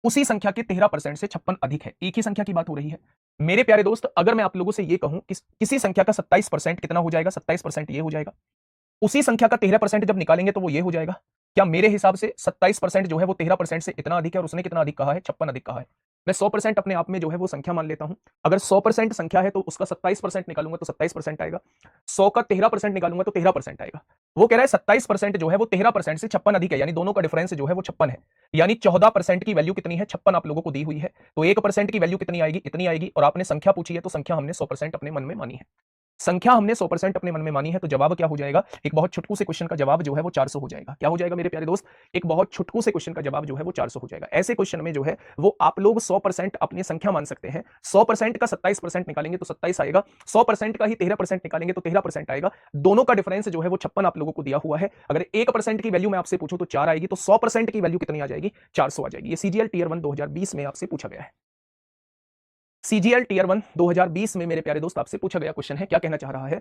उसी संख्या के 13% से 56 अधिक है। एक ही संख्या की बात हो रही है मेरे प्यारे दोस्त। अगर मैं आप लोगों से ये कहूं कि किसी संख्या का 27% कितना हो जाएगा, 27% ये हो जाएगा। उसी संख्या का 13% जब निकालेंगे तो वो ये हो जाएगा। क्या मेरे हिसाब से 27% जो है वो 13% से इतना अधिक है, और उसने कितना अधिक कहा है, 56 अधिक कहा है। मैं 100% अपने आप में जो है वो संख्या मान लेता हूं। अगर 100% संख्या है तो उसका 27% निकालूंगा तो 27% आएगा। 100 का 13% निकालूंगा तो 13% आएगा। वो कह रहा है 27% जो है वो 13% से 56 अधिक है, यानी दोनों का डिफरेंस जो है वो 56 है। यानी 14% की वैल्यू कितनी है, 56 आप लोगों को दी हुई है। तो 1% की वैल्यू कितनी आएगी, इतनी आएगी। और आपने संख्या पूछी है तो संख्या हमने 100% अपने मन में मानी है। संख्या हमने 100% अपने मन में मानी है, तो जवाब क्या हो जाएगा, एक बहुत छुटकू से क्वेश्चन का जवाब जो है वो 400 हो जाएगा। क्या हो जाएगा मेरे प्यारे दोस्त, एक बहुत छुटकू से क्वेश्चन का जवाब जो है वो 400 हो जाएगा। ऐसे क्वेश्चन में जो है वो आप लोग 100% अपनी संख्या मान सकते हैं। 100% का 27% निकालेंगे तो 27 आएगा, 100% का ही 13% निकालेंगे तो 13% आएगा। दोनों का डिफरेंस जो है वो 56 आप लोगों को दिया हुआ है। अगर 1% की वैल्यू मैं आपसे पूछूं तो 4 आएगी, तो 100% की वैल्यू कितनी आ जाएगी, 400 आ जाएगी। ये सीजीएल टीयर 1 2020 में आपसे पूछा गया है। सीजीएल टीयर 1 2020 में मेरे प्यारे दोस्त आपसे पूछा गया क्वेश्चन है। क्या कहना चाह रहा है,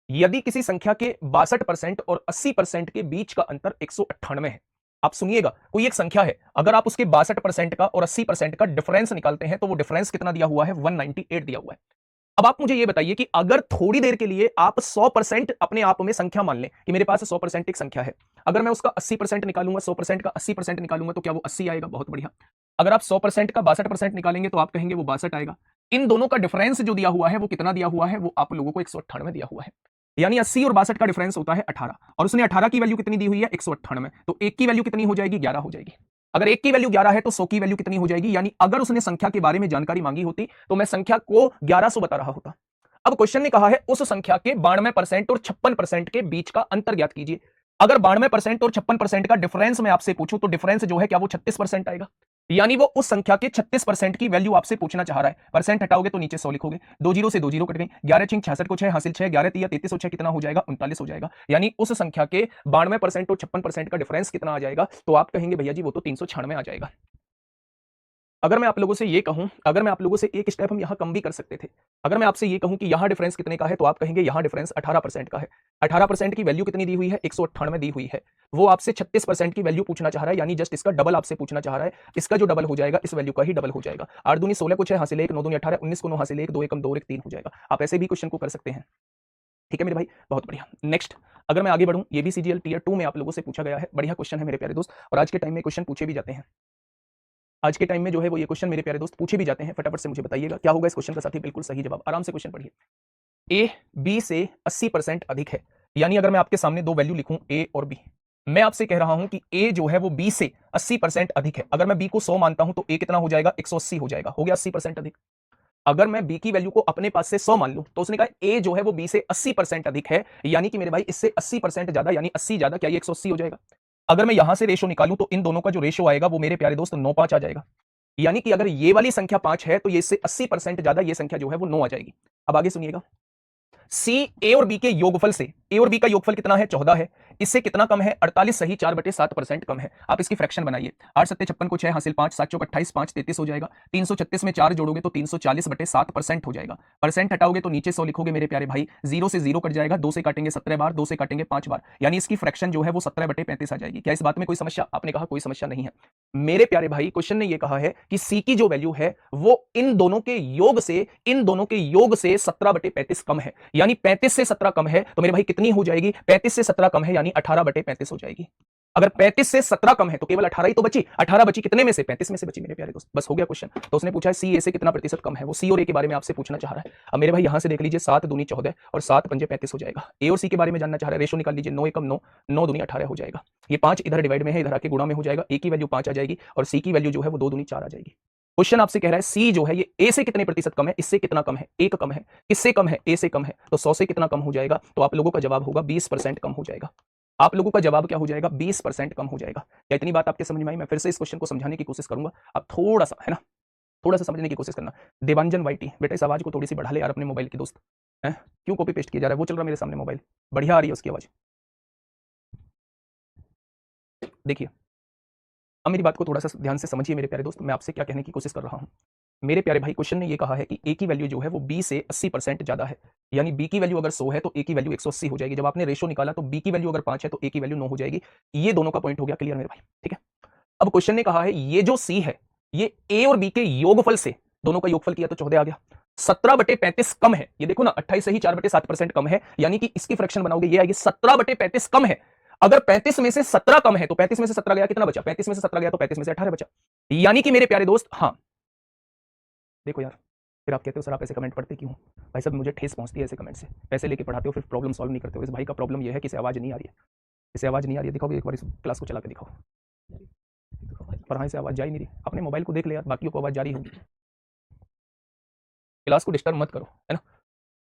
यदि किसी संख्या के 62% और 80% के बीच का अंतर 198 है। आप सुनिएगा, कोई एक संख्या है, अगर आप उसके 62% का और 80% का डिफरेंस निकालते हैं तो वो डिफरेंस कितना दिया हुआ है, 198 दिया हुआ है। अब आप मुझे ये बताइए कि अगर थोड़ी देर के लिए आप 100% अपने आप में संख्या मान लें कि मेरे पास 100% एक संख्या है, अगर मैं उसका 80% निकालूंगा, 100% का 80% निकालूंगा तो क्या वो 80 आएगा, बहुत बढ़िया। अगर आप 100% का 62% निकालेंगे तो आप कहेंगे वो 62 आएगा। इन दोनों का डिफरेंस जो दिया हुआ है वो कितना दिया हुआ है, वो आप लोगों को 198 दिया हुआ है। यानी 80 और 62 का डिफरेंस होता है 18, और उसने 18 की वैल्यू कितनी दी हुई है, 198। तो एक की वैल्यू कितनी हो जाएगी, 11 हो जाएगी। अगर एक की वैल्यू 11 है तो 100 की वैल्यू कितनी हो जाएगी, यानी अगर उसने संख्या के बारे में जानकारी मांगी होती तो मैं संख्या को 1100 बता रहा होता। अब क्वेश्चन ने कहा है उस संख्या के 92% और 56% के बीच का अंतर ज्ञात कीजिए। अगर 92% और 56% का डिफरेंस मैं आपसे पूछूं तो डिफरेंस जो है क्या वो 36% आएगा। यानी वो उस संख्या के 36% की वैल्यू आपसे पूछना चाह रहा है। परसेंट हटाओगे तो नीचे 100 लिखोगे, 2 जीरो से 2 जीरो कट गई, 11 छिंग 66 को 6 हासिल 6, 11 तिया 33 और 6 कितना हो जाएगा, 39 हो जाएगा। यानी उस संख्या के 92% और 56% का डिफरेंस कितना आ जाएगा, तो आप कहेंगे भैया जी वो तो 396 आ जाएगा। अगर मैं आप लोगों से ये कहूं, अगर मैं आप लोगों से एक स्टेप हम यहां कम भी कर सकते थे। अगर मैं आपसे ये कहूं कि यहां डिफरेंस कितने का है, तो आप कहेंगे यहां डिफरेंस 18% का है। 18% की वैल्यू कितनी दी हुई है, 198 दी हुई है। वो आपसे 36% की वैल्यू पूछना चाह रहा है, यानी जस्ट इसका डबल आपसे पूछना चाह रहा है। इसका जो डबल हो जाएगा इस वैल्यू का ही डबल हो जाएगा। 8 दूनी 16 को 6 हासिल 1, 9 दूनी 18, 19 को 9 हासिल 1, 2 एकम 2 और 1 3 हो जाएगा। आप ऐसे भी क्वेश्चन को कर सकते हैं। ठीक है मेरे भाई, बहुत बढ़िया। नेक्स्ट अगर मैं आगे बढ़ूं, ये भी सीजीएल टीयर 2 में आप लोगों से पूछा गया है। बढ़िया क्वेश्चन है मेरे प्यारे दोस्त, और आज के टाइम में क्वेश्चन पूछे भी जाते हैं। आज के टाइम में जो है वो ये क्वेश्चन मेरे प्यारे दोस्त पूछे भी जाते हैं। फटाफट से मुझे बताइएगा क्या होगा इस क्वेश्चन का साथी, बिल्कुल सही जवाब। आराम से क्वेश्चन पढ़िए। ए बी से 80% अधिक है, यानी अगर मैं आपके सामने दो वैल्यू लिखूं ए और बी, मैं आपसे कह रहा हूं कि ए जो है वो बी से 80% अधिक है। अगर मैं बी को 100 मानता हूं तो ए कितना हो जाएगा, 180 हो जाएगा। हो गया 80% अधिक। अगर मैं बी की वैल्यू को अपने पास से 100 मान लूं तो उसने कहा ए जो है वो बी से 80% अधिक है, यानी कि मेरे भाई इससे 80% ज्यादा, यानी 80 ज्यादा, क्या ये 180 हो जाएगा। अगर मैं यहां से रेशो निकालूं तो इन दोनों का जो रेशो आएगा वो मेरे प्यारे दोस्त 9:5 आ जाएगा। यानी कि अगर ये वाली संख्या 5 है तो ये इससे 80% ज्यादा ये संख्या जो है वो 9 आ जाएगी। अब आगे सुनिएगा, सी ए और बी के योगफल से, ए और बी का योगफल कितना है, 14 है। इससे कितना कम है, 48 सही 4/7% कम है। आप इसकी फ्रैक्शन बनाइए। 8 सत्ते 56 को 6 हासिल 5, 7 चौक 28, 5 33 हो जाएगा। 336 में 4 जोड़ोगे तो 340/7% हो जाएगा। परसेंट हटाओगे तो नीचे 100 लिखोगे मेरे प्यारे भाई, 0 से 0 कट जाएगा, 2 से काटेंगे 17 बार, 2 से काटेंगे 5 बार, यानी इसकी फ्रैक्शन जो है वो 17/35 आ जाएगी। क्या इस बात में कोई समस्या, आपने कहा कोई समस्या नहीं है। मेरे प्यारे भाई क्वेश्चन ने ये कहा है कि सी की जो वैल्यू है वो इन दोनों के योग से, इन दोनों के योग से 17/35 कम है, यानी 35 से 17 कम है। तो मेरे भाई कितनी हो जाएगी, 35 से 17 कम है यानी 18/35 हो जाएगी। अगर 35 से 17 कम है तो केवल 18 ही तो बची। 18 बची कितने में से, 35 में से बची मेरे प्यारे दोस्त। बस हो गया क्वेश्चन। तो उसने पूछा है सी ए से कितना प्रतिशत कम है, वो सी और ए के बारे में आपसे पूछना चाह रहा है। अब मेरे भाई यहां से देख लीजिए, 7 दूनी 14 और 7 पंजे 35 हो जाएगा। ए और सी के बारे में जानना चाह रहा है, रेशो निकाल लीजिए, 9 एकम 9, 9 दूनी 18 हो जाएगा। ये 5 इधर डिवाइड में है, इधर आके गुणा में हो जाएगा। ए की वैल्यू 5 आ जाएगी और सी की वैल्यू जो है वो 2 दूनी 4 आ जाएगी। क्वेश्चन आपसे कह रहा है सी जो है ये ए से कितने प्रतिशत कम है, इससे कितना कम है, 1 कम है। किससे कम है, ए से कम है। तो 100 से कितना कम हो जाएगा, तो आप लोगों का जवाब होगा 20% कम हो जाएगा। आप लोगों का जवाब क्या हो जाएगा, 20% कम हो जाएगा। क्या इतनी बात आपके समझ में आई? मैं फिर से इस क्वेश्चन को समझाने की कोशिश करूंगा, आप थोड़ा सा है ना, थोड़ा सा समझने की कोशिश करना। देवांजन वाईटी, बेटा इस आवाज को थोड़ी सी बढ़ा ले यार अपने मोबाइल की दोस्त। है क्यों कॉपी पेस्ट किया जा रहा है, वो चल रहा मेरे सामने मोबाइल, बढ़िया आ रही है उसकी आवाज। देखिए अब मेरी बात को थोड़ा सा ध्यान से समझिए मेरे प्यारे दोस्त, मैं आपसे क्या कहने की कोशिश कर रहा हूं। मेरे प्यारे भाई क्वेश्चन ने ये कहा है कि ए की वैल्यू जो है वो बी से 80% ज्यादा है, यानी बी की वैल्यू अगर 100 है तो ए की वैल्यू 180 हो जाएगी। जब आपने रेशो निकाला तो बी की वैल्यू अगर 5 है तो ए की वैल्यू 9 हो जाएगी। ये दोनों का पॉइंट हो गया क्लियर मेरे भाई, ठीक है। अब क्वेश्चन ने कहा है ये जो सी है, ये ए और बी के योगफल से दोनों का योगफल किया तो 14 आ गया। 17/35 कम है, ये देखो ना 28 से ही 4/7% कम है, यानी कि इसकी फ्रैक्शन बनाओगे ये आएगी 17/35 कम है। अगर 35 में से 17 कम है तो 35 में से 17 गया कितना बचा, 35 में से 17 गया तो 35 में से 18 बचा। यानी कि मेरे प्यारे दोस्त, हाँ देखो यार, फिर आप कहते हो सर आप ऐसे कमेंट पढ़ते क्यों? भाई साहब मुझे ठेस पहुंचती है ऐसे कमेंट से, पैसे लेके पढ़ाते हो फिर प्रॉब्लम सॉल्व नहीं करते हो। इस भाई का प्रॉब्लम ये है कि इसे आवाज नहीं आ रही है, इसे आवाज नहीं आ रही है। दिखाओगे एक बार इस क्लास को चला के दिखाओ, पर हाँ इसे आवाज जा ही नहीं रही। अपने मोबाइल को देख ले यार, बाकियों को आवाज जा रही होगी। क्लास को डिस्टर्ब मत करो, है ना?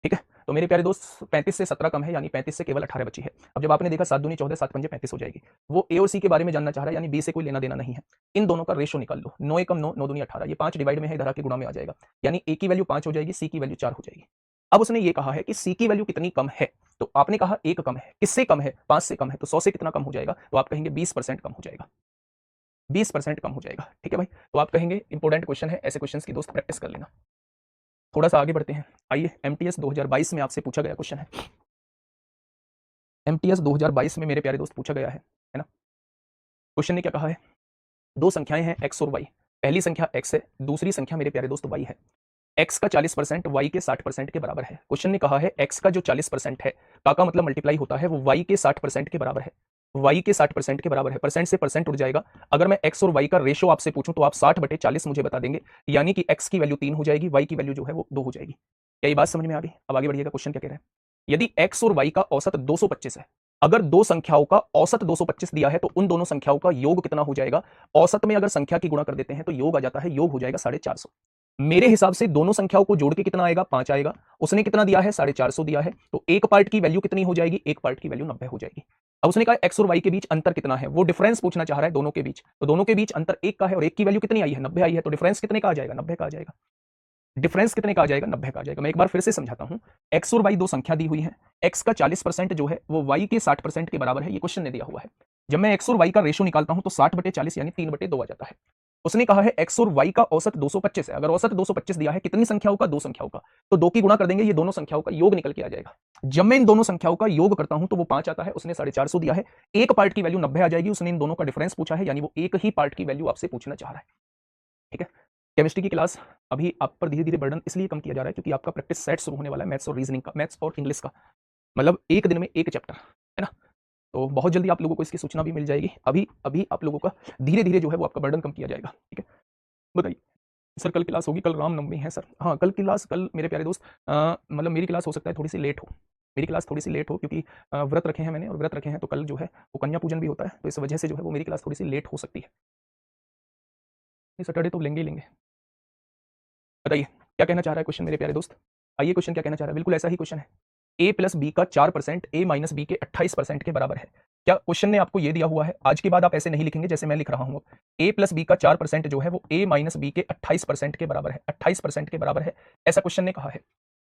ठीक है, तो मेरे प्यारे दोस्त 35 से 17 कम है, यानी 35 से केवल 18 बची है। अब जब आपने देखा 7 दूनी 14, 7 पंजे 35 हो जाएगी। वो ए और सी के बारे में जानना चाह रहा है, यानी बी से कोई लेना देना नहीं है। इन दोनों का रेशो निकाल लो, 9 एकम 9, 9 दूनी 18, ये 5 डिवाइड में है, इधर आके गुणा में आ जाएगा, यानी ए की वैल्यू 5 हो जाएगी, सी की वैल्यू 4 हो जाएगी। अब उसने ये कहा है कि सी की वैल्यू कितनी कम है, तो आपने कहा 1 कम है। किससे कम है? 5 से कम है, तो 100 से कितना कम हो जाएगा? तो आप कहेंगे 20% कम हो जाएगा, 20% कम हो जाएगा। ठीक है भाई, तो आप कहेंगे इंपॉर्टेंट क्वेश्चन है, ऐसे क्वेश्चन की दोस्त प्रैक्टिस कर लेना। थोड़ा सा आगे बढ़ते हैं, आइए एमटीएस 2022 में आपसे पूछा गया क्वेश्चन है। एमटीएस 2022 में मेरे प्यारे दोस्त पूछा गया है ना? क्वेश्चन ने क्या कहा है? दो संख्याएं हैं x और y। पहली संख्या x है, दूसरी संख्या मेरे प्यारे दोस्त y है। x का 40% y के 60% के बराबर है। क्वेश्चन ने कहा है x का जो 40% है, का मतलब मल्टीप्लाई होता है, वो y के 60% के बराबर है। y के 60% के बराबर है, परसेंट से परसेंट उड़ जाएगा। अगर मैं x और y का रेशो आपसे पूछूं तो आप 60/40 मुझे बता देंगे, यानी कि x की वैल्यू 3 हो जाएगी, y की वैल्यू जो है वो 2 हो जाएगी। क्या ये बात समझ में आ गई? अब आगे बढ़िएगा, क्वेश्चन क्या कह रहा है। यदि x और y का औसत 225 है, अगर दो संख्याओं का औसत 225 दिया है तो उन दोनों संख्याओं का योग कितना हो जाएगा? औसत में अगर संख्या की गुणा कर देते हैं तो योग आ जाता है, योग हो जाएगा 450। मेरे हिसाब से दोनों संख्याओं को जोड़ के कितना आएगा? 5 आएगा। उसने कितना दिया है? 450 दिया है, तो एक पार्ट की वैल्यू कितनी हो जाएगी? एक पार्ट की वैल्यू 90 हो जाएगी। अब उसने कहा एक्स और वाई के बीच अंतर कितना है, वो डिफरेंस पूछना चाह रहा है दोनों के बीच, तो दोनों के बीच अंतर 1 का है और एक की वैल्यू कितनी आई है? 90 आई है, तो डिफरेंस कितने का आ जाएगा? 90 का आ जाएगा। डिफरेंस कितने का आ जाएगा? 90 का आ जाएगा। मैं एक बार फिर से समझाता हूं, एक्स और वाई दो संख्या दी हुई है, एक्स का 40% जो है वो वाई के 60% के बराबर है, ये क्वेश्चन ने दिया हुआ है। जब मैं एक्स और वाई का रेशो निकालता हूं तो 60/40 यानी 3/2 आ जाता है। उसने कहा है एक्स और वाई का औसत 225 है, अगर औसत 225 दिया है कितनी संख्याओं का? दो संख्याओं का, तो दो की गुणा कर देंगे, ये दोनों संख्याओं का योग निकल के आ जाएगा। जब मैं इन दोनों संख्याओं का योग करता हूं तो वो 5 आता है, उसने 450 दिया है, एक पार्ट की वैल्यू 90 आ जाएगी, उसने इन दोनों का डिफरेंस पूछा है, यानी वो एक ही पार्ट की वैल्यू आपसे पूछना चाह रहा है। ठीक है, केमिस्ट्री की क्लास अभी आप पर धीरे धीरे बर्डन इसलिए कम किया जा रहा है क्योंकि आपका प्रैक्टिस सेट शुरू होने वाला है, मैथ्स और रीजनिंग का, मैथ्स और इंग्लिश का, मतलब एक दिन में एक चैप्टर, है ना? तो बहुत जल्दी आप लोगों को इसकी सूचना भी मिल जाएगी। अभी अभी आप लोगों का धीरे धीरे जो है वो आपका बर्डन कम किया जाएगा। ठीक है, बताइए सर कल क्लास होगी? कल रामनवमी है सर। हाँ कल क्लास, कल मेरे प्यारे दोस्त मतलब मेरी क्लास हो सकता है थोड़ी सी लेट हो, मेरी क्लास थोड़ी सी लेट हो क्योंकि व्रत रखे हैं मैंने, और व्रत रखे हैं तो कल जो है वो कन्या पूजन भी होता है, तो इस वजह से जो है वो मेरी क्लास थोड़ी सी लेट हो सकती है। सैटरडे तो लेंगे ही लेंगे। बताइए क्या कहना चाह रहा है क्वेश्चन मेरे प्यारे दोस्त? आइए क्वेश्चन क्या कहना चाह रहा है, बिल्कुल ऐसा ही क्वेश्चन है। ए प्लस बी का 4% ए माइनस बी के 28% के बराबर है। क्या क्वेश्चन ने आपको ये दिया हुआ है? आज के बाद आप ऐसे नहीं लिखेंगे जैसे मैं लिख रहा हूं। ए प्लस बी का 4% जो है वो ए माइनस बी के 28% के बराबर है, 28% के बराबर है, ऐसा क्वेश्चन ने कहा है।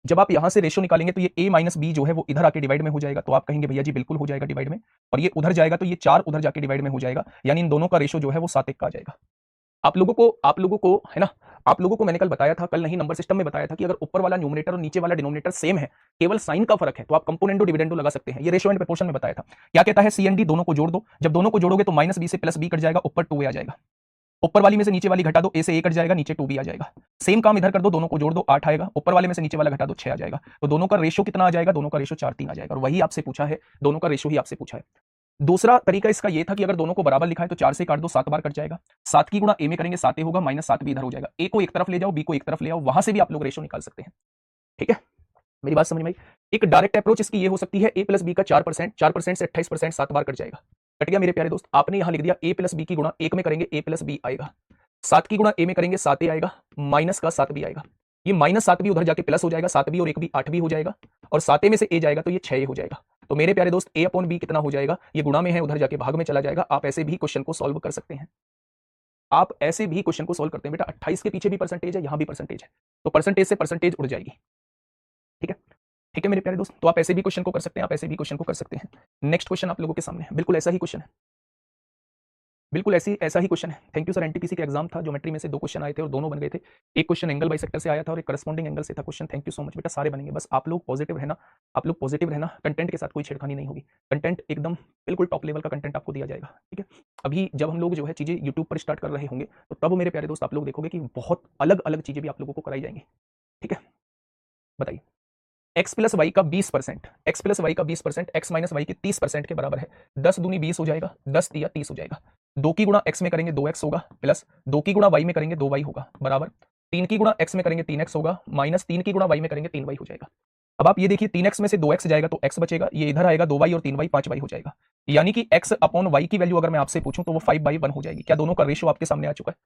जब आप यहां से रेशो निकालेंगे तो ये a माइनस बी जो है वो इधर आके डिवाइड में हो जाएगा, तो आप कहेंगे भैया जी बिल्कुल हो जाएगा डिवाइड में, और ये उधर जाएगा तो ये 4 उधर जाके डिवाइड में हो जाएगा, यानी इन दोनों का रेशो जो है वो 7:1 का आ जाएगा। आप लोगों को है ना, आप लोगों को मैंने कल बताया था, कल नहीं नंबर सिस्टम में बताया था कि अगर ऊपर वाला न्यूमरेटर और नीचे वाला डिनोमिनेटर सेम है, केवल साइन का फर्क है, तो आप कंपोनेंडो डिविडेंडो लगा सकते हैं। ये रेशो एंड प्रोपोर्शन में बताया था। क्या कहता है? सी एंड डी दोनों को जोड़ दो, जब दोनों को जोड़ोगे तो माइनस बी से प्लस बी कट जाएगा, ऊपर 2a आ जाएगा। ऊपर वाली में से नीचे वाली घटा दो, a से a कट जाएगा, नीचे 2b आ जाएगा। सेम काम इधर कर दो, दोनों को जोड़ दो, 8 आएगा, ऊपर वाले में से नीचे वाला घटा दो, 6 आ जाएगा। तो दोनों का रेशो कितना आ जाएगा? दोनों का रेशो 4:3 आ जाएगा, और वही आपसे पूछा है, दोनों का रेशो ही आपसे पूछा है। दूसरा तरीका इसका ये था कि अगर दोनों को बराबर लिखा है तो 4 से काट दो, 7 बार कट जाएगा। 7 की गुणा ए में करेंगे 7 होगा, माइनस 7 भी इधर हो जाएगा। ए को एक तरफ ले जाओ, बी को एक तरफ ले आओ, वहां से भी आप लोग रेशो निकाल सकते हैं। ठीक है, मेरी बात समझ में आई? एक डायरेक्ट अप्रोच इसकी ये हो सकती है, ए प्लस बी का 4%, 4% से 28%, 7 बार कट जाएगा, कट गया मेरे प्यारे दोस्त। आपने यहां लिख दिया ए प्लस बी की गुणा 1 में करेंगे ए प्लस बी आएगा, 7 की गुणा ए में करेंगे 7 आएगा, माइनस का 7 भी आएगा, ये माइनस 7 भी उधर जाके प्लस हो जाएगा, 7 भी और 1 भी 8 भी हो जाएगा, और 7 में से ए जाएगा तो ये 6 हो जाएगा। तो मेरे प्यारे दोस्त a अपॉन बी कितना हो जाएगा? ये गुणा में है, उधर जाके भाग में चला जाएगा। आप ऐसे भी क्वेश्चन को सॉल्व कर सकते हैं, आप ऐसे भी क्वेश्चन को सॉल्व करते हैं। बेटा 28 के पीछे भी परसेंटेज है, यहां भी परसेंटेज है, तो परसेंटेज से परसेंटेज उड़ जाएगी। ठीक है, ठीक है मेरे प्यारे दोस्त, तो आप ऐसे भी क्वेश्चन को कर सकते हैं, आप ऐसे भी क्वेश्चन को कर सकते हैं। नेक्स्ट क्वेश्चन आप लोगों के सामने है, बिल्कुल ऐसा ही क्वेश्चन है। बिल्कुल ऐसा ही क्वेश्चन है। थैंक यू सर, एनटीपीसी का एग्जाम था, ज्योमेट्री में से 2 क्वेश्चन आए थे और दोनों बन गए थे। एक क्वेश्चन एंगल बाइसेक्टर से आया था और एक करस्पॉन्डिंग एंगल से था question. Thank you so much बेटा, सारे बनेंगे। बस आप लोग पॉजिटिव रहना, आप लोग पॉजिटिव रहना, कंटेंट के साथ कोई छेड़खानी नहीं होगी। कंटेंट एकदम बिल्कुल टॉप लेवल का कंटेंट आपको दिया जाएगा, ठीक है। अभी जब हम लोग जो है चीजें यूट्यूब पर स्टार्ट कर रहे होंगे तो तब मेरे प्यारे दोस्त आप लोग देखोगे कि बहुत अलग अलग चीजें भी आप लोगों को कराई जाएंगी, ठीक है। बताइए, एक्स प्लस वाई का 20%, एक्स प्लस वाई का 20% एक्स माइनस वाई के 30% के बराबर है। 10 दूनी 20 हो जाएगा, 10 तिया 30 हो जाएगा। 2 की गुणा एक्स में करेंगे 2x होगा, प्लस 2 की गुणा वाई में करेंगे 2y होगा, बराबर 3 की गुणा एक्स में करेंगे 3x होगा, माइनस 3 की गुणा वाई में करेंगे 3y हो जाएगा। अब आप ये देखिए 3x में से 2x जाएगा तो x बचेगा, ये इधर आएगा 2y और 3y 5y हो जाएगा। यानी कि x अपॉन y की वैल्यू अगर मैं आपसे पूछूं तो वो 5/1 हो जाएगी। क्या दोनों का रेशियो आपके सामने आ चुका है?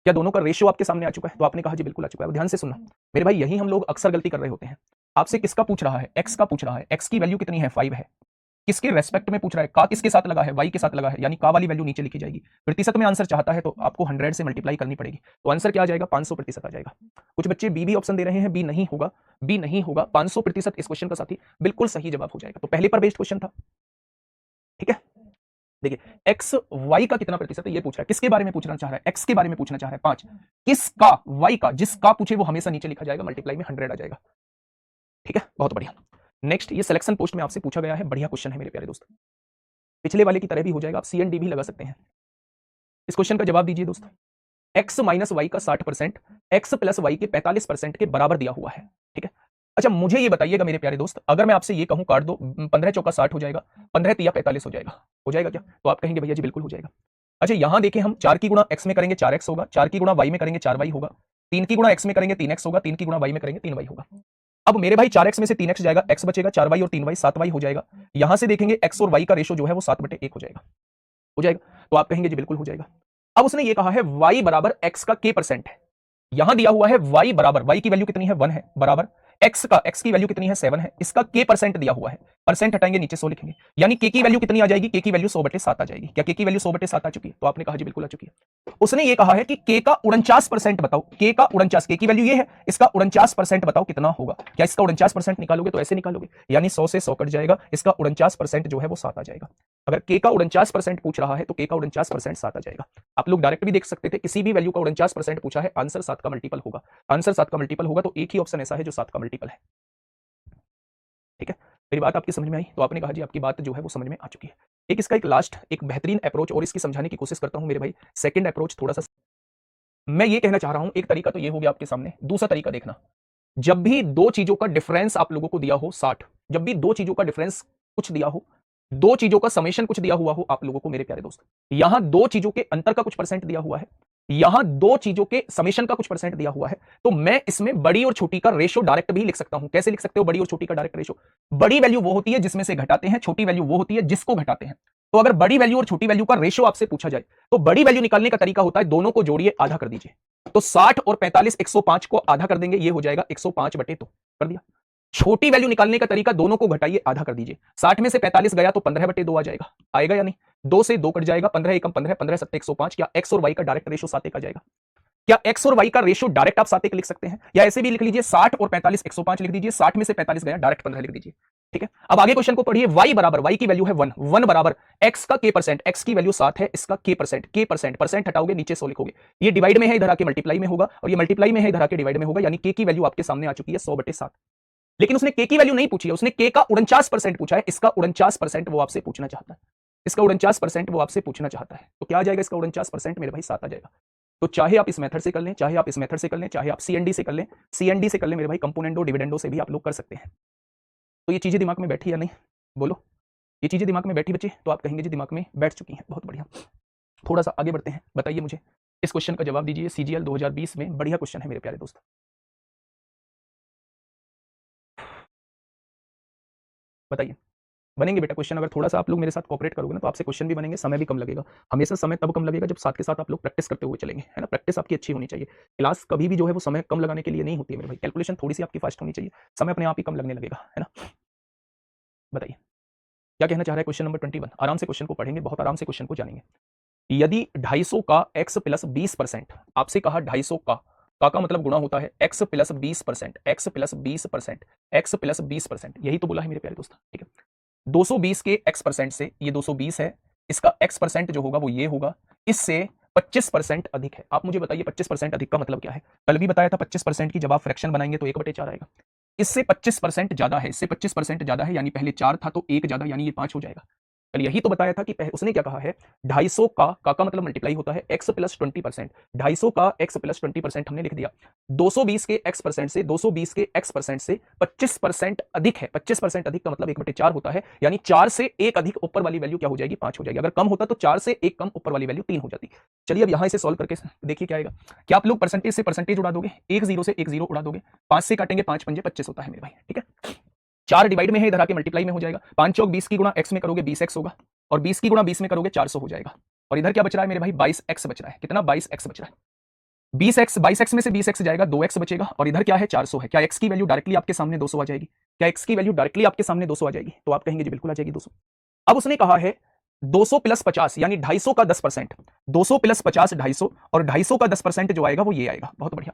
क्या दोनों का रेशियो आपके सामने आ चुका है? तो आपने कहा जी बिल्कुल आ चुका है। ध्यान से सुनना मेरे भाई, यही हम लोग अक्सर गलती कर रहे होते हैं। आपसे किसका पूछ रहा है? एक्स का पूछ रहा है। एक्स की वैल्यू कितनी है? 5 है। किसके रेस्पेक्ट में पूछ रहा है? का किसके साथ लगा है? वाई के साथ लगा है, यानी का वाली वैल्यू नीचे लिखी जाएगी। प्रतिशत में आंसर चाहता है तो आपको 100 से मल्टीप्लाई करनी पड़ेगी, तो आंसर क्या आ जाएगा? 500% आ जाएगा। कुछ बच्चे बी भी ऑप्शन दे रहे हैं, बी नहीं होगा, बी नहीं होगा। 500% इस क्वेश्चन का साथी बिल्कुल सही जवाब हो जाएगा। तो पहले पर बेस्ड क्वेश्चन था, ठीक है। देखिए एक्स वाई का कितना प्रतिशत है ये पूछ रहा है। किसके बारे में पूछना चाह रहा है? एक्स के बारे में पूछना चाह रहा है 5। किसका? वाई का। जिसका पूछे वो हमेशा नीचे लिखा जाएगा, मल्टीप्लाई में 100 आ जाएगा, ठीक है। बहुत बढ़िया। नेक्स्ट, ये सिलेक्शन पोस्ट में आपसे पूछा गया है, बढ़िया क्वेश्चन है मेरे प्यारे दोस्त। पिछले वाले की तरह भी हो जाएगा, आप CND भी लगा सकते हैं। इस क्वेश्चन का जवाब दीजिए दोस्त। एक्स माइनस वाई का 60% एक्स प्लस वाई के 45% के बराबर दिया हुआ है, ठीक है। अच्छा मुझे ये बताइएगा मेरे प्यारे दोस्त, अगर मैं आपसे ये कहूं काट दो, 15 चौका 60 हो जाएगा, 15 तिया 45 हो जाएगा, हो जाएगा क्या? तो आप कहेंगे भैया जी बिल्कुल हो जाएगा। अच्छा यहां देखें, हम 4 की गुणा एक्स में करेंगे 4x होगा, 4 की गुणा वाई में करेंगे 4y होगा, 3 की गुणा एक्स में करेंगे 3x होगा, 3 की गुणा वाई में करेंगे 3y होगा। अब मेरे भाई 4x में से 3x जाएगा, x बचेगा, 4y और 3y 7y हो जाएगा। यहां से देखेंगे x और y का रेशो जो है वो 7/1 हो जाएगा, हो जाएगा। तो आप कहेंगे जी बिल्कुल हो जाएगा। अब उसने ये कहा है y बराबर x का k% है। यहां दिया हुआ है y बराबर, y की वैल्यू कितनी है? 1 है, बराबर x की वैल्यू कितनी है? 7 है। इसका k% दिया हुआ है, परसेंट हटाएंगे नीचे 100 लिखेंगे, यानी k की वैल्यू कितनी आ जाएगी? k की वैल्यू 100/7 आ जाएगी। क्या k की वैल्यू 100/7 आ चुकी है? तो आपने कहा जी बिल्कुल आ चुकी है। उसने ये कहा है कि k का 49% बताओ, k का 49, k की वैल्यू ये है, इसका 49% बताओ कितना होगा। क्या इसका 49% निकालोगे तो ऐसे निकालोगे, यानी 100 से 100 कट जाएगा, इसका 49% जो है वो 7 आ जाएगा। अगर k का 49% पूछ रहा है तो k का 49% 7 आ जाएगा। आप लोग डायरेक्ट भी देख सकते थे, किसी भी वैल्यू का 49% पूछा है, आंसर 7 का मल्टीपल होगा। आंसर 7 का मल्टीपल होगा तो एक ही ऑप्शन ऐसा है जो 7 का मल्टीपल है, ठीक है। मेरी बात आपकी समझ में आई? तो आपने कहा जी आपकी बात जो है वो समझ में आ चुकी है। एक इसका एक लास्ट एक बेहतरीन अप्रोच और इसकी समझाने की कोशिश करता हूं मेरे भाई। सेकंड अप्रोच थोड़ा सा मैं ये कहना चाह रहा हूं, एक तरीका तो ये हो गया आपके सामने, दूसरा तरीका देखना। जब भी दो चीजों का डिफरेंस आप लोगों को दिया हो 60, जब भी दो चीजों का डिफरेंस कुछ दिया हो, दो चीजों का समेशन कुछ दिया हुआ हो आप लोगों को मेरे प्यारे दोस्त, यहां दो चीजों के अंतर का कुछ परसेंट दिया हुआ है, यहां दो चीजों के समेशन का कुछ परसेंट दिया हुआ है, तो मैं इसमें बड़ी और छोटी का रेशो डायरेक्ट भी लिख सकता हूं। कैसे लिख सकते हो बड़ी और छोटी का डायरेक्ट रेशो? बड़ी वैल्यू वो होती है जिसमें से घटाते हैं, छोटी वैल्यू वो होती है जिसको घटाते हैं। तो अगर बड़ी वैल्यू और छोटी वैल्यू का रेशो आपसे पूछा जाए तो बड़ी वैल्यू निकालने का तरीका होता है दोनों को जोड़िए, आधा कर दीजिए। तो 60 और 45 105 को आधा कर देंगे, ये हो जाएगा 105/2 कर दिया। छोटी वैल्यू निकालने का तरीका दोनों को घटाइए, आधा कर दीजिए। 60 में से 45 गया तो 15/2 आ जाएगा, आएगा या नहीं? 2 से 2 कट जाएगा, 15 एकम 15, 15 7 105। क्या x और y का डायरेक्ट रेशो 7 आ जाएगा? क्या x और y का रेशो डायरेक्ट आप 7 लिख सकते हैं, या ऐसे भी लिख लीजिए 60 और 45 105 लिख दीजिए, 60 में से 45 गया डायरेक्ट 15 लिख दीजिए, ठीक है। अब आगे क्वेश्चन को पढ़िए। y बराबर, y की वैल्यू है 1, 1 बराबर x का k%, x की वैल्यू 7 है, इसका k%, परसेंट हटाओगे नीचे 100 लिखोगे, ये डिवाइड में है इधर आके मल्टीप्लाई में होगा, और ये मल्टीप्लाई में है इधर आके डिवाइड में होगा, यानी k की वैल्यू आपके सामने आ चुकी है 100/7। लेकिन उसने k की वैल्यू नहीं पूछी है, उसने k का 49% पूछा है, इसका 49% वो आपसे पूछना चाहता है, इसका 49% वो आपसे पूछना चाहता है। तो क्या आ जाएगा इसका 49% मेरे भाई? 7 आ जाएगा। तो चाहे आप इस मेथड से कर लें, चाहे आप इस मेथड से कर लें, चाहे आप CND से कर लें, CND से कर लें मेरे भाई, कंपोनेंडो डिविडेंडो से भी आप लोग कर सकते हैं। तो ये चीजें दिमाग में बैठी या नहीं? बोलो, ये चीजें दिमाग में बैठी बच्चे? तो आप कहेंगे जी दिमाग में बैठ चुकी हैं, बहुत बढ़िया। थोड़ा सा आगे बढ़ते हैं, बताइए मुझे इस क्वेश्चन का जवाब दीजिए। CGL 2020 में बढ़िया क्वेश्चन है मेरे प्यारे दोस्त, बताइए। बनेंगे बेटा क्वेश्चन, अगर थोड़ा सा आप लोग मेरे साथ कोऑपरेट करोगे ना तो आपसे क्वेश्चन भी बनेंगे, समय भी कम लगेगा। हमेशा समय तब कम लगेगा जब साथ के साथ आप लोग प्रैक्टिस करते हुए चलेंगे, है ना। प्रैक्टिस आपकी अच्छी होनी चाहिए। क्लास कभी भी जो है वो समय कम लगाने के लिए नहीं होती है मेरे भाई, कैलकुलेशन थोड़ी सी आपकी फास्ट होनी चाहिए, समय अपने आप ही कम लगने लगेगा, है ना। बताइए क्या कहना चाह रहा है क्वेश्चन नंबर 21। आराम से क्वेश्चन को पढ़ेंगे, बहुत आराम से क्वेश्चन को जानेंगे। यदि 250 का x प्लस 20%, आपसे कहा 250 का मतलब गुणा होता है x plus 20%, x plus 20%, x plus 20%, यही तो बोला है मेरे प्यारे दोस्त, ठीक है। 220 के x% से ये 220 है, इसका x% जो होगा वो ये होगा, इससे 25% अधिक है। आप मुझे बताइए 25% अधिक का मतलब क्या है? कल भी बताया था 25% की जब आप फ्रैक्शन बनाएंगे तो 1/4 आएगा। इससे 25% ज्यादा है, इससे 25% ज्यादा है, यानी पहले 4 था तो 1 ज्यादा, यानी ये 5 हो जाएगा। कल यही तो बताया था कि उसने क्या कहा है, 250 का मतलब मल्टीप्लाई होता है x प्लस 20%। 250 का x प्लस 20% हमने लिख दिया। 220 के x परसेंट से 220 के x परसेंट से 25% अधिक है। 25% अधिक का मतलब 1/4 होता है, यानी 4 से 1 अधिक ऊपर वाली वैल्यू क्या हो जाएगी, 5 हो जाएगी। अगर कम होता तो 4 से 1 कम ऊपर वाली वैल्यू 3 हो जाती। चलिए अब यहां इसे सॉल्व करके देखिए क्या आएगा। क्या आप लोग परसेंटेज से परसेंटेज उड़ा दोगे, एक जीरो से एक जीरो उड़ा दोगे, 5 से काटेंगे 5 पंजे 25 होता है मेरे भाई, ठीक है। 4 डिवाइड में है, इधर आके मल्टीप्लाई में हो जाएगा। 5 चौक 20 की गुणा x में करोगे 20x होगा, और 20 की गुणा 20 में करोगे 400 हो जाएगा। और इधर क्या बच रहा है मेरे भाई, 22x बच रहा है। कितना, 22x बच रहा है। 22x में से 20x जाएगा, 2x बचेगा, और इधर क्या है, 400 है। क्या x की वैल्यू डायरेक्टली आपके सामने 200 आ जाएगी? क्या x की वैल्यू डायरेक्टली आपके सामने 200 आ जाएगी? तो आप कहेंगे जी बिल्कुल आ जाएगी 200। अब उसने कहा है 200 प्लस 50 यानी 250 का 10%। 200 प्लस 50 250, और 250 का 10% जो आएगा वो ये आएगा। बहुत बढ़िया।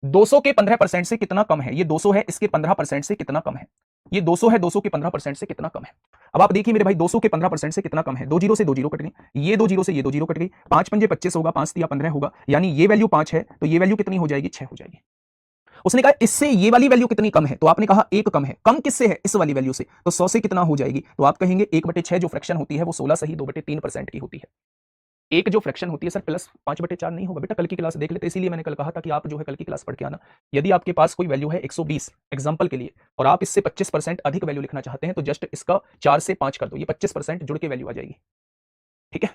200 के 15% से कितना कम है? ये 200 है, इसके 15% से कितना कम है? ये 200 है, 200 के 15% से कितना कम है? अब आप देखिए मेरे भाई, 200 के 15% से कितना कम है? 2 जीरो से 2 जीरो कट गई, ये 2 जीरो से ये 2 जीरो कट गई, 5 पंजे 25 होगा, 5 तिया 15 होगा, यानी ये वैल्यू 5 है, तो ये वैल्यू कितनी हो जाएगी, 6 हो जाएगी। उसने कहा इससे ये वाली वैल्यू कितनी कम है? तो आपने कहा 1 कम है। कम किससे है? इस वाली वैल्यू से। तो 100 से कितना हो जाएगी? तो आप कहेंगे 1/6 जो फ्रैक्शन होती है वो 16 सही 2/3% की होती है। एक जो फ्रैक्शन होती है सर प्लस 5/4 नहीं होगा बेटा, कल की क्लास देख लेते, इसीलिए मैंने कल कहा था कि आप जो है कल की क्लास पढ़ के आना। यदि आपके पास कोई वैल्यू है 120 एग्जांपल के लिए, और आप इससे 25% अधिक वैल्यू लिखना चाहते हैं, तो जस्ट इसका 4 से 5 कर दो, ये 25% जुड़ के वैल्यू आ जाएगी। ठीक है,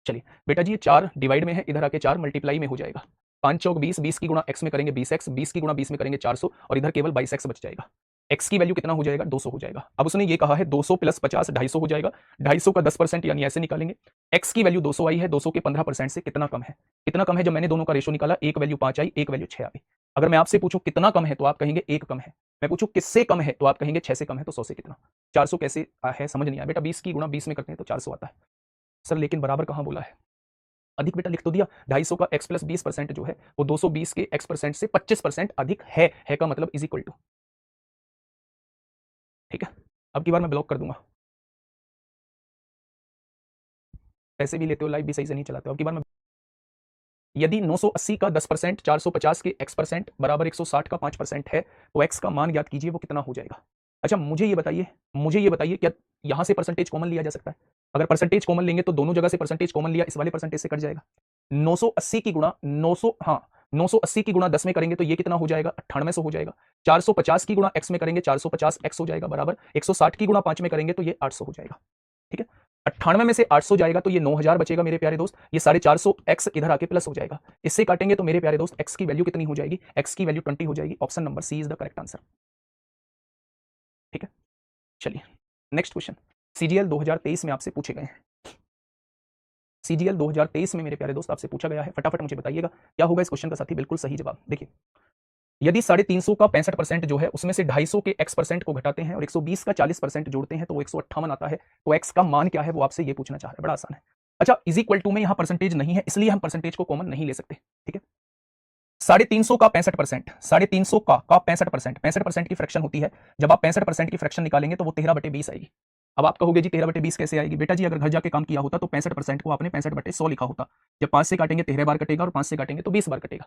चलिए बेटा जी, ये 4 डिवाइड में है, इधर आके 4 मल्टीप्लाई में हो जाएगा। 5 चौक 20, 20 की गुणा x में करेंगे 20x, 20 की गुणा 20 में करेंगे 400, और इधर केवल 22x बच जाएगा। x की वैल्यू कितना हो जाएगा, 200 हो जाएगा। अब उसने ये कहा है 200 प्लस 50 250 हो जाएगा। 250 का 10% यानी ऐसे निकालेंगे। x की वैल्यू 200 आई है, 200 के 15% से कितना कम है? कितना कम है? जब मैंने दोनों का रेशो निकाला, एक वैल्यू 5 आई, एक वैल्यू 6 आ गई। अगर मैं आपसे पूछूं कितना कम है तो आप कहेंगे 1 कम है। मैं पूछूं किससे कम है तो आप कहेंगे 6 से कम है। तो 100 से कितना, 400 कैसे है समझ नहीं आया बेटा। 20 की गुणा 20 में करते हैं तो 400 आता है सर, लेकिन बराबर कहां बोला है? अधिक बेटा लिख तो दिया। 250 का x प्लस 20% जो है वो 220 के x परसेंट से 25% अधिक है का मतलब इज इक्वल टू। ठीक है, अब की बार मैं ब्लॉक कर दूंगा, पैसे भी लेते हो, लाइव भी सही से नहीं चलाते हो। अब की बार मैं, यदि 980 का 10%, 450 के x परसेंट बराबर 160 का 5% है, तो x का मान ज्ञात कीजिए वो कितना हो जाएगा। अच्छा मुझे ये बताइए क्या यहां से परसेंटेज कॉमन लिया जा सकता है? अगर परसेंटेज कॉमन लेंगे तो दोनों जगह से परसेंटेज कॉमन लिया, इस वाले परसेंटेज से कट जाएगा। 980 की गुणा 900, हाँ 980 की गुणा 10 में करेंगे तो ये कितना हो जाएगा, 9800 हो जाएगा। 450 की गुणा x में करेंगे 450 x हो जाएगा, बराबर 160 की गुणा 5 में करेंगे तो ये 800 हो जाएगा। ठीक है, 98 में से 800 जाएगा तो ये 9000 बचेगा मेरे प्यारे दोस्त। ये 450 x इधर आके प्लस हो जाएगा, इससे काटेंगे तो मेरे प्यारे दोस्त x की वैल्यू कितनी हो जाएगी, x की वैल्यू 20 हो जाएगी। Option number C is the correct answer. ठीक है, चलिए नेक्स्ट क्वेश्चन सीजीएल 2023 में आपसे पूछे गए हैं। सीजीएल 2023 में मेरे प्यारे दोस्त आपसे पूछा गया है, फटाफट मुझे बताइएगा क्या होगा इस क्वेश्चन का साथी। बिल्कुल सही जवाब देखिए, यदि 350 का 65% जो है उसमें से 250 के x परसेंट को घटाते हैं और 120 का 40% जोड़ते हैं तो वो 158 आता है, तो x का मान क्या है वो आपसे ये पूछना चाह रहा है। बड़ा आसान है। अच्छा इज इक्वल टू में यहाँ परसेंटेज नहीं है, इसलिए हम परसेंटेज को कॉमन नहीं ले सकते। ठीक है, 350 का 65%, 350 का 65%, 65% की फ्रैक्शन होती है। जब आप 65% की फ्रैक्शन निकालेंगे तो वो 13/20 आएगी। अब आप कहोगे जी 13/20 कैसे आएगी? बेटा जी अगर घर जाके काम किया होता तो 65% को आपने 65/100 लिखा होता। जब 5 से काटेंगे 13 बार कटेगा, और 5 से काटेंगे तो 20 बार कटेगा।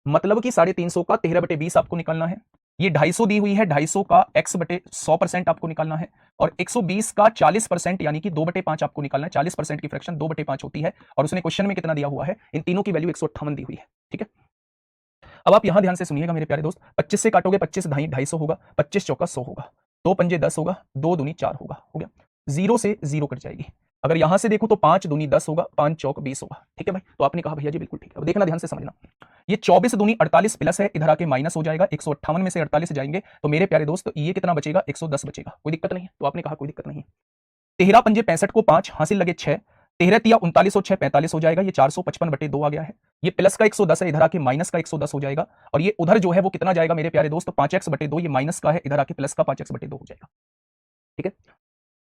मतलब कि 350 का 13/20 आपको निकालना है। ये 250 दी हुई है, 250 का x/100% आपको निकालना है, और 120 का 40% यानी कि 2/5 आपको निकालना है। 40% की फ्रैक्शन 2/5 होती है, और उसने क्वेश्चन में कितना दिया हुआ है, इन तीनों की वैल्यू 158 दी हुई है। ठीक है, अब आप यहां ध्यान से सुनिएगा मेरे प्यारे दोस्त। 25 से काटोगे 25 ढाई 250 होगा, 25 चौका 100 होगा, 2 पंजे 10 होगा, 2 दूनी 4 होगा, हो गया। 0 से 0 कट जाएगी। अगर यहां से देखूं तो 5 दूनी 10 होगा, 5 चौक 20 होगा। ठीक है भाई, तो आपने कहा भैया जी बिल्कुल ठीक है। अब देखना ध्यान से समझना, ये 24 दूनी 48 प्लस है, इधर आके माइनस हो जाएगा। 158 में से 48 जाएंगे तो मेरे प्यारे दोस्त ये कितना बचेगा, 110 बचेगा। कोई दिक्कत नहीं है? तो आपने कहा कोई दिक्कत नहीं है। 13 पंजे 65 को 5 हासिल लगे 6, 13 तिया 39 और 6 45 हो जाएगा। ये 455/2 आ गया है। ये प्लस का 110 है, इधर आके माइनस का 110 हो जाएगा, और ये उधर जो है वो कितना जाएगा मेरे प्यारे दोस्त, 5x/2। ये माइनस का है, इधर आके प्लस का 5x/2 हो जाएगा। ठीक है,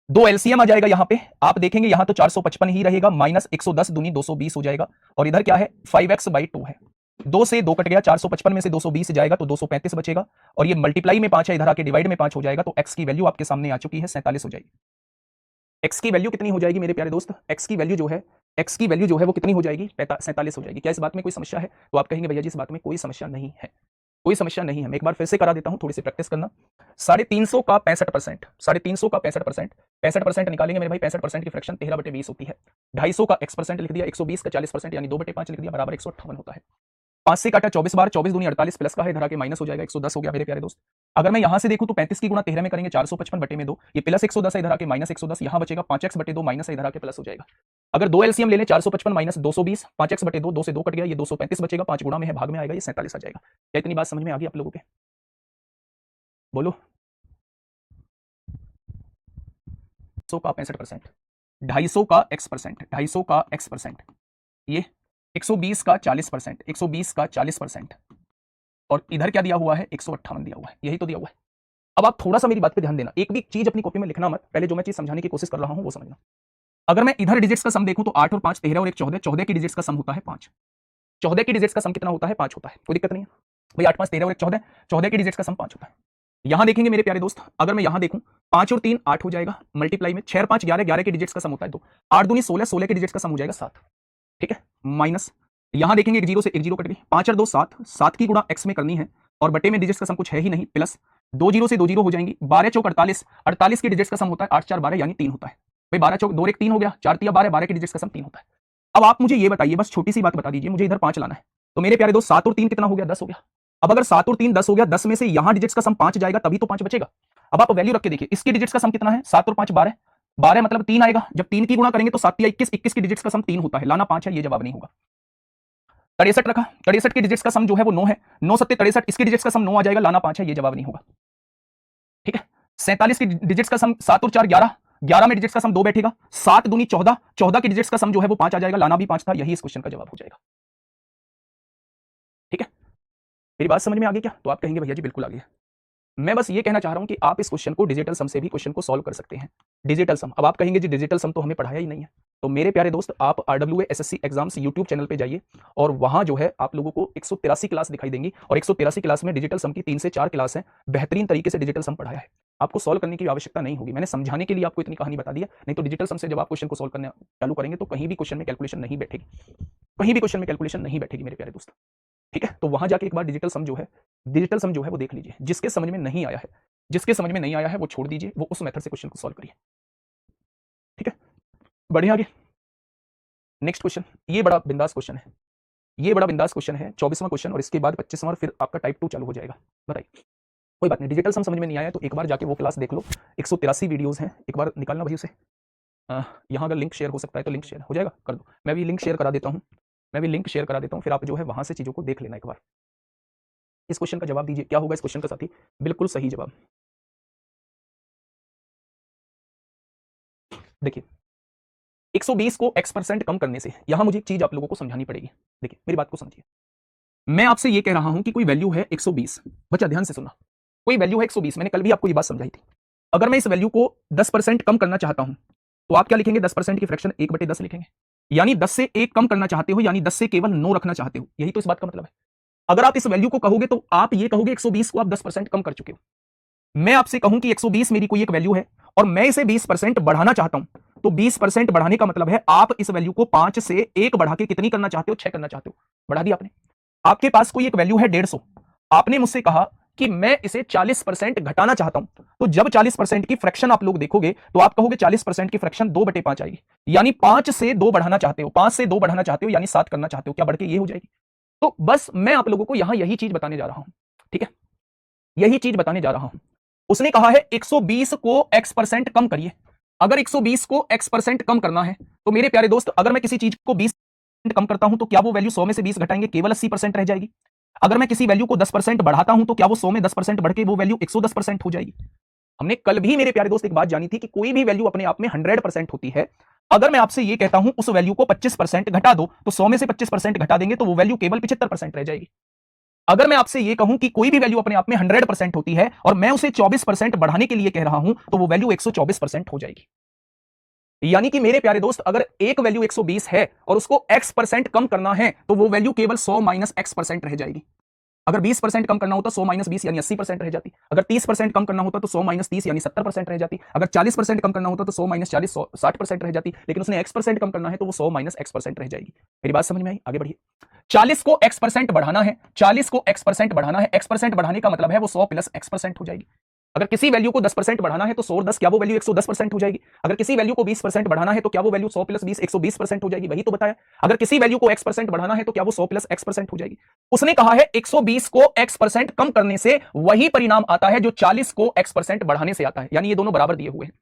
2 एलसीएम आ जाएगा यहाँ पे। आप देखेंगे यहाँ तो 455 ही रहेगा, माइनस 110 दूनी 220 हो जाएगा, और इधर क्या है 5x/2 है। 2 से 2 कट गया, 455 में से 220 जाएगा तो 235 बचेगा, और ये मल्टीप्लाई में 5 है, इधर आके डिवाइड में 5 हो जाएगा, तो x की वैल्यू आपके सामने आ चुकी है 47 हो जाएगी। एक्स की वैल्यू कितनी हो जाएगी मेरे प्यारे दोस्त, एक्स की वैल्यू जो है वो कितनी हो जाएगी, 47 हो जाएगी। क्या इस बात में कोई समस्या है? तो आप कहेंगे भैया जी इस बात में कोई समस्या नहीं है, कोई समस्या नहीं है। मैं एक बार फिर से करा देता हूं, थोड़ी सी प्रैक्टिस करना। 350 का 65%, 350 का 65%, 65% निकालेंगे मेरे भाई, 65% की फ्रैक्शन 13/20 होती है। 250 का x% लिख दिया, 120 का 40% यानी 2/5 लिख दिया, बराबर 158 होता है। 5 से काटा 24 बार, 24 दूनी 48 प्लस का है, इधर आके माइनस हो जाएगा, 110 हो गया मेरे प्यारे दोस्त। अगर मैं यहां से देखूं तो 35 की गुणा 13 में करेंगे 455 बटे में 2, ये प्लस 110 है, इधर आके माइनस 110, यहां बचेगा 5x बटे 2 माइनस है, इधर आके प्लस हो जाएगा। अगर दो एलसीएम ले लें 455 माइनस 220, 5x बटे 2, 2 से 2 कट गया, ये 235 बचेगा, 5 गुणा में है, भाग में आएगा, ये 47 आ जाएगा। क्या इतनी बात समझ में आ गई आप लोगों के? बोलो। 100 का 65%, 250 का x%, 250 का x%, ये 120 का 40%, 120 का 40%, और इधर क्या दिया हुआ है, 158 दिया हुआ है, यही तो दिया हुआ है। अब आप थोड़ा सा मेरी बात पे ध्यान देना, एक भी चीज अपनी कॉपी में लिखना मत, पहले जो मैं चीज समझाने की कोशिश कर रहा हूं वो समझना। अगर मैं इधर डिजिट्स का सम देखूं तो 8 और 5 13 और 1 14, 14 की डिजिट्स का सम होता है 5, 14 की डिजिट्स का सम कितना होता है, 5 होता है, कोई दिक्कत नहीं है भाई। 8 5 13 और 1 14, 14 की डिजिट्स का सम 5 होता है। यहां देखेंगे मेरे प्यारे दोस्त, अगर मैं यहां देखूं 5 और 3 8 हो जाएगा, मल्टीप्लाई में 6 और 5 11, 11 के डिजिट्स का सम होता है 2, 8 दूनी 16, 16 के डिजिट्स का सम हो जाएगा 7, ठीक है, माइनस यहां देखेंगे एक जीरो से एक जीरो कट गई, 5 और 2 7, 7 की गुणा x में करनी है, और बटे में डिजिट्स का सम कुछ है ही नहीं, प्लस 2 जीरो से 2 जीरो हो जाएंगी, 12 चौक 48, 48 की डिजिट्स का सम होता है 8 4 12 यानी 3 होता है भाई, 12 चौक 2 1 3 हो गया, 4 3 12, 12 की डिजिट्स का सम 3 होता है। अब आप मुझे ये बताइए, बस छोटी सी बात बता दीजिए, मुझे इधर 5 लाना है, तो मेरे प्यारे दोस्त 7 और 3 कितना हो गया, 10 हो गया। अब अगर 7 और 3 10 हो गया, 10 में से यहां डिजिट्स का सम 5 जाएगा तभी तो 5 बचेगा। अब आप वैल्यू रख के देखिए, इसकी डिजिट्स का सम कितना है, 7 और 5 12, 12 मतलब 3 आएगा, जब 3 की गुणा करेंगे तो 7 या 21, 21 की डिजिट्स का सम 3 होता है, लाना 5 है, ये जवाब नहीं होगा। 63 रखा, 63 की डिजिट्स का सम जो है वो 9 है, 9 7 63, इसकी डिजिट्स का सम 9 आ जाएगा, लाना 5 है, ये जवाब नहीं होगा, ठीक है। 47 की डिजिट्स का सम 7 और 4 11, 11 में डिजिट्स का सम 2 बैठेगा, 7 दूनी 14, 14 की डिजिट्स का सम जो है वो 5 आ जाएगा, लाना भी 5 था, यही इस क्वेश्चन का जवाब हो जाएगा, ठीक है। मेरी बात समझ में आ गई क्या? तो आप कहेंगे भैया जी बिल्कुल आ गई। मैं बस ये कहना चाह रहा हूं कि आप इस क्वेश्चन को डिजिटल सम से भी क्वेश्चन को सॉल्व कर सकते हैं, डिजिटल सम। अब आप कहेंगे जी डिजिटल सम तो हमें पढ़ाया ही नहीं है, तो मेरे प्यारे दोस्त आप RWA SSC exams YouTube channel पे जाइए, और वहां जो है आप लोगों को 183 क्लास दिखाई देंगी, और 183 क्लास में डिजिटल सम की 3 से 4 क्लास है, बेहतरीन तरीके से डिजिटल सम पढ़ाया है, आपको सॉल्व करने की आवश्यकता नहीं होगी, मैंने समझाने के लिए आपको इतनी कहानी बता दी है। नहीं तो डिजिटल सम से जब आप क्वेश्चन को सॉल्व करना चालू करेंगे तो कहीं भी क्वेश्चन में कैलकुलेशन नहीं बैठेगी, कहीं भी क्वेश्चन में कैलकुलेशन नहीं बैठेगी मेरे प्यारे दोस्त, ठीक है। तो वहां जाके एक बार डिजिटल सम जो है वो देख लीजिए, जिसके समझ में नहीं आया है, जिसके समझ में नहीं आया है वो छोड़ दीजिए, वो उस मेथड से क्वेश्चन को सॉल्व करिए, ठीक है। बढ़िया, आगे नेक्स्ट क्वेश्चन, ये बड़ा बिंदास क्वेश्चन है, ये बड़ा बिंदास क्वेश्चन है, 24वां क्वेश्चन, और इसके बाद 25वां, और फिर आपका टाइप 2 चालू हो जाएगा। बताइए, कोई बात नहीं, डिजिटल सम समझ में नहीं आया तो एक बार जाके वो क्लास देख लो, 183 वीडियोस हैं, एक बार निकालना भाई उसे। यहाँ अगर लिंक शेयर हो सकता है तो लिंक शेयर हो जाएगा, कर दो, मैं भी लिंक शेयर करा देता हूँ, मैं भी लिंक शेयर करा देता हूँ, फिर आप जो है वहां से चीजों को देख लेना एक बार। इस क्वेश्चन का जवाब दीजिए, क्या होगा इस क्वेश्चन का साथी? बिल्कुल सही जवाब। देखिए 120 को x% कम करने से, यहां मुझे एक चीज आप लोगों को समझानी पड़ेगी, देखिए मेरी बात को समझिए। मैं आपसे ये कह रहा हूं कि कोई वैल्यू है 120, बच्चा ध्यान से सुनना, कोई वैल्यू है 120, मैंने कल भी आपको ये बात समझाई थी। अगर मैं इस वैल्यू को 10% कम करना चाहता हूं तो आप क्या लिखेंगे, 10% की फ्रैक्शन 1/10 लिखेंगे, यानी 10 से 1 कम करना चाहते हो, यानी 10 से केवल 9 रखना चाहते हो, यही तो इस बात का मतलब है। अगर आप इस वैल्यू को कहोगे तो आप ये कहोगे 120 को आप 10% कम कर चुके हो। मैं आपसे कहूं कि 120 मेरी कोई एक वैल्यू है और मैं इसे 20% बढ़ाना चाहता हूं, तो 20% बढ़ाने का मतलब है आप इस वैल्यू को 5 से 1 बढ़ा के कितनी करना चाहते हो, 6 करना चाहते हो, बढ़ा दिया आपने। आपके पास कोई एक वैल्यू है 150, आपने मुझसे कहा कि मैं इसे 40% घटाना चाहता हूं, तो जब 40% की फ्रैक्शन आप लोग देखोगे तो आप कहोगे 40% की फ्रैक्शन 2/5 आएगी, यानी 5 से 2 बढ़ाना चाहते हो, 5 से 2 बढ़ाना चाहते हो यानी 7 करना चाहते हो, क्या बढ़ के ये हो जाएगी। तो बस मैं आप लोगों को यहां यही चीज बताने जा रहा हूं, ठीक है, यही चीज बताने जा रहा हूं। उसने कहा है 120 को x% कम करिए, अगर 120 को x% कम करना है तो मेरे प्यारे दोस्त अगर मैं किसी चीज को 20% कम करता हूं तो क्या वो वैल्यू 100 में से 20 घटाएंगे केवल 80% रह जाएगी। अगर मैं किसी वैल्यू को 10% बढ़ाता हूं तो क्या वो 100 में 10% बढ़ के वो वैल्यू 110% हो जाएगी। हमने कल भी मेरे प्यारे दोस्त एक बात जानी थी कि कोई भी वैल्यू अपने आप में 100% होती है। अगर मैं आपसे ये कहता हूं उस वैल्यू को 25% घटा दो तो 100 में से 25% घटा देंगे तो वो वैल्यू केवल 75% रह जाएगी। अगर मैं आपसे ये कहूं कि कोई भी वैल्यू अपने आप में 100% होती है और मैं उसे 24% बढ़ाने के लिए कह रहा हूं तो वो वैल्यू 124% हो जाएगी। यानी कि मेरे प्यारे दोस्त अगर एक वैल्यू 120 है और उसको x% कम करना है तो वो वैल्यू केवल 100 - x% रह जाएगी। अगर 20% कम करना होता 100 माइनस 20 यानी 80% रह जाती। अगर 30% कम करना होता तो 100 माइनस 30 यानी 70% रह जाती। अगर 40% कम करना होता तो 100 माइनस 40 60% रह जाती। लेकिन उसने x% कम करना है तो वो 100 माइनस x% रह जाएगी। मेरी बात समझ में आई? आगे बढ़िए। 40 को x% बढ़ाना है, 40 को x% बढ़ाना है। x% बढ़ाने का मतलब है वो 100 प्लस x% हो जाएगी। अगर किसी वैल्यू को 10% बढ़ाना है तो 100 और 10 क्या वो वैल्यू 110% हो जाएगी। अगर किसी वैल्यू को 20% बढ़ाना है तो क्या वो वैल्यू 100 प्लस 20 120% हो जाएगी। वही तो बताया। अगर किसी वैल्यू को x% बढ़ाना है तो क्या वो 100 प्लस x% हो जाएगी। उसने कहा है 120 को x% कम करने से वही परिणाम आता है जो 40 को x% बढ़ाने से आता है। यानी ये दोनों बराबर दिए हुए हैं,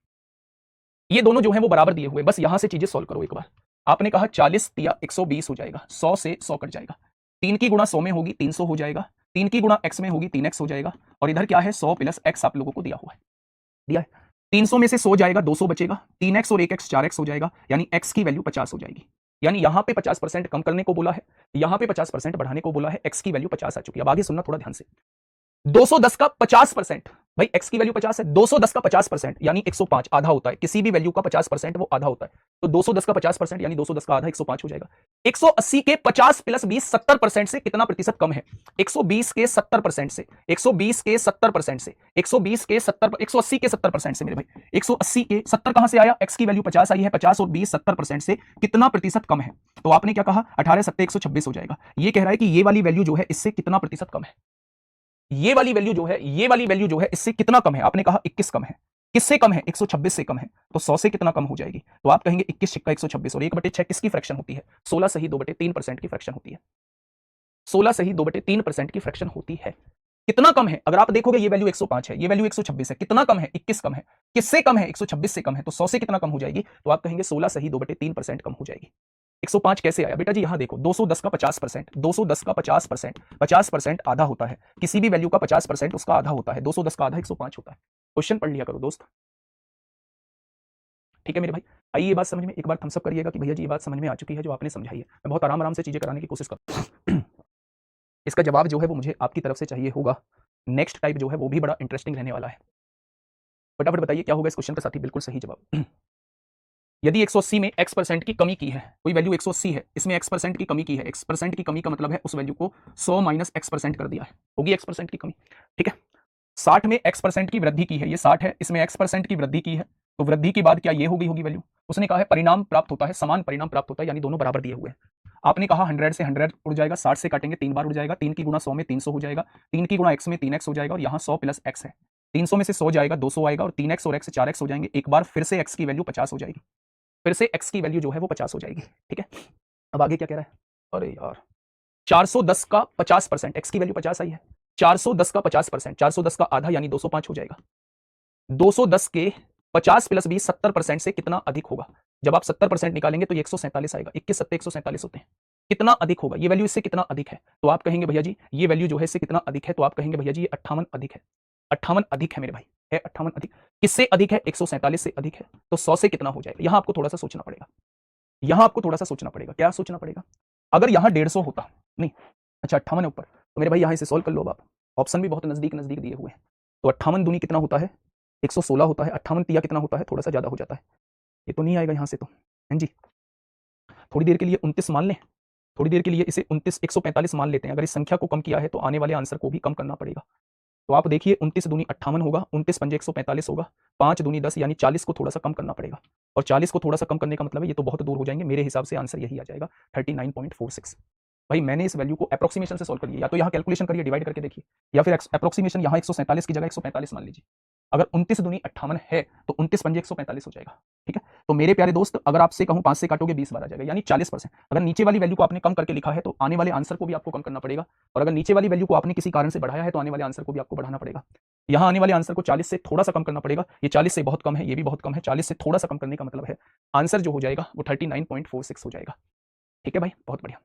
ये दोनों जो है वो बराबर दिए हुए। बस यहां से चीजें सोल्व करो एक बार। आपने कहा 40 या 120 हो जाएगा, 100 से 100 कट जाएगा। 3 की गुणा 100 में होगी 300 हो जाएगा। 3 की गुणा x में होगी 3x हो जाएगा। और इधर क्या है 100 प्लस x आप लोगों को दिया हुआ है, दिया है। 300 में से 100 जाएगा 200 बचेगा। 3x और 1x 4x हो जाएगा। यानी x की वैल्यू 50 हो जाएगी। यानी यहां पे 50% कम करने को बोला है, यहां पे 50% बढ़ाने को बोला है। x की वैल्यू 50 आ चुकी है। अब आगे सुनना थोड़ा ध्यान से। 210 का 50%, भाई x की वैल्यू 50 है, 210 का 50% यानी 105 आधा होता है। किसी भी वैल्यू का 50% वो आधा होता है। तो 210 का 50% यानी 210 का आधा 105 हो जाएगा। 180 के 50 प्लस 20 70% से कितना प्रतिशत कम है? 120 के 70% से, 120 के 70% से, 120 के 70, 180 के 70% से मेरे भाई। 180 के 70 कहां से आया? x की वैल्यू 50 आई है, 50 और 20 70% से कितना प्रतिशत कम है? तो आपने क्या कहा? 18 7 126 हो जाएगा। ये कह रहा है कि ये वाली वैल्यू जो है इससे कितना प्रतिशत कम है। ये वाली वैल्यू जो है, ये वाली वैल्यू जो है इससे कितना कम है? आपने कहा 21 कम है। किससे कम है? 126 से कम है। तो 100 से कितना कम हो जाएगी? तो आप कहेंगे 21 छिक्का 126 और 1/6 किसकी फ्रैक्शन होती है? 16 सही 2/3% की फ्रैक्शन होती है। 16 सही 2/3% की फ्रैक्शन होती है। कितना कम है? अगर आप देखोगे ये वैल्यू 105 है, ये वैल्यू 126 है। कितना कम है? 21 कम है। किससे कम है? 126 से कम है। तो 100 से कितना कम हो जाएगी? तो आप कहेंगे 16 सही 2/3% कम हो जाएगी। 105 कैसे आया बेटा जी? यहां देखो 210 का 50%, 210 का 50%, 50% आधा होता है। किसी भी वैल्यू का 50% उसका आधा होता है। 210 का आधा 105 होता है। क्वेश्चन पढ़ लिया करो दोस्त, ठीक है मेरे भाई। आइए ये बात समझ में, एक बार थम्स अप करिएगा कि भैया जी ये बात समझ में आ चुकी है जो आपने समझाई है। मैं बहुत आराम आराम से चीजें कराने की कोशिश कर इसका जवाब जो है वो मुझे आपकी तरफ से चाहिए होगा। नेक्स्ट टाइप जो है वो भी बड़ा इंटरेस्टिंग रहने वाला है। फटाफट बताइए क्या होगा इस क्वेश्चन का साथी? बिल्कुल सही जवाब। यदि 180 में x% की कमी की है, कोई वैल्यू 180 है, इसमें x% की कमी की है। x% की कमी का मतलब है उस वैल्यू को 100 माइनस x% कर दिया है, होगी x% की कमी, ठीक है। 60 में x% की वृद्धि की है, ये 60 है, इसमें x% की वृद्धि की है, तो वृद्धि के बाद क्या ये होगी वैल्यू? उसने कहा है परिणाम प्राप्त होता है, समान परिणाम प्राप्त होता है, यानी दोनों बराबर दिए हुए हैं। आपने कहा 100 से 100 उड़ जाएगा, 60 से काटेंगे 3 बार उड़ जाएगा। 3 की गुणा 100 में 300 हो जाएगा, 3 की गुणा x में 3x हो जाएगा, और यहाँ 100 प्लस x है। 300 में से 100 जाएगा 200 आएगा, और 3x और x 4x हो जाएंगे। एक बार फिर से x की वैल्यू 50 हो जाएगी, फिर से x की वैल्यू जो है वो 50 हो जाएगी, ठीक है। अब आगे क्या कह रहा है? अरे यार 410 का 50%, x की वैल्यू 50 आई है, 410 का 50%, 410 का आधा यानी 205 हो जाएगा। 210 के 50 प्लस 20 70% से कितना अधिक होगा? जब आप 70% निकालेंगे तो ये 147 आएगा। 21 सत्ते 147 होते हैं। कितना अधिक होगा? ये वैल्यू इससे कितना अधिक है? तो आप कहेंगे भैया जी ये वैल्यू जो है इससे कितना अधिक है? तो आप कहेंगे भैया जी ये 58 अधिक है। 58 अधिक है मेरे भाई, है 58 अधिक। किससे अधिक है? 147 से अधिक है। तो 100 से कितना हो जाएगा? यहां आपको थोड़ा सा सोचना पड़ेगा, यहां आपको थोड़ा सा सोचना पड़ेगा। क्या सोचना पड़ेगा? अगर यहां 150 होता, नहीं अच्छा 58 है ऊपर, तो मेरे भाई यहां इसे सोल्व कर लो। अब आप ऑप्शन भी बहुत नजदीक नजदीक दिए हुए हैं। तो 58 दूनी कितना होता है? 116 होता है। 58 तिया कितना होता है? थोड़ा सा ज्यादा हो जाता है। ये तो नहीं आएगा यहां से तो, हाँ जी। थोड़ी देर के लिए 29 मान लें, थोड़ी देर के लिए इसे 29 145 मान लेते हैं। अगर इस संख्या को कम किया है तो आने वाले आंसर को भी कम करना पड़ेगा। तो आप देखिए 29 दूनी 58 होगा, 29 पंजे 145 होगा, 5 दूनी 10 यानी 40 को थोड़ा सा कम करना पड़ेगा। और 40 को थोड़ा सा कम करने का मतलब है ये तो बहुत दूर हो जाएंगे। मेरे हिसाब से आंसर यही आ जाएगा 39.46। भाई मैंने इस वैल्यू को अप्रोक्सीमेशन से सॉल्व कर लिया, या तो यहाँ कैलकुलेशन करिए, डिवाइड करके देखिए, या फिर अप्रोक्सीमेशन यहाँ 147 की जगह 145 मान लीजिए। अगर 29 दूनी 58 है तो 29 पंजे 145 हो जाएगा, ठीक है। तो मेरे प्यारे दोस्त अगर आपसे कहूं 5 से काटोगे 20 बार आ जाएगा, यानी 40%। अगर नीचे वाली वैल्यू को आपने कम करके लिखा है तो आने वाले आंसर को भी आपको कम करना पड़ेगा, और अगर नीचे वाली वैल्यू को आपने किसी कारण से बढ़ाया है तो आने वाले आंसर को भी आपको बढ़ाना पड़ेगा। यहाँ आने वाले आंसर को 40 से थोड़ा सा कम करना पड़ेगा। ये 40 से बहुत कम है, ये भी बहुत कम है। 40 से थोड़ा सा कम करने का मतलब है आंसर जो हो जाएगा वो 39.46 हो जाएगा, ठीक है भाई, बहुत बढ़िया,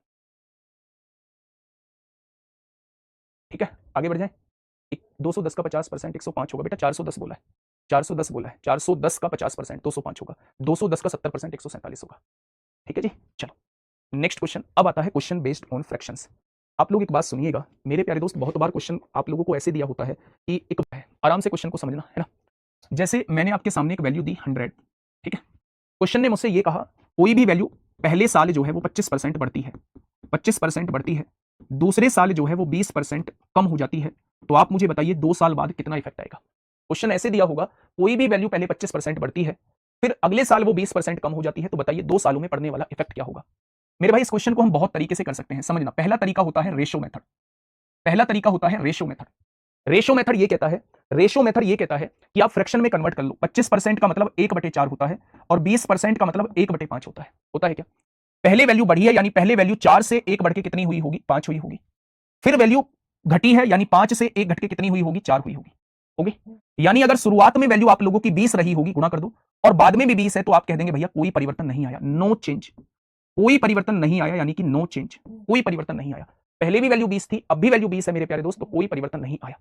ठीक है। आगे बढ़ जाए। 210 का 50% 105 होगा बेटा, 410 बोला है, 410 बोला है, 410 का 50% 205 होगा, 210 का 70% 147 होगा, ठीक है जी। चलो नेक्स्ट क्वेश्चन। अब आता है क्वेश्चन बेस्ड ऑन फ्रैक्शंस। आप लोग एक बात सुनिएगा मेरे प्यारे दोस्त, बहुत बार क्वेश्चन आप लोगों को ऐसे दिया होता है कि एक आराम से क्वेश्चन को समझना है ना। जैसे मैंने आपके सामने एक वैल्यू दी 100, ठीक है। क्वेश्चन ने मुझसे ये कहा कोई भी वैल्यू पहले साल जो है वो 25% बढ़ती है, 25% बढ़ती है, दूसरे साल जो है वो 20% कम हो जाती है तो आप मुझे बताइए 2 साल बाद कितना इफेक्ट आएगा। क्वेश्चन ऐसे दिया होगा, कोई भी वैल्यू पहले 25% बढ़ती है, फिर अगले साल वो 20% कम हो जाती है, तो बताइए 2 सालों में पड़ने वाला इफेक्ट क्या होगा। मेरे भाई इस क्वेश्चन को हम बहुत तरीके से कर सकते हैं, समझना। पहला तरीका होता है रेशो मेथड। पहला तरीका होता है रेशो मेथड। रेशो मेथड ये कहता है, रेशो मेथड ये कहता है कि आप फ्रैक्शन में कन्वर्ट कर लो। 25% का मतलब 1/4 होता है और 20% का मतलब 1/5 होता है क्या? पहले वैल्यू बढ़ी है यानी पहले वैल्यू 4 से 1 बढ़ के कितनी हुई होगी? 5 हुई होगी। फिर वैल्यू घटी है यानी 5 से 1 घट के कितनी हुई होगी? 4 हुई होगी। होगी? यानी अगर शुरुआत में वैल्यू आप लोगों की 20 रही होगी, गुणा कर दो, और बाद में भी 20 है, तो आप कह देंगे भैया कोई परिवर्तन नहीं आया, नो चेंज। कोई परिवर्तन नहीं आया यानी कि नो चेंज, कोई परिवर्तन नहीं आया। पहले भी वैल्यू 20 थी, अब भी वैल्यू 20 है मेरे प्यारे दोस्त, तो कोई परिवर्तन नहीं आया।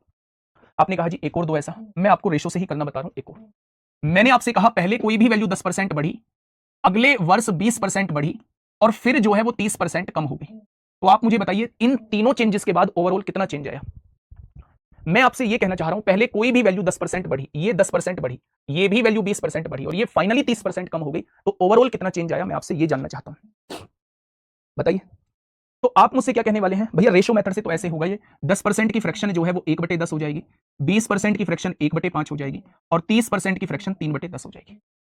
आपने कहा जी एक और दो ऐसा, मैं आपको रेशो से ही करना बता रहा हूं। एक और मैंने आपसे कहा पहले कोई भी वैल्यू 10% बढ़ी, अगले वर्ष 20% बढ़ी, और फिर जो है वो 30% कम हो गई। तो आप मुझे बताइए इन तीनों चेंजेस के बाद ओवरऑल कितना चेंज आया। मैं आपसे ये कहना चाह रहा हूं पहले कोई भी वैल्यू 10% बढ़ी, ये 10% बढ़ी, ये भी वैल्यू 20% बढ़ी, और ये फाइनली 30% कम हो गई, तो ओवरऑल कितना चेंज आया, मैं आपसे ये जानना चाहता हूं। बताइए। तो आप मुझसे क्या कहने वाले हैं, भैया रेशो मेथड से तो ऐसे होगा, ये 10% की फ्रैक्शन जो है वो 1/10 हो जाएगी, 20% की फ्रैक्शन 1/5 हो जाएगी, और 30% की फ्रैक्शन 3/10 हो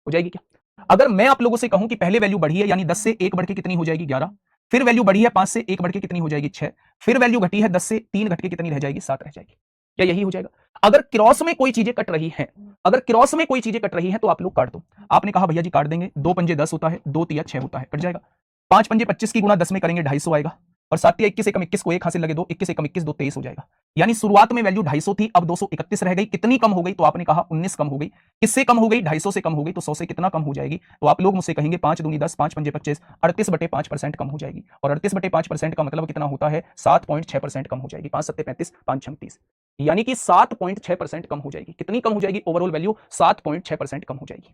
जाएगी क्या? अगर मैं आप लोगों से कहूं कि पहले वैल्यू बढ़ी है यानी 10 से 1 बढ़ के कितनी हो जाएगी? 11। फिर वैल्यू बढ़ी है 5 से 1 बढ़ के कितनी हो जाएगी? 6। फिर वैल्यू घटी है 10 से 3 घट के कितनी रह जाएगी? 7 रह जाएगी। क्या यही हो जाएगा? अगर क्रॉस में कोई चीजें कट रही हैं, अगर क्रॉस में कोई चीजें कट रही हैं तो आप लोग काट दो। आपने कहा भैया जी काट देंगे, 2 पंजे 10 होता है, 2 तिया 6 होता है, कट जाएगा। 5 पंजे 25 की गुणा 10 में करेंगे 250 आएगा, और 7 तिया 21 एकम 21 को एक हासिल लगे 2, 21 एकम 21 2 23 हो जाएगा। यानी शुरुआत में वैल्यू 250 थी, अब 231 रह गई। कितनी कम हो गई? तो आपने कहा 19 कम हो गई। किससे कम हो गई? 250 से कम हो गई। तो 100 से कितना कम हो जाएगी? तो आप लोग मुझसे कहेंगे 5 दूनी 10, 5 पंजे 25, 38/5% कम हो जाएगी। और 38/5% का मतलब कितना होता है? 7.6% कम हो जाएगी। 5 7 35, 5 6 30, यानी कि 7.6% कम हो जाएगी। कितनी कम हो जाएगी? ओवरऑल वैल्यू 7.6% कम हो जाएगी।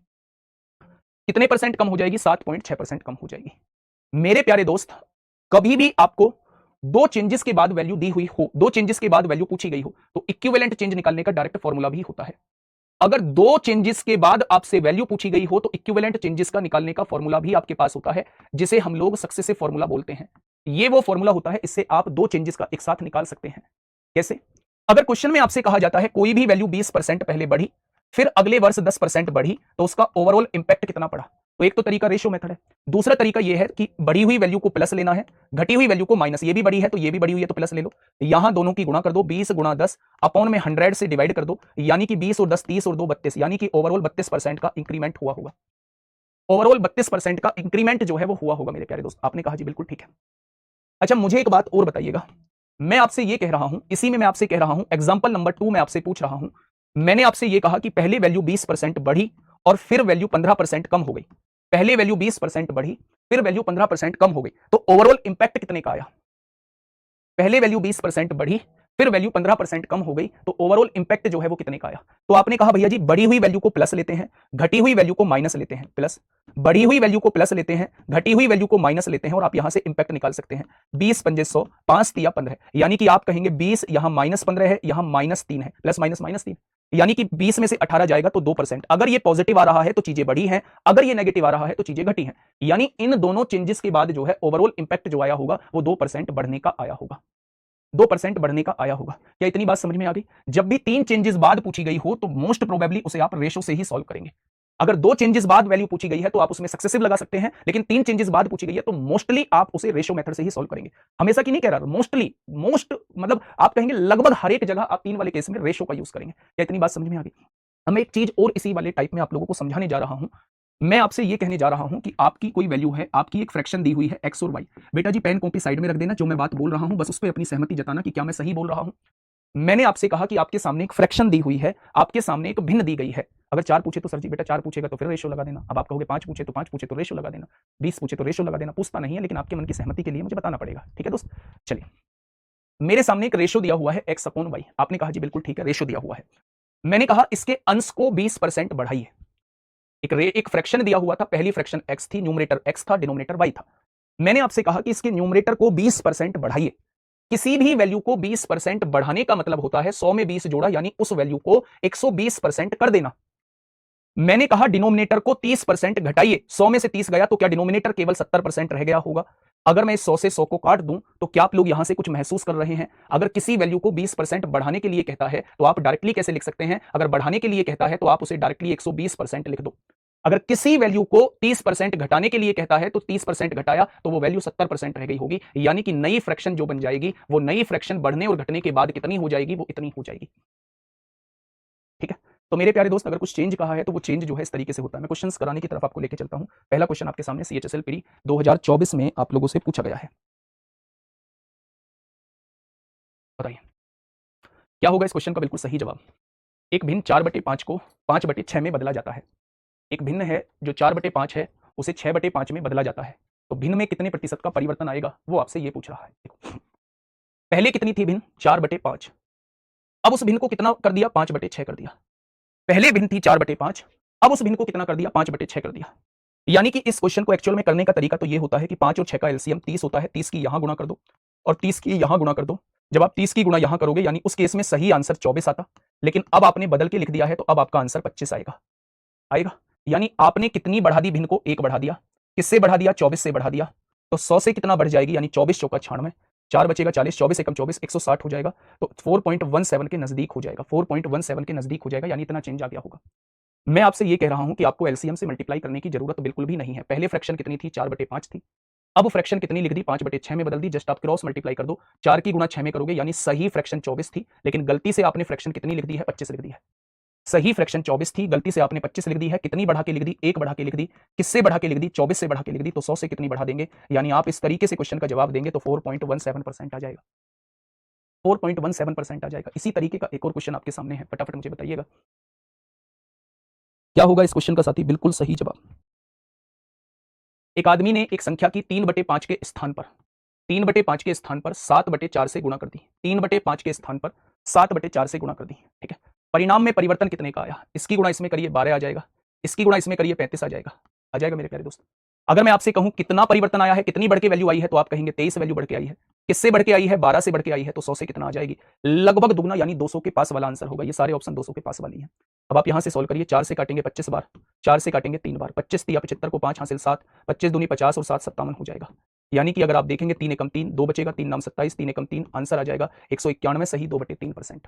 कितने परसेंट कम हो जाएगी? 7.6% कम हो जाएगी। मेरे प्यारे दोस्त, कभी भी आपको दो चेंजेस के बाद वैल्यू दी हुई हो, दो चेंजेस के बाद वैल्यू पूछी गई हो, तो इक्विवेलेंट चेंज निकालने का डायरेक्ट फॉर्मूला भी होता है। अगर दो चेंजेस के बाद आपसे वैल्यू पूछी गई हो तो इक्विवेलेंट चेंजेस का निकालने का फॉर्मूला भी आपके पास होता है, जिसे हम लोग सक्सेसिव फॉर्मूला बोलते हैं। ये वो फॉर्मूला होता है, इससे आप दो चेंजेस का एक साथ निकाल सकते हैं। कैसे? अगर क्वेश्चन में आपसे कहा जाता है कोई भी वैल्यू 20% पहले बढ़ी, फिर अगले वर्ष 10% बढ़ी, तो उसका ओवरऑल इंपैक्ट कितना पड़ा? तो एक तो तरीका रेशियो मेथड है। दूसरा तरीका यह है कि बढ़ी हुई वैल्यू को प्लस लेना है, घटी हुई वैल्यू को माइनस। ये भी बढ़ी है तो ये भी बढ़ी हुई है तो प्लस ले लो। यहां दोनों की गुणा कर दो, 20 गुणा 10 अपॉन में 100 से डिवाइड कर दो, यानी कि 20 और 10 30 और 2 32, यानी कि ओवरऑल 32% का इंक्रीमेंट हुआ होगा। ओवरऑल 32% का इंक्रीमेंट जो है वो हुआ होगा मेरे प्यारे दोस्त। आपने कहा जी बिल्कुल ठीक है। अच्छा मुझे एक बात और बताइएगा, मैं आपसे ये कह रहा हूं, इसी में मैं आपसे कह रहा हूं, एग्जांपल नंबर 2 मैं आपसे पूछ रहा हूं। मैंने आपसे ये कहा कि पहले वैल्यू 20% बढ़ी और फिर वैल्यू 15% कम हो गई। पहले वैल्यू 20% बढ़ी, फिर वैल्यू 15% कम हो गई, तो ओवरऑल इंपैक्ट कितने का आया? पहले वैल्यू 20% बढ़ी, फिर वैल्यू 15% कम हो गई, तो ओवरऑल इंपैक्ट जो है वो कितने का आया? तो आपने कहा भैया जी बढ़ी हुई वैल्यू को प्लस लेते हैं, घटी हुई वैल्यू को माइनस लेते हैं, प्लस बढ़ी हुई वैल्यू को प्लस लेते हैं, घटी हुई वैल्यू को माइनस लेते हैं, और आप यहां से इंपैक्ट निकाल सकते हैं। 20 पंजे 100, 5 तिया 15, यानी कि आप कहेंगे 20 यहां -15 है, यहां -3 है, प्लस माइनस -3, यानी कि 20 में से 18 जाएगा तो 2%। अगर ये पॉजिटिव आ रहा है तो चीजें बढ़ी हैं, अगर ये नेगेटिव आ रहा है तो चीजें घटी हैं। यानी इन दोनों चेंजेस के बाद जो है ओवरऑल इंपैक्ट जो आया होगा वो 2% बढ़ने का आया होगा। 2% बढ़ने का आया होगा। क्या इतनी बात समझ में आ गई? जब भी 3 चेंजेस बाद पूछी गई हो तो मोस्ट प्रोबेबली उसे आप रेशो से ही सॉल्व करेंगे। अगर 2 चेंजेस बाद वैल्यू पूछी गई है तो आप उसमें सक्सेसिव लगा सकते हैं, लेकिन 3 चेंजेस बाद पूछी गई है तो मोस्टली आप उसे रेशो मेथड से ही सॉल्व करेंगे। हमेशा की नहीं कह रहा, मोस्टली, मोस्ट मतलब आप कहेंगे लगभग हर एक जगह आप 3 वाले केस में रेशो का यूज करेंगे। क्या इतनी बात समझ में आ गई? अब मैं एक चीज और इसी वाले टाइप में आप लोगों को समझाने जा रहा हूं। मैं आपसे ये कहने जा रहा हूं कि आपकी कोई वैल्यू है, आपकी एक फ्रैक्शन दी हुई है x और y। बेटा जी पेन कॉपी साइड में रख देना, जो मैं बात बोल रहा हूं बस उस पर अपनी सहमति जताना कि क्या मैं सही बोल रहा हूं। मैंने आपसे कहा कि आपके सामने एक फ्रैक्शन दी हुई है, आपके सामने एक भिन्न दी गई है। अगर 4 पूछे तो सर जी बेटा 4 पूछेगा तो फिर रेशो लगा देना। अब आप कहोगे 5 पूछे तो 5 पूछे तो रेशो लगा देना, 20 पूछे तो रेशो लगा देना। पूछता नहीं है, लेकिन आपके मन की सहमति के लिए मुझे बताना पड़ेगा। ठीक है दोस्त, चलिए मेरे सामने एक रेशो दिया हुआ है x/y। आपने कहा जी बिल्कुल ठीक है, रेशो दिया हुआ है। मैंने कहा इसके अंश को 20% बढ़ाइए। एक फ्रैक्शन दिया हुआ था, पहली फ्रैक्शन x थी, न्यूमरेटर x था, डिनोमिनेटर y था। मैंने आपसे कहा कि इसके न्यूमरेटर को 20% बढ़ाइए। किसी भी वैल्यू को 20% बढ़ाने का मतलब होता है 100 में 20 जोड़ा, यानी उस वैल्यू को 120% कर देना। मैंने कहा डिनोमिनेटर को 30% घटाइए, 100 में से 30 गया तो क्या डिनोमिनेटर केवल 70% रह गया होगा? अगर मैं इस 100 से 100 को काट दूं तो क्या आप लोग यहां से कुछ महसूस कर रहे हैं? अगर किसी वैल्यू को 20% बढ़ाने के लिए कहता है तो आप डायरेक्टली कैसे लिख सकते हैं? अगर बढ़ाने के लिए कहता है तो आप उसे डायरेक्टली 120% लिख दो। अगर किसी वैल्यू को 30% घटाने के लिए कहता है तो 30% घटाया तो वो वैल्यू 70% रह गई होगी, यानी कि नई फ्रैक्शन जो बन जाएगी वो नई फ्रैक्शन बढ़ने और घटने के बाद कितनी हो जाएगी? वो इतनी हो जाएगी। ठीक है, तो मेरे प्यारे दोस्त, अगर कुछ चेंज कहा है तो वो चेंज जो है इस तरीके से होता है। मैं क्वेश्चंस कराने की तरफ आपको लेके चलता हूं। पहला क्वेश्चन आपके सामने सीएचएसएल पीडी 2024 में आप लोगों से पूछा गया है। बताइए क्या होगा इस क्वेश्चन का बिल्कुल सही जवाब। एक भिन्न 4/5 को 5/6 में बदला जाता है। एक भिन्न है जो 4/5 है उसे 6/5 में बदला जाता है, तो भिन्न में कितने प्रतिशत का परिवर्तन आएगा वो आपसे ये पूछ रहा है। देखो, पहले कितनी थी भिन्न? 4/5। अब उस भिन्न को कितना कर दिया? 5/6 कर दिया। पहले भिन्न थी 4/5, अब उस भिन्न को कितना कर दिया? 5/6 कर दिया। यानी कि इस क्वेश्चन को एक्चुअल में करने का तरीका तो ये होता है कि 5 और 6 का एलसीएम 30 होता है, 30 की यहां गुणा कर दो और 30 की यहां गुणा कर दो। जब आप 30 की गुणा यहां करोगे यानी उस केस में सही आंसर 24 आता, लेकिन अब आपने बदल के लिख दिया है तो अब आपका आंसर 25 आएगा। आएगा, यानी आपने कितनी बढ़ा दी भिन्न को? 1 बढ़ा दिया। किससे बढ़ा दिया? 24 से बढ़ा दिया। तो 100 से कितना बढ़ जाएगी? यानी 24 चौका 96, 4 बचेगा 40, 24 एकम 24, 160 हो जाएगा। तो 4.17 के नजदीक हो जाएगा, 4.17 के नजदीक हो जाएगा, यानी इतना चेंज आ गया होगा। मैं आपसे ये कह रहा हूं कि आपको एलसीएम से मल्टीप्लाई करने की जरूरत बिल्कुल भी नहीं है। पहले फ्रैक्शन कितनी थी? 4/5 थी। अब फ्रैक्शन कितनी लिख दी? 5/6 में बदल दी। जस्ट आप क्रॉस मल्टीप्लाई कर दो, 4 की गुणा 6 में करोगे, यानी सही फ्रैक्शन 24 थी, लेकिन गलती से आपने फ्रैक्शन कितनी लिख दी है? 25 लिख दी है। सही फ्रैक्शन 24 थी, गलती से आपने 25 लिख दी है। कितनी बढ़ा के लिख दी? 1 बढ़ा के लिख दी। किससे बढ़ा के लिख दी? 24 से बढ़ा के लिख दी। तो 100 से कितनी बढ़ा देंगे? यानी आप इस तरीके से क्वेश्चन का जवाब देंगे तो 4.17% आ जाएगा। 4.17% आ जाएगा। इसी तरीके का एक और क्वेश्चन आपके सामने है, फटाफट मुझे बताइएगा क्या होगा इस क्वेश्चन का साथी बिल्कुल सही जवाब। एक आदमी ने एक संख्या की 3/5 के स्थान पर 3/5 के स्थान पर 7/4 से गुणा कर दी। 3/5 के स्थान पर 7/4 से गुणा कर दी। ठीक है, परिणाम में परिवर्तन कितने का आया? इसकी गुणा इसमें करिए 12 आ जाएगा, इसकी गुणा इसमें करिए 35 आ जाएगा। आ जाएगा मेरे प्यारे दोस्त। अगर मैं आपसे कहूं कितना परिवर्तन आया है, कितनी बढ़ के वैल्यू आई है, तो आप कहेंगे 23 वैल्यू बढ़ के आई है। किससे बढ़ के आई है? 12 से बढ़ के आई है। तो 100 से कितना आ जाएगी? लगभग दुगना, यानी 200 के पास वाला आंसर होगा। ये सारे ऑप्शन 200 के पास वाली हैं। अब आप यहां से सोल्व करिए। 4 से काटेंगे 25 बार, 4 से काटेंगे 3 बार, 25 या 75 को 5 हासिल 7, 25 दूनी 50 और 7 57 हो जाएगा। यानी कि अगर आप देखेंगे 3 एकम 3, 2 बचेगा, 3 नाम 27, 3 एकम 3, आंसर आ जाएगा 191 सही 2/3%।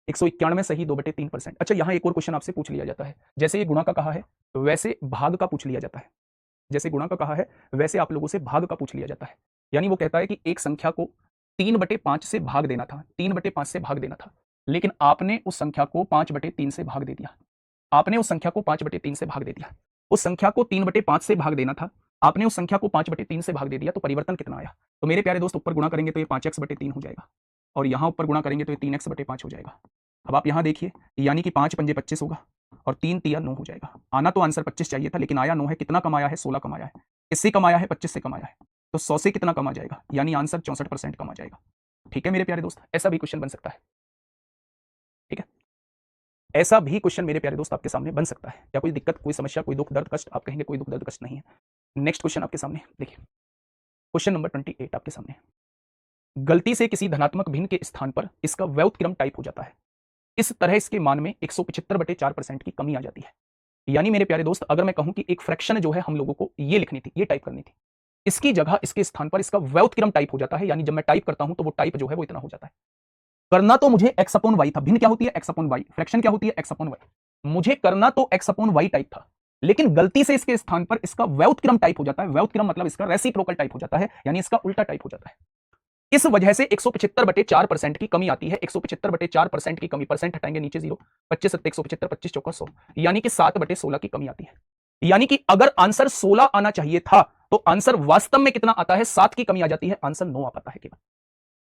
191 सही 2/3%। अच्छा, यहां एक और क्वेश्चन आपसे पूछ लिया जाता है। जैसे ये गुणा का कहा है वैसे भाग का पूछ लिया जाता है। जैसे गुणा का कहा है वैसे आप लोगों से भाग का पूछ लिया जाता है। यानी वो कहता है कि एक संख्या को 3/5 से भाग देना था, 3/5 से भाग देना था, लेकिन आपने उस संख्या को 5/3 से भाग दे दिया। आपने उस संख्या को 5/3 से भाग दे दिया। उस संख्या को 3/5 से भाग देना था, आपने उस संख्या को 5/3 से भाग दे दिया, तो परिवर्तन कितना आया? तो मेरे प्यारे दोस्त, ऊपर गुणा करेंगे तो ये 5x/3 हो जाएगा, और यहां ऊपर गुणा करेंगे तो ये 3x/5 हो जाएगा। अब आप यहां देखिए, यानी कि 5 पंजे 25 होगा और 3 तिया 9 हो जाएगा। आना तो आंसर 25 चाहिए था, लेकिन आया 9 है। कितना कमाया है? 16 कमाया है। किससे कमाया है? 25 से कमाया है। तो 100 से कितना कमा जाएगा? यानी आंसर 64% कमा जाएगा। ठीक है मेरे प्यारे दोस्त, ऐसा भी क्वेश्चन बन सकता है। ठीक है, ऐसा भी क्वेश्चन मेरे प्यारे दोस्त आपके सामने बन सकता है। क्या कोई दिक्कत, कोई समस्या, कोई दुख दर्द कष्ट? आप कहेंगे कोई दुख दर्द कष्ट नहीं है। नेक्स्ट क्वेश्चन आपके सामने देखिए, क्वेश्चन नंबर 28 आपके सामने। गलती से किसी धनात्मक भिन्न के स्थान पर इसका व्युत्क्रम टाइप हो जाता है। इस तरह इसके मान में 175/4% की कमी आ जाती है। यानी मेरे प्यारे दोस्त, अगर मैं कहूं कि एक फ्रैक्शन जो है हम लोगों को ये लिखनी थी, ये टाइप करनी थी, इसकी जगह इसके स्थान पर इसका व्युत्क्रम टाइप हो जाता है। यानी जब मैं टाइप करता हूं तो वो टाइप जो है वो इतना हो जाता है। करना तो मुझे x अपॉन वाई था। भिन्न क्या होती है? x upon Y. फ्रैक्शन क्या होती है? x upon Y. मुझे करना तो x अपॉन वाई टाइप था, लेकिन गलती से इसके स्थान पर इसका व्युत्क्रम टाइप हो जाता है। व्युत्क्रम मतलब इसका रेसिप्रोकल टाइप हो जाता है, यानी इसका उल्टा टाइप हो जाता है। इस वजह से 175/4% की कमी आती है। 175/4% की कमी, परसेंट हटाएंगे नीचे 0, 25 सत्ते 175, 25 चौका 100, यानी कि 7/16 की कमी आती है। यानी कि अगर आंसर 16 आना चाहिए था तो आंसर वास्तव में कितना आता है? 7 की कमी आ जाती है, आंसर 9 आ पाता है केवल।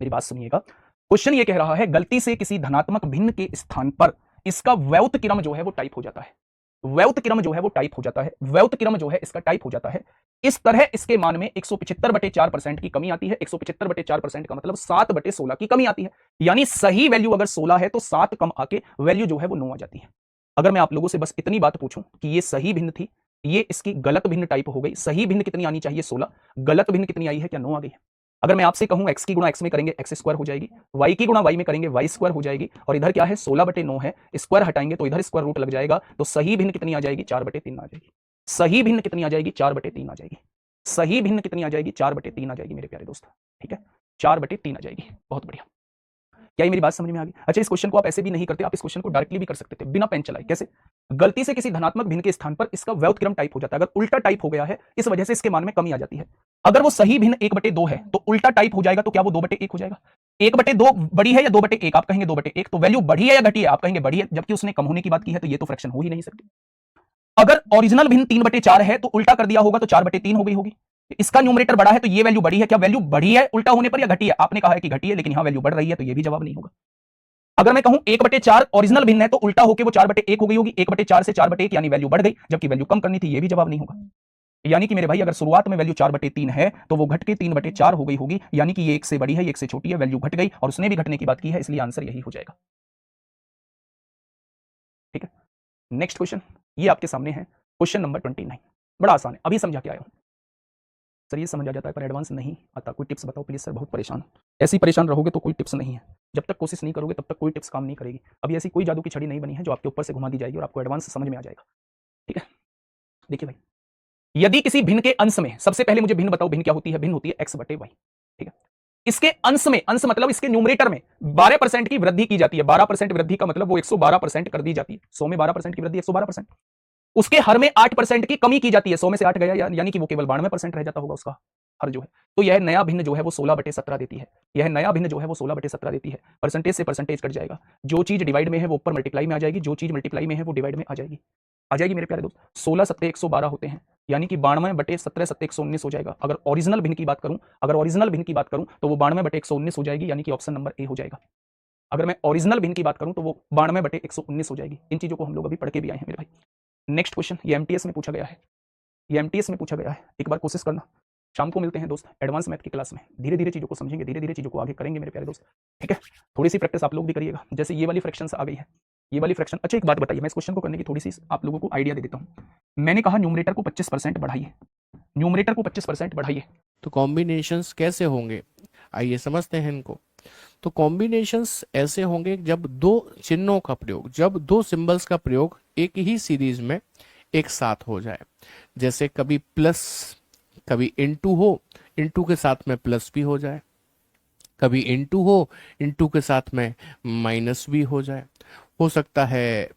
मेरी बात सुनिएगा, क्वेश्चन ये कह रहा है गलती से किसी धनात्मक भिन्न के स्थान पर इसका व्युत्क्रम जो है वो टाइप हो जाता है। व्युत्क्रम जो है वो टाइप हो जाता है। व्युत्क्रम जो है इसका टाइप हो जाता है। इस तरह इसके मान में 175/4% की कमी आती है। 175/4% का मतलब 7/16 की कमी आती है। यानी सही वैल्यू अगर 16 है तो 7 कम आके वैल्यू जो है वो 9 आ जाती है। अगर मैं आप लोगों से बस इतनी बात पूछूं कि ये सही भिन्न थी, ये इसकी गलत भिन्न टाइप हो गई। सही भिन्न कितनी आनी चाहिए? 16। गलत भिन्न कितनी आई है? क्या 9 आ गई है? अगर मैं आपसे कहूं x की गुणा x में करेंगे x स्क्वायर हो जाएगी, y की गुणा y में करेंगे y स्क्वायर हो जाएगी, और इधर क्या है? 16/9 है, स्क्वायर हटाएंगे तो इधर स्क्वायर रूट लग जाएगा, तो सही भिन्न कितनी आ जाएगी? 4/3 आ जाएगी। सही भिन्न कितनी आ जाएगी? 4/3 आ जाएगी। सही भिन्न कितनी आ जाएगी? 4/3 आ जाएगी मेरे प्यारे दोस्त। ठीक है, 4/3 आ जाएगी। बहुत बढ़िया। क्या ये मेरी बात समझ में आ गई? अच्छा, इस क्वेश्चन को आप ऐसे भी नहीं करते, आप इस क्वेश्चन को डायरेक्टली भी कर सकते थे बिना पेन चलाए। कैसे? गलती से किसी धनात्मक भिन्न के स्थान पर इसका व्युत्क्रम टाइप हो जाता है। अगर उल्टा टाइप हो गया है, इस वजह से इसके मान में कमी आ जाती है। अगर वो सही भिन्न 1/2 है तो उल्टा टाइप हो जाएगा, तो क्या वो 2/1 हो जाएगा? 1/2 बड़ी है या 2/1? आप कहेंगे 2/1, तो वैल्यू बढ़ी है या घटी है? आप कहेंगे बढ़ी है, जबकि उसने कम होने की बात की है, तो ये तो फ्रैक्शन हो ही नहीं सकती। अगर ओरिजिनल भिन्न 3/4 है तो उल्टा कर दिया होगा तो 4/3 हो गई होगी। इसका न्यूमरेटर बड़ा है तो ये वैल्यू बड़ी है। क्या वैल्यू बढ़ी है उल्टा होने पर या घटी है? आपने कहा है कि घटी है, लेकिन यहां वैल्यू बढ़ रही है, तो ये भी जवाब नहीं होगा। अगर मैं कहूं 1/4 ओरिजिनल भिन्न है तो उल्टा होकर वो 4/1 हो गई होगी। 1/4 से 4/1 यानी वैल्यू बढ़ गई, जबकि वैल्यू कम करनी थी, ये भी जवाब नहीं होगा। यानी कि मेरे भाई, अगर शुरुआत में वैल्यू 4/3 है तो वो घट के 3/4 हो गई होगी, यानी कि ये एक से बड़ी है, ये एक से छोटी है, वैल्यू घट गई, और उसने भी घटने की बात की है, इसलिए आंसर यही हो जाएगा। ठीक है, नेक्स्ट क्वेश्चन ये आपके सामने है, क्वेश्चन नंबर 29। बड़ा आसान है, अभी समझा के आया हूं सर। ये समझ आ जाता है पर एडवांस नहीं आता। कोई टिप्स बताओ प्लीज सर, बहुत परेशान। ऐसी परेशान रहोगे तो कोई टिप्स नहीं है। जब तक कोशिश नहीं करोगे तब तक कोई टिप्स काम नहीं करेगी। अभी ऐसी कोई जादू की छड़ी नहीं बनी है जो आपके ऊपर से घुमा दी जाएगी और आपको एडवांस समझ में आ जाएगा। ठीक है, देखिए भाई, यदि किसी भिन्न के अंश में, सबसे पहले मुझे भिन्न बताओ, भिन्न क्या होती है? भिन्न होती है x/y। ठीक है, इसके अंश में, अंश मतलब इसके न्यूमरेटर में 12% की वृद्धि की जाती है। 12% वृद्धि का मतलब वो 112% कर दी जाती है। 100 में 12% की वृद्धि 112%। उसके हर में 8% की कमी की जाती है। 100 में से 8 गया, यानी कि वो केवल 92% रह जाता होगा उसका हर जो है। तो यह नया भिन्न जो है वो 16/17 देती है। यह नया भिन्न जो है वो 16/17 देती है। परसेंटेज से परसेंटेज कट जाएगा। जो चीज डिवाइड में है वो ऊपर मल्टीप्लाई में आ जाएगी, जो चीज मल्टीप्लाई में है वो डिवाइड में आ जाएगी। आ जाएगी मेरे प्यारे दोस्त। 16 सत्ते 112 होते हैं, यानी कि 92/17 सत्ते 119 हो जाएगा। अगर ओरिजिनल भिन्न की बात करूं, अगर ओरिजिनल भिन्न की बात करूं तो वो 92/119 हो जाएगी, यानी कि ऑप्शन नंबर ए हो जाएगा। अगर मैं ओरिजिनल भिन्न की बात करूं तो वो 92/119 हो जाएगी। इन चीजों को हम लोग अभी पढ़ के भी आए हैं मेरे भाई। नेक्स्ट क्वेश्चन, ये एमटीएस में पूछा गया है। ये एमटीएस में पूछा गया है, एक बार कोशिश करना। शाम को मिलते हैं दोस्त एडवांस मैथ की क्लास में। धीरे धीरे चीजों को समझेंगे, धीरे धीरे चीजों को आगे करेंगे मेरे प्यारे दोस्त। ठीक है, थोड़ी सी प्रैक्टिस आप लोग भी करिएगा। जैसे ये वाली फ्रैक्शन आ गई है, ये वाली फ्रैक्शन। अच्छा, एक बात बताइए, मैं इस क्वेश्चन को करने की थोड़ी सी आप लोगों को आइडिया दे देता हूं। मैंने कहा न्यूमरेटर को 25% बढ़ाइए, न्यूमरेटर को 25% बढ़ाइए। तो कॉम्बिनेशंस कैसे होंगे, आइए समझते हैं इनको। तो कॉम्बिनेशंस ऐसे होंगे जब दो चिन्हों का प्रयोग, जब दो सिंबल्स का प्रयोग एक ही सीरीज में एक साथ हो जाए। जैसे कभी प्लस, कभी इनटू हो, इनटू के साथ में प्लस भी हो जाए, कभी इनटू हो, इनटू के साथ में माइनस भी हो जाए। हो सकता है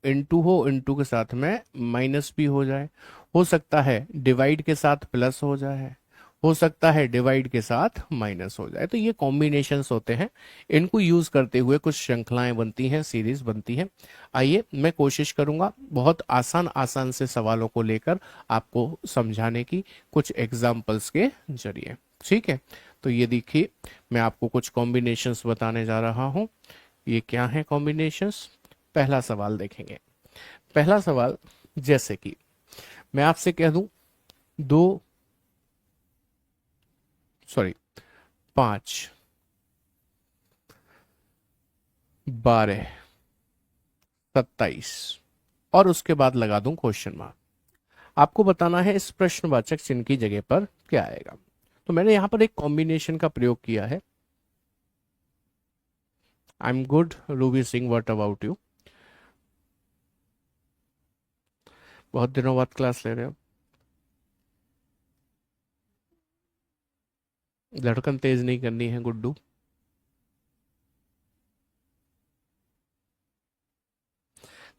इनटू हो, इनटू के साथ में माइनस भी हो जाए। हो सकता है डिवाइड के साथ प्लस हो जाए, हो सकता है डिवाइड के साथ माइनस हो जाए। तो ये कॉम्बिनेशंस होते हैं, इनको यूज करते हुए कुछ श्रृंखलाएं बनती हैं, सीरीज बनती है। आइए मैं कोशिश करूंगा बहुत आसान आसान से सवालों को लेकर आपको समझाने की कुछ एग्जाम्पल्स के जरिए। ठीक है, तो ये देखिए, मैं आपको कुछ कॉम्बिनेशंस बताने जा रहा हूं। ये क्या है कॉम्बिनेशंस? पहला सवाल देखेंगे। पहला सवाल, जैसे कि मैं आपसे कह दूं 5 12 27 और उसके बाद लगा दूं क्वेश्चन मार्क। आपको बताना है इस प्रश्नवाचक चिन्ह की जगह पर क्या आएगा। तो मैंने यहां पर एक कॉम्बिनेशन का प्रयोग किया है। I am good Ruby Singh, what about you? बहुत दिनों बाद क्लास ले रहे हो। धड़कन तेज नहीं करनी है गुड्डू।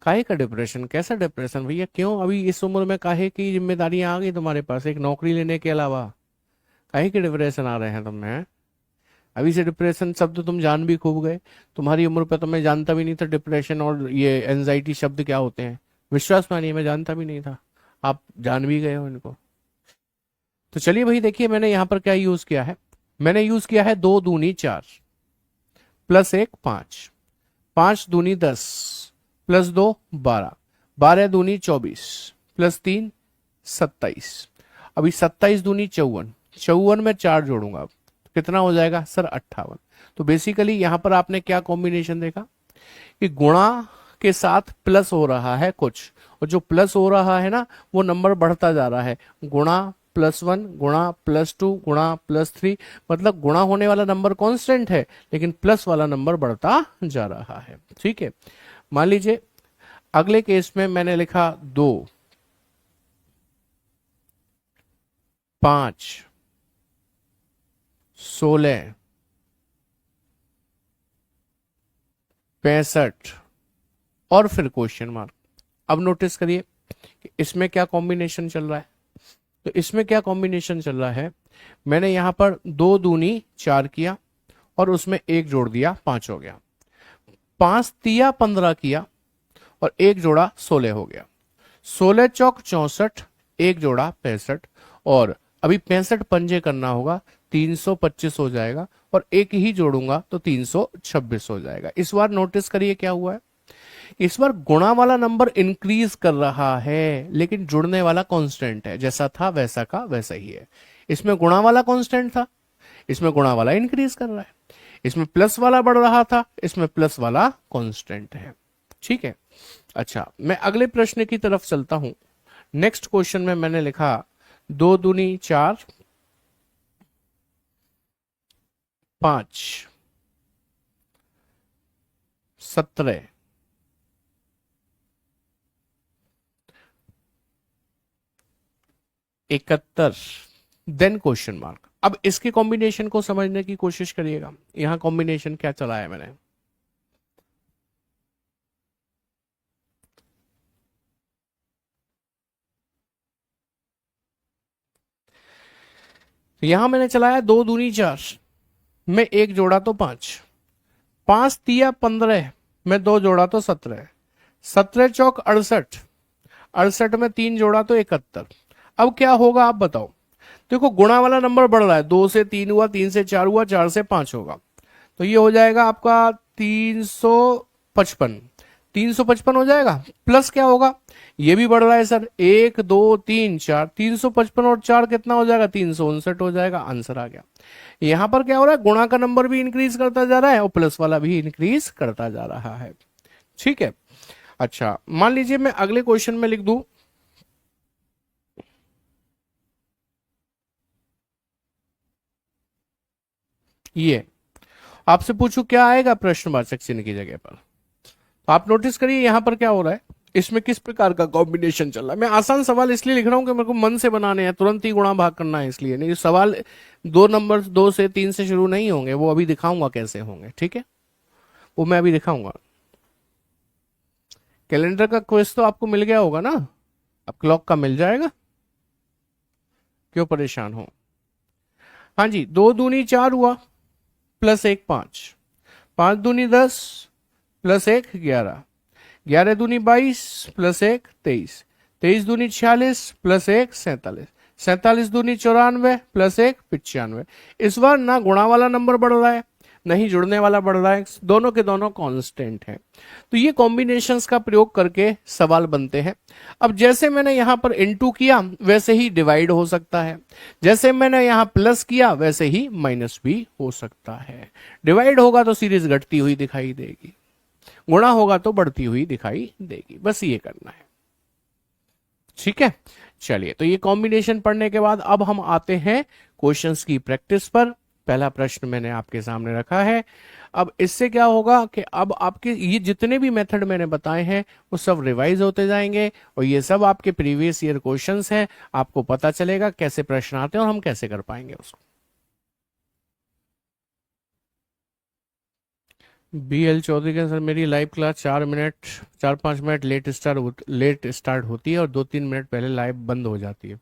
काहे का डिप्रेशन? कैसा डिप्रेशन भैया? क्यों अभी इस उम्र में काहे की जिम्मेदारियां आ गई तुम्हारे पास, एक नौकरी लेने के अलावा? काहे के डिप्रेशन आ रहे हैं तुम्हें हैं? अभी से डिप्रेशन शब्द तो तुम जान भी खूब गए। तुम्हारी उम्र पे तो मैं जानता भी नहीं था डिप्रेशन और ये एंजाइटी शब्द क्या होते हैं। विश्वास मानिए, मैं जानता भी नहीं था, आप जान भी गए हो इनको। तो चलिए भाई, देखिए मैंने यहाँ पर क्या यूज किया है। मैंने यूज किया है 2 दूनी 4 प्लस 1 5, 5 दूनी 10 प्लस 2 12, 12 दूनी 24 प्लस 3 27। अभी 27 दूनी 54, 54 में 4 जोड़ूंगा, तो कितना हो जाएगा सर? 58। तो बेसिकली यहां पर आपने क्या कॉम्बिनेशन देखा कि गुणा के साथ प्लस हो रहा है कुछ, और जो प्लस हो रहा है ना वो नंबर बढ़ता जा रहा है। गुणा +1, गुणा +2, गुणा +3, मतलब गुणा होने वाला नंबर कांस्टेंट है लेकिन प्लस वाला नंबर बढ़ता जा रहा है। ठीक है, मान लीजिए अगले केस में मैंने लिखा 2 5, 16, 65 और फिर क्वेश्चन मार्क। अब नोटिस करिए कि इसमें क्या कॉम्बिनेशन चल रहा है। तो इसमें क्या कॉम्बिनेशन चल रहा है, मैंने यहां पर 2 दूनी 4 किया और उसमें 1 जोड़ दिया, 5 हो गया। 5 तिया 15 किया और 1 जोड़ा 16 हो गया। 16 चौक 64, 1 जोड़ा 65 और अभी 65 पंजे करना होगा, 325 हो जाएगा और 1 ही जोड़ूंगा तो 326 हो जाएगा। इस बार नोटिस करिए क्या हुआ है, इस बार गुणा वाला नंबर इंक्रीज कर रहा है लेकिन जुड़ने वाला कांस्टेंट है, जैसा था वैसा का वैसा ही है। इसमें गुणा वाला कांस्टेंट था, इसमें गुणा वाला इंक्रीज कर रहा है। इसमें प्लस वाला बढ़ रहा था, इसमें प्लस वाला कांस्टेंट है। ठीक है, अच्छा मैं अगले प्रश्न की तरफ चलता हूं। नेक्स्ट क्वेश्चन में मैंने लिखा 2 दूनी 4, 5, 17, 71, देन क्वेश्चन मार्क। अब इसके कॉम्बिनेशन को समझने की कोशिश करिएगा, यहां कॉम्बिनेशन क्या चला है मैंने। यहां मैंने चलाया 2 दूनी 4 में 1 जोड़ा तो 5, 5 तिया 15 में 2 जोड़ा तो 17, 17 चौक 68, 68 में 3 जोड़ा तो 71। अब क्या होगा आप बताओ। देखो गुणा वाला नंबर बढ़ रहा है, 2 से 3 हुआ, 3 से 4 हुआ, 4 से 5 होगा, तो ये हो जाएगा आपका 355, 355 हो जाएगा। प्लस क्या होगा, ये भी बढ़ रहा है सर, 1 2 3 4, 355 और 4 कितना हो जाएगा, 359 हो जाएगा। आंसर आ गया। यहां पर क्या हो रहा है, गुणा का नंबर भी इंक्रीज करता जा रहा है और प्लस वाला भी इंक्रीज करता जा रहा है। ठीक है, अच्छा मान लीजिए मैं अगले क्वेश्चन में लिख दूं ये, आपसे पूछूं क्या आएगा प्रश्नवाचक चिन्ह की जगह पर, तो आप नोटिस करिए यहां पर क्या हो रहा है, इसमें किस प्रकार का कॉम्बिनेशन चल रहा है। मैं आसान सवाल इसलिए लिख रहा हूं कि मेरे को मन से बनाने हैं, तुरंत ही गुणा भाग करना है, इसलिए नहीं। सवाल 2 नंबर 2 से 3 से शुरू नहीं होंगे, वो अभी दिखाऊंगा कैसे होंगे। ठीक है, वो मैं अभी दिखाऊंगा। कैलेंडर का क्विज तो आपको मिल गया होगा ना, अब क्लॉक का मिल जाएगा, क्यों परेशान हो। हाँ जी, 2 दूनी 4 हुआ, प्लस 1 5, 5 दूनी 10, प्लस 1 11, 11 दूनी 22, प्लस 1 23, 23 दूनी 46, प्लस 1 47, 47 दूनी 94, प्लस 1 95। इस बार ना गुणा वाला नंबर बढ़ रहा है नहीं जुड़ने वाला बढ़ रहा है, दोनों के दोनों कांस्टेंट हैं। तो ये कॉम्बिनेशंस का प्रयोग करके सवाल बनते हैं। अब जैसे मैंने यहां पर इनटू किया वैसे ही डिवाइड हो सकता है, जैसे मैंने यहां प्लस किया वैसे ही माइनस भी हो सकता है। डिवाइड होगा तो सीरीज घटती हुई दिखाई देगी, गुणा होगा तो बढ़ती हुई दिखाई देगी, बस ये करना है। ठीक है, चलिए तो ये कॉम्बिनेशन पढ़ने के बाद अब हम आते हैं क्वेश्चंस की प्रैक्टिस पर। पहला प्रश्न मैंने आपके सामने रखा है। अब इससे क्या होगा कि अब आपके ये जितने भी मेथड मैंने बताए हैं वो सब रिवाइज होते जाएंगे और ये सब आपके प्रीवियस ईयर क्वेश्चंस हैं। आपको पता चलेगा कैसे प्रश्न आते हैं और हम कैसे कर पाएंगे उसको। BL चौधरी का सर मेरी live class 4-5 minute let start होती है और 2-3 मिनट पहले लाइव बंद हो जाती है।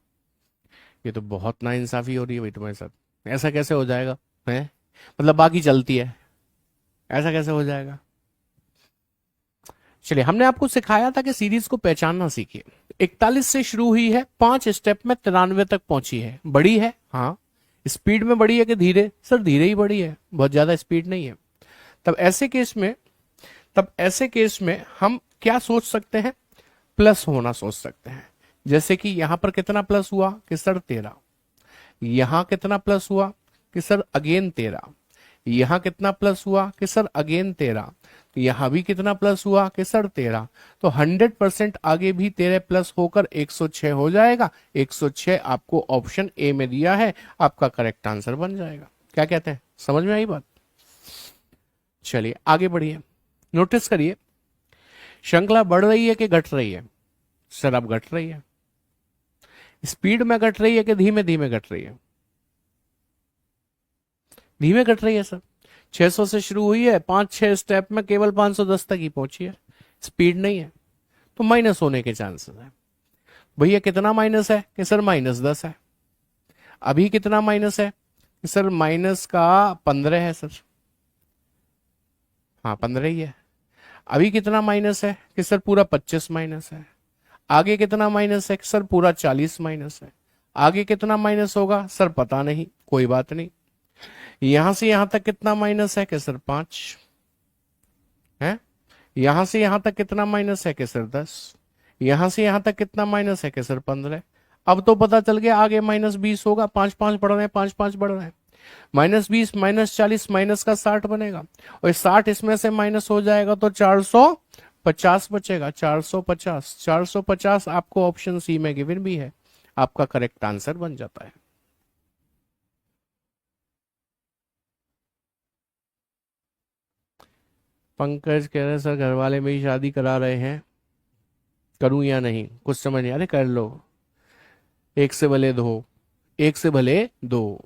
ये तो बहुत नाइंसाफी हो रही है भाई तुम्हारे साथ। ऐसा कैसे हो जाएगा है, मतलब बाकी चलती है, ऐसा कैसे हो जाएगा। चलिए, हमने आपको सिखाया था कि सीरीज को पहचानना सीखिए। 41 से शुरू हुई है, 5 स्टेप में 93 तक पहुंची है। बड़ी है, हाँ। स्पीड में बड़ी है कि धीरे, सर धीरे ही बड़ी है, बहुत ज्यादा स्पीड नहीं है। तब ऐसे केस में हम क्या सोच सकते हैं, प्लस होना सोच सकते हैं। जैसे कि यहां पर कितना प्लस हुआ कि सर 13, यहां कितना प्लस हुआ कि सर अगेन 13, यहां कितना प्लस हुआ कि सर अगेन 13, यहां भी कितना प्लस हुआ कि सर 13। तो 100% आगे भी 13 प्लस होकर 106 हो जाएगा। 106 आपको ऑप्शन ए में दिया है, आपका करेक्ट आंसर बन जाएगा। क्या कहते हैं, समझ में आई बात। चलिए आगे बढ़िए, नोटिस करिए श्रृंखला बढ़ रही है कि घट रही है। सर अब घट रही है। स्पीड में घट रही है कि धीमे धीमे घट रही है? धीमे घट रही है सर। 600 से शुरू हुई है, 5-6 स्टेप में केवल 510 तक ही पहुंची है, स्पीड नहीं है। तो माइनस होने के चांसेस है। भैया कितना माइनस है कि सर -10 है। अभी कितना माइनस है कि सर माइनस का 15 है सर। हाँ 15 ही है। अभी कितना माइनस है कि सर पूरा 25 माइनस है। आगे कितना माइनस है कि सर पूरा 40 माइनस है। आगे कितना माइनस होगा सर पता नहीं, कोई बात नहीं। यहां से यहां तक कितना माइनस है कि सर 5 है। यहां से यहां तक कितना माइनस है कि सर 10। यहां से यहां तक कितना माइनस है कि सर 15। अब तो पता चल गया आगे -20 होगा। 5-5 बढ़ रहे हैं, 5-5 बढ़ रहे हैं। -20 -40 माइनस का 60 बनेगा, और 60 इसमें से माइनस हो जाएगा तो 450 बचेगा। 450, 450 आपको ऑप्शन सी में गिवन भी है, आपका करेक्ट आंसर बन जाता है। पंकज कह रहे सर घर वाले मेरी शादी करा रहे हैं, करूं या नहीं, कुछ समझ नहीं। अरे कर लो, एक से भले दो, एक से भले दो।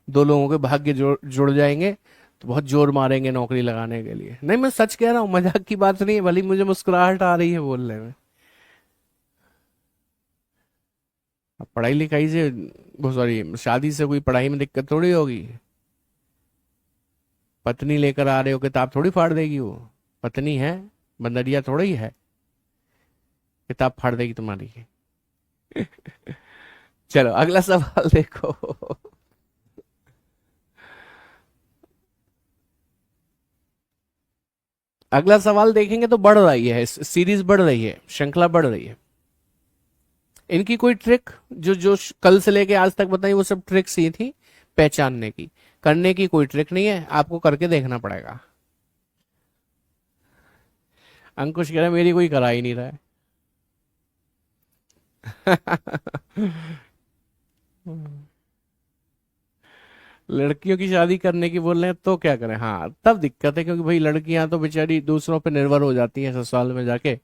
दो लोगों के भाग्य जुड़ जाएंगे तो बहुत जोर मारेंगे नौकरी लगाने के लिए। नहीं मैं सच कह रहा हूं, मजाक की बात नहीं है, भले ही मुझे मुस्कुराहट आ रही है बोलने में। अब पढ़ाई लिखाई से, वो सॉरी शादी से कोई पढ़ाई में दिक्कत थोड़ी होगी। पत्नी लेकर आ रहे हो, किताब थोड़ी फाड़ देगी वो। पत्नी है, बंदरिया थोड़ी है, किताब फाड़ देगी तुम्हारी। चलो अगला सवाल देखो। अगला सवाल देखेंगे तो बढ़ रही है, सीरीज बढ़ रही है, श्रृंखला बढ़ रही है। इनकी कोई ट्रिक जो जो कल से लेके आज तक बताई वो सब ट्रिक्स ही थी पहचानने की। करने की कोई ट्रिक नहीं है, आपको करके देखना पड़ेगा। अंकुश कह रहे मेरी कोई करा ही नहीं रहा है। लड़कियों की शादी करने की बोल रहे हैं तो क्या करें? हाँ तब दिक्कत है, क्योंकि भाई लड़कियां तो बेचारी दूसरों पे निर्भर हो जाती हैं ससुराल में जाके,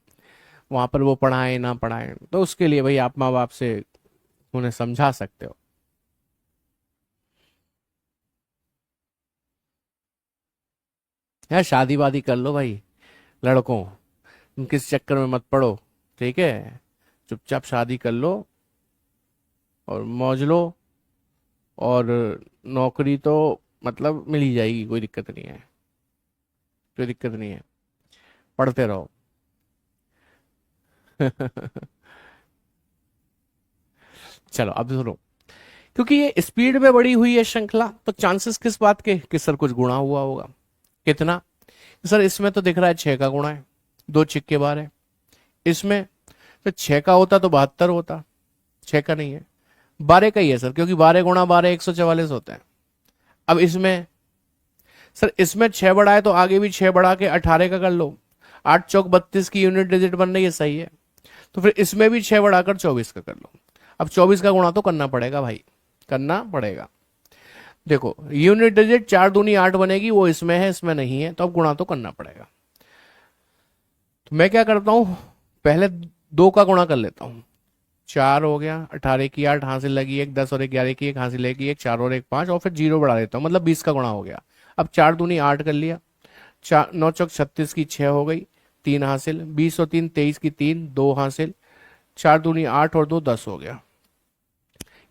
वहां पर वो पढ़ाएं ना पढ़ाएं। तो उसके लिए भाई आप माँ बाप से उन्हें समझा सकते हो। यार शादी वादी कर लो भाई, लड़कों तुम किस चक्कर में मत पड़ो, ठीक है? चुपचाप शादी कर लो और मौज लो, और नौकरी तो मतलब मिल ही जाएगी, कोई दिक्कत नहीं है, कोई दिक्कत नहीं है, पढ़ते रहो। चलो अब सुनो, क्योंकि ये स्पीड में बढ़ी हुई है श्रृंखला, तो चांसेस किस बात के कि सर कुछ गुणा हुआ होगा। कितना? सर इसमें तो दिख रहा है 6 का गुणा है, 2 सिक्के 12 है। इसमें तो 6 का होता तो 72 होता, 6 का नहीं है, 12 का ही है सर, क्योंकि 12 × 12 144 होते हैं। अब इसमें सर, इसमें 6 बढ़ा है तो आगे भी 6 बढ़ा के 18 का कर लो। 8 चौक 32 की यूनिट डिजिट बन रही है, सही है। तो फिर इसमें भी 6 बढ़ाकर 24 का कर लो। अब 24 का गुणा तो करना पड़ेगा भाई, करना पड़ेगा। देखो यूनिट डिजिट 4 दूनी 8 बनेगी, वो इसमें है, इसमें नहीं है, तो अब गुणा तो करना पड़ेगा। तो मैं क्या करता हूं, पहले 2 का गुणा कर लेता हूं। 4 हो गया, 18 की 8 हासिल लगी 1, 10 और 11 की 1 हासिल लगी 1, 4 और 1 5, और फिर 0 बढ़ा देता हूं, मतलब 20 का गुणा हो गया। अब 4 दूनी 8 कर लिया, 9 चौक 36 की 6 हो गई, 3 हासिल, 20 और 3 23 की 3, 2 हासिल, 4 दूनी 8 और 2 10 हो गया।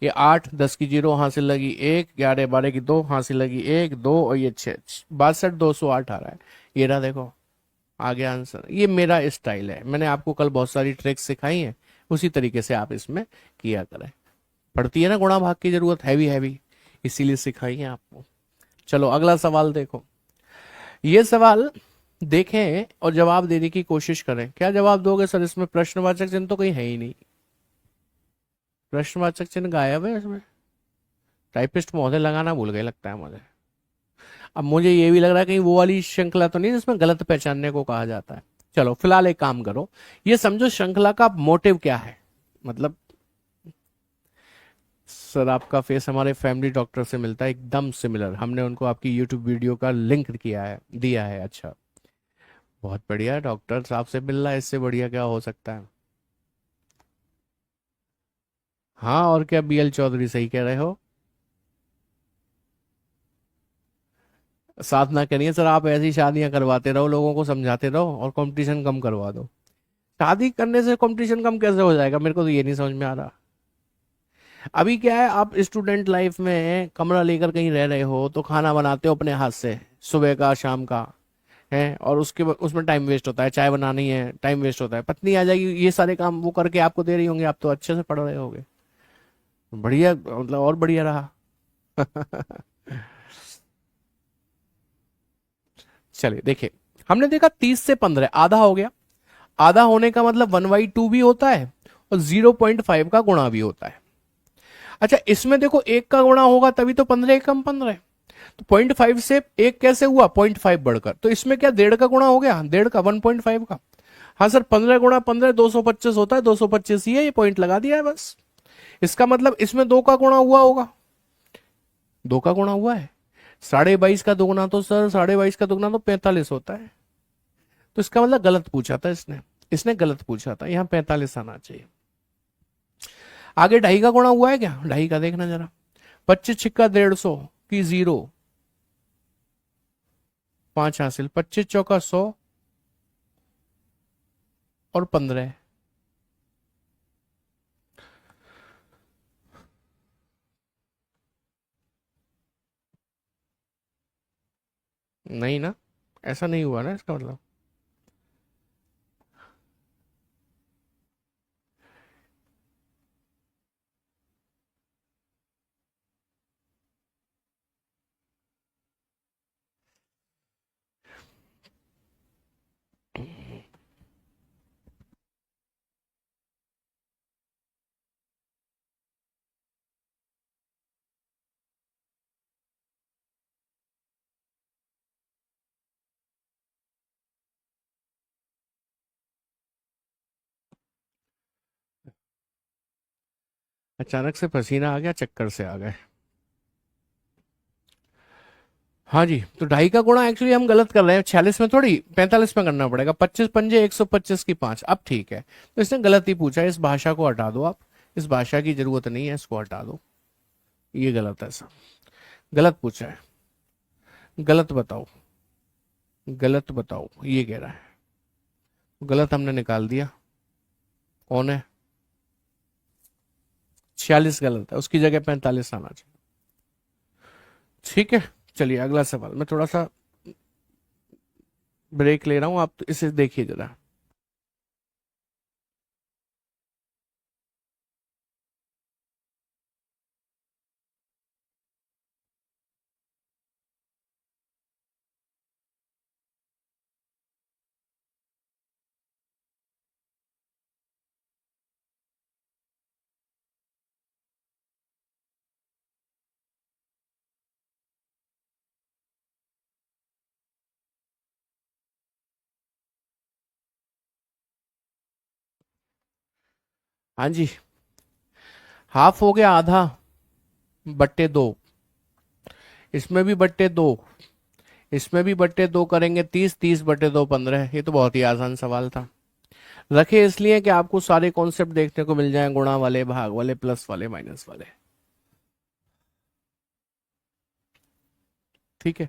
ये 8 10 की 0 हासिल लगी 1, 11 12 की 2 हासिल लगी 1 2, और ये 6 62 208 आ रहा है। ये रहा देखो, आ गया आंसर। ये मेरा स्टाइल है, मैंने आपको कल बहुत सारी ट्रिक्स सिखाई हैं, उसी तरीके से आप इसमें किया करें। पड़ती है ना गुणा भाग की जरूरत, हैवी हैवी, इसीलिए सिखाई है आपको। चलो अगला सवाल देखो। ये सवाल देखें और जवाब देने की कोशिश करें। क्या जवाब दोगे सर? इसमें प्रश्नवाचक चिन्ह तो कहीं है ही नहीं, प्रश्नवाचक चिन्ह गायब है इसमें। टाइपिस्ट महोदय लगाना भूल गए लगता है मुझे। अब मुझे ये भी लग रहा है कहीं वो वाली श्रृंखला तो नहीं जिसमें गलत पहचानने को कहा जाता है। चलो फिलहाल एक काम करो, ये समझो श्रृंखला का मोटिव क्या है। मतलब सर आपका फेस हमारे फैमिली डॉक्टर से मिलता है, एकदम सिमिलर। हमने उनको आपकी यूट्यूब वीडियो का लिंक किया है, दिया है। अच्छा बहुत बढ़िया, डॉक्टर साहब से मिल रहा है, इससे बढ़िया क्या हो सकता है। हाँ और क्या, बीएल चौधरी सही कह रहे हो। साथ ना करिए सर, आप ऐसी शादियां करवाते रहो, लोगों को समझाते रहो और कंपटीशन कम करवा दो। शादी करने से कंपटीशन कम कैसे हो जाएगा, मेरे को तो ये नहीं समझ में आ रहा। अभी क्या है, आप स्टूडेंट लाइफ में कमरा लेकर कहीं रह रहे हो तो खाना बनाते हो अपने हाथ से, सुबह का शाम का है, और उसमें टाइम वेस्ट होता है, चाय बनानी है टाइम वेस्ट होता है, पत्नी आ जाएगी ये सारे काम वो करके आपको दे रही होंगे, आप तो अच्छे से पढ़ रहे होगे। बढ़िया, मतलब और बढ़िया रहा। चलिए देखिए, हमने देखा 30 से 15 आधा हो गया। आधा होने का मतलब 1/2 भी होता है और 0.5 का गुणा भी होता है। अच्छा इसमें देखो, एक का गुणा होगा तभी तो 15 एकम 15 है। तो 0.5 से एक कैसे हुआ, 0.5 बढ़कर, तो इसमें क्या 1.5 का गुणा हो गया, 1.5 का 1.5 का। हाँ सर, 15 गुणा 15 225 होता है, 225 ही है, ये पॉइंट लगा दिया है बस। इसका मतलब इसमें 2 का गुणा हुआ होगा, 2 का गुणा हुआ है। 22.5 का दोगुना तो सर 22.5 का दोगुना तो 45 होता है। तो इसका मतलब गलत पूछा था इसने, इसने गलत पूछा था, यहाँ 45 आना चाहिए। आगे 2.5 का गुणा हुआ है क्या, 2.5 का देखना जरा। 25 छिक्का 150 की 0, 5 हासिल, 25 चौका 100 और 15। नहीं ना, ऐसा नहीं हुआ ना इसका मतलब। अचानक से पसीना आ गया, चक्कर से आ गए। हाँ जी, तो 2.5 का गुणा एक्चुअली हम गलत कर रहे हैं, 46 में थोड़ी 45 में करना पड़ेगा। 25 पंजे 125 की 5, अब ठीक है। तो इसने गलत ही पूछा, इस भाषा को हटा दो आप, इस भाषा की जरूरत नहीं है, इसको हटा दो, ये गलत है सब, गलत पूछा है। गलत बताओ, गलत बताओ, ये कह रहा है। गलत हमने निकाल दिया, कौन है, 46 गलत है, उसकी जगह 45 आना चाहिए। ठीक है, चलिए अगला सवाल, मैं थोड़ा सा ब्रेक ले रहा हूं, आप तो इसे देखिए जरा। हाँ जी, हाफ हो गया आधा, बट्टे 2, इसमें भी बट्टे 2, इसमें भी बट्टे 2 करेंगे 30, 30 बट्टे 2 15। ये तो बहुत ही आसान सवाल था, रखे इसलिए कि आपको सारे कॉन्सेप्ट देखने को मिल जाए, गुणा वाले, भाग वाले, प्लस वाले, माइनस वाले। ठीक है,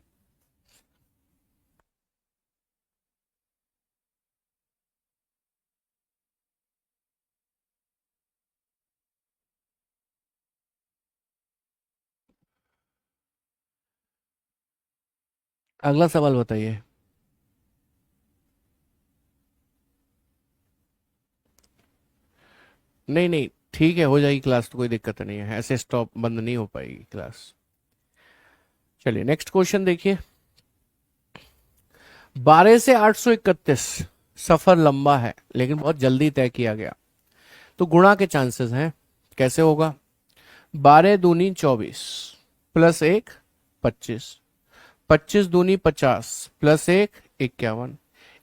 अगला सवाल बताइए। नहीं नहीं, ठीक है, हो जाएगी क्लास, तो कोई दिक्कत नहीं है, ऐसे स्टॉप बंद नहीं हो पाएगी क्लास। चलिए नेक्स्ट क्वेश्चन देखिए। 12 से 831 सफर लंबा है लेकिन बहुत जल्दी तय किया गया, तो गुणा के चांसेस हैं, कैसे होगा। 12 दूनी 24 प्लस 1 25, 25 दूनी 50 प्लस 1 51,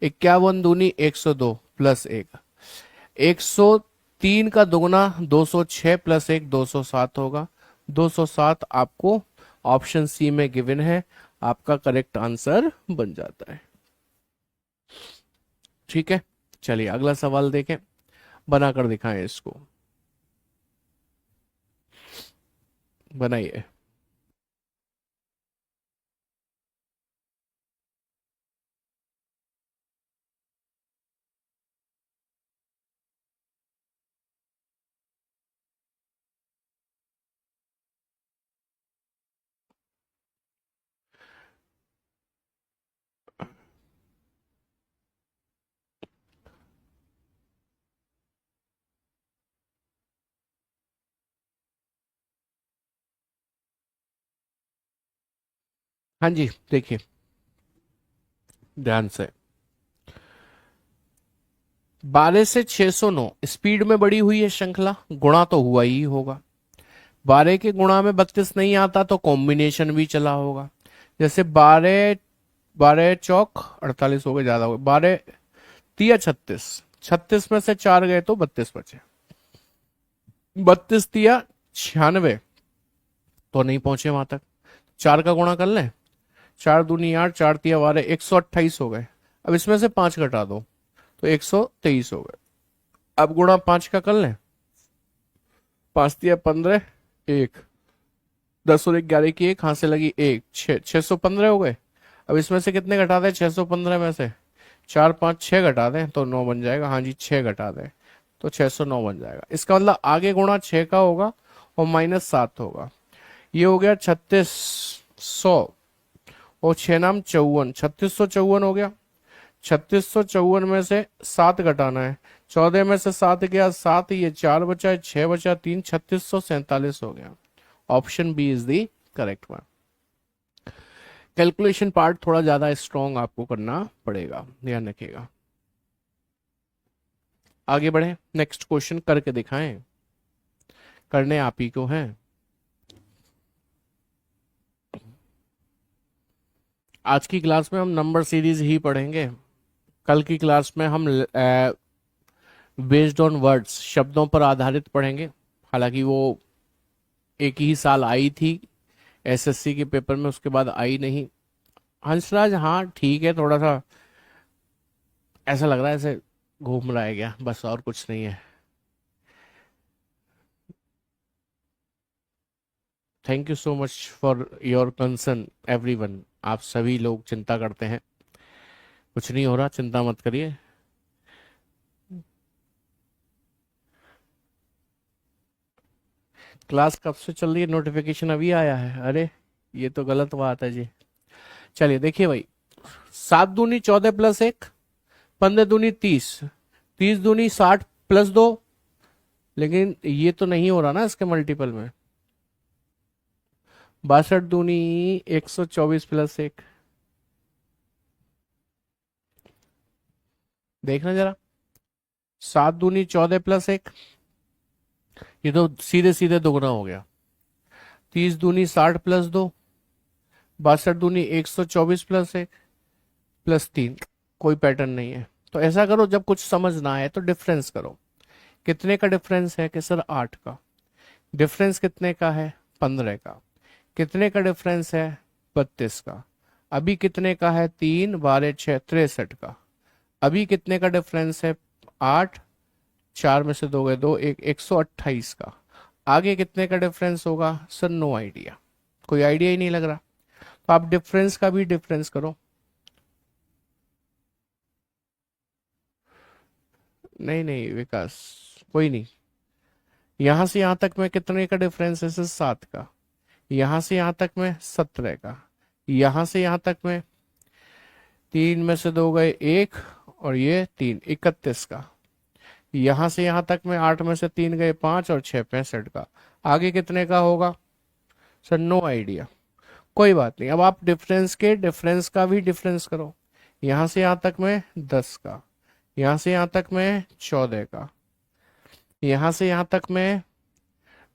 51 दूनी 102 प्लस 1, 103 का दुगना 206 प्लस 1 207 होगा। 207 आपको ऑप्शन सी में गिवन है, आपका करेक्ट आंसर बन जाता है। ठीक है, चलिए अगला सवाल देखें, बनाकर दिखाएं इसको। बनाइए। हाँ जी, देखिए ध्यान से। 12 से 609 स्पीड में बढ़ी हुई है श्रृंखला, गुणा तो हुआ ही होगा। 12 के गुणा में 32 नहीं आता तो कॉम्बिनेशन भी चला होगा। जैसे 12, 12 चौक 48 हो गए, ज्यादा हो गए, 12 तिया 36, 36 में से 4 गए तो 32 बचे, 32 तिया 96, तो नहीं पहुंचे वहां तक। 4 का गुणा कर लें, 4 दूनी 8, 4 तिया 12, 128 हो गए। अब इसमें से 5 घटा दो तो 123 हो गए। अब गुणा 5 का कर लें, 5 तिया 15, 1, 10 और 11 की 1, हाथ से लगी 1, 615 हो गए। अब इसमें से कितने घटा दें, 615 में से 4 5 6 घटा दें तो 9 बन जाएगा। हाँ जी, 6 घटा दें तो 609 बन जाएगा। इसका मतलब आगे गुणा 6 का होगा और -7 होगा। ये हो गया 3600 और 6 नाम 54, 3654 हो गया। 3654 में से 7 घटाना है, 14 में से 7 गया 7, ये 4 बचा, 6 बचा 3, 3647 हो गया। Option B is the correct one. Calculation part थोड़ा ज्यादा स्ट्रॉन्ग आपको करना पड़ेगा, ध्यान रखिएगा। आगे बढ़े, नेक्स्ट क्वेश्चन करके दिखाएं, करने आप ही को हैं। आज की क्लास में हम नंबर सीरीज ही पढ़ेंगे, कल की क्लास में हम बेस्ड ऑन वर्ड्स, शब्दों पर आधारित पढ़ेंगे। हालांकि वो एक ही साल आई थी एसएससी के पेपर में, उसके बाद आई नहीं। हंसराज हाँ ठीक है, थोड़ा सा ऐसा लग रहा है ऐसे घूम रहा है क्या, बस और कुछ नहीं है। Thank you so much for your concern everyone. आप सभी लोग चिंता करते हैं, कुछ नहीं हो रहा, चिंता मत करिए। क्लास कब से चल रही है, नोटिफिकेशन अभी आया है? अरे ये तो गलत बात है जी। चलिए देखिए भाई, 7 दूनी 14 प्लस 1, 15 दूनी 30, 30 दूनी 60 प्लस 2, लेकिन ये तो नहीं हो रहा ना इसके मल्टीपल में। 62 दूनी 124 प्लस 1, देखना जरा। 7 दूनी 14 प्लस 1, ये तो सीधे सीधे दोगुना हो गया। 30 दूनी 60 प्लस 2, 62 दूनी 124 प्लस 1 प्लस 3, कोई पैटर्न नहीं है। तो ऐसा करो, जब कुछ समझ ना आए तो डिफरेंस करो। कितने का डिफरेंस है कि सर 8 का। डिफरेंस कितने का है, 15 का। कितने का डिफरेंस है, 32 का। अभी कितने का है, 3 12 6 63 का। अभी कितने का डिफरेंस है, 8, 4 में से 2 गए 2, 1, 128 का। आगे कितने का डिफरेंस होगा सर, नो आइडिया, कोई आइडिया ही नहीं लग रहा। तो आप डिफरेंस का भी डिफरेंस करो। नहीं नहीं विकास, कोई नहीं। यहां से यहां तक में कितने का डिफरेंस है सर, 7 का। यहां से यहां तक में 17 का। यहां से यहां तक में 3 में से 2 गए 1, और ये 3, 31 का। यहां से यहां तक में 8 में से 3 गए 5, और 6 65 का। आगे कितने का होगा सर, नो आइडिया। कोई बात नहीं, अब आप डिफरेंस के डिफरेंस का भी डिफरेंस करो। यहां से यहां तक में 10 का, यहां से यहां तक में 14 का, यहां से यहां तक में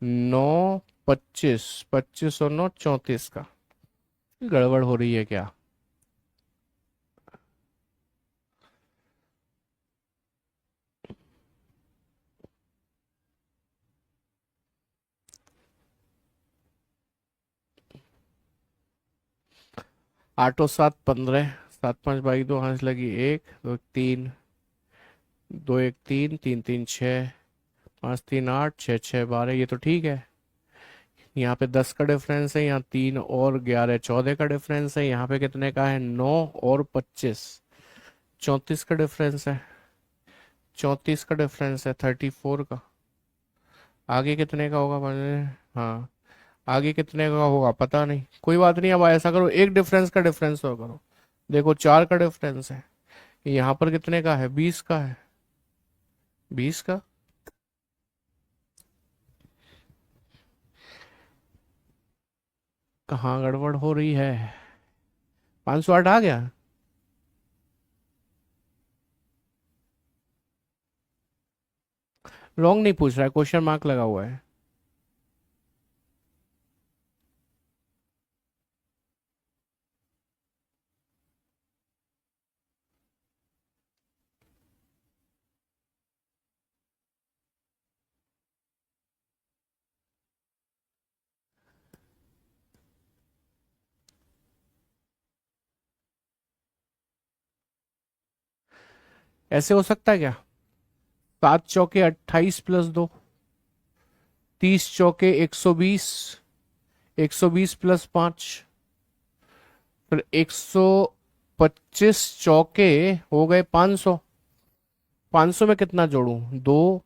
9, 25, 25 और 9 34 का। गड़बड़ हो रही है क्या? आठ और 7 15, 7 5 बाई 2, हाथ लगी 1 2 3, 2 1 3, 3 3 6, 5 3 8, 6 6 12, ये तो ठीक है। यहाँ पे 10 का डिफरेंस है, यहाँ 3 और 11 14 का डिफरेंस है, यहाँ पे कितने का है 9 और 25 34 का डिफरेंस है, 34 का डिफरेंस है 34 का। आगे कितने का होगा हाँ आगे कितने का होगा पता नहीं, कोई बात नहीं। अब ऐसा करो एक डिफरेंस का डिफरेंस और करो, देखो 4 का डिफरेंस है, यहाँ पर कितने का है 20 का है, 20 का। कहाँ गड़बड़ हो रही है, 508 आ गया। रॉन्ग नहीं पूछ रहा है, क्वेश्चन मार्क लगा हुआ है। ऐसे हो सकता है क्या, 7 चौके 28 प्लस 2, 30 चौके 120, 120 प्लस 5, फिर 125 चौके हो गए 500। 500 में कितना जोड़ूं, 2,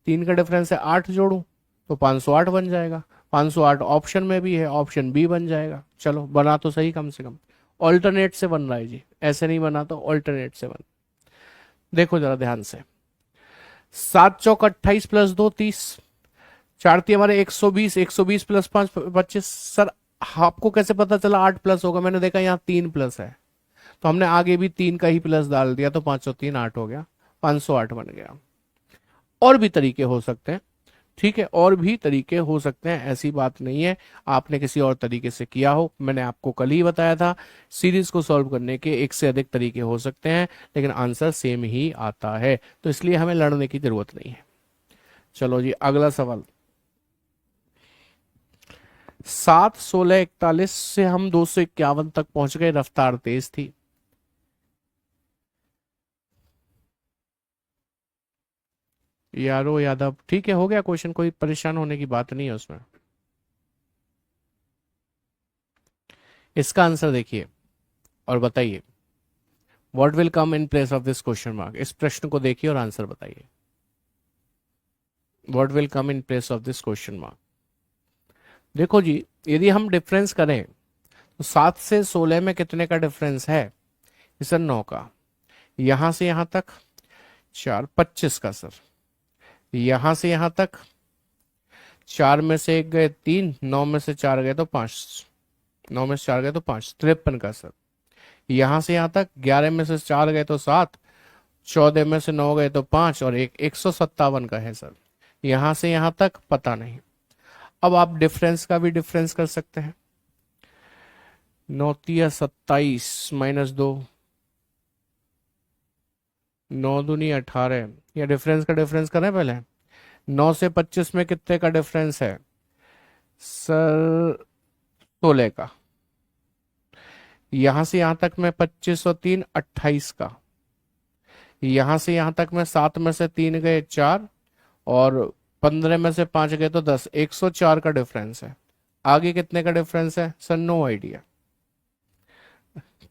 3 का डिफरेंस है 8 जोड़ूं तो 508 बन जाएगा। 508 ऑप्शन में भी है, ऑप्शन बी बन जाएगा। चलो बना तो सही, कम से कम ऑल्टरनेट से बन रहा है जी, ऐसे नहीं बना तो ऑल्टरनेट से बन। देखो जरा ध्यान से, 7 चौक 28 प्लस 2 30, 4 थी हमारे 120, 120 प्लस 5 25। सर आपको कैसे पता चला 8 प्लस होगा, मैंने देखा यहाँ 3 प्लस है तो हमने आगे भी 3 का ही प्लस डाल दिया तो 503 8 हो गया, 508 बन गया। और भी तरीके हो सकते हैं, ठीक है, और भी तरीके हो सकते हैं, ऐसी बात नहीं है आपने किसी और तरीके से किया हो। मैंने आपको कल ही बताया था सीरीज को सॉल्व करने के एक से अधिक तरीके हो सकते हैं लेकिन आंसर सेम ही आता है, तो इसलिए हमें लड़ने की जरूरत नहीं है। चलो जी अगला सवाल, 7 16 41 से हम 251 तक पहुंच गए, रफ्तार तेज थी। यारो यादव, ठीक है हो गया क्वेश्चन, कोई परेशान होने की बात नहीं है उसमें। इसका आंसर देखिए और बताइए, what will come in place of this question mark. इस प्रश्न को देखिए और आंसर बताइए, what will come in place of this question mark. देखो जी, यदि हम डिफरेंस करें तो 7 से 16 में कितने का डिफरेंस है सर, 9 का। यहां से यहां तक 4 25 का सर, यहां से यहां तक 4 में से 1 गए 3, 9 में से 4 गए तो 5, 9 में से 4 गए तो 5 53 का सर। यहां से यहां तक 11 में से 4 गए तो 7, 14 में से 9 गए तो 5 और 157 का है सर। यहां से यहां तक पता नहीं। अब आप डिफरेंस का भी डिफरेंस कर सकते हैं, 9 तिया 27 -2, 9 दूनी 18, या डिफरेंस का डिफरेंस करें पहले। 9 से 25 में कितने का डिफरेंस है सर, 16 का। यहां से यहां तक में 25 और 3 28 का। यहां से यहां तक में 7 में से 3 गए 4 और 15 में से 5 गए तो 10, 104 का डिफरेंस है। आगे कितने का डिफरेंस है सर, नो आइडिया।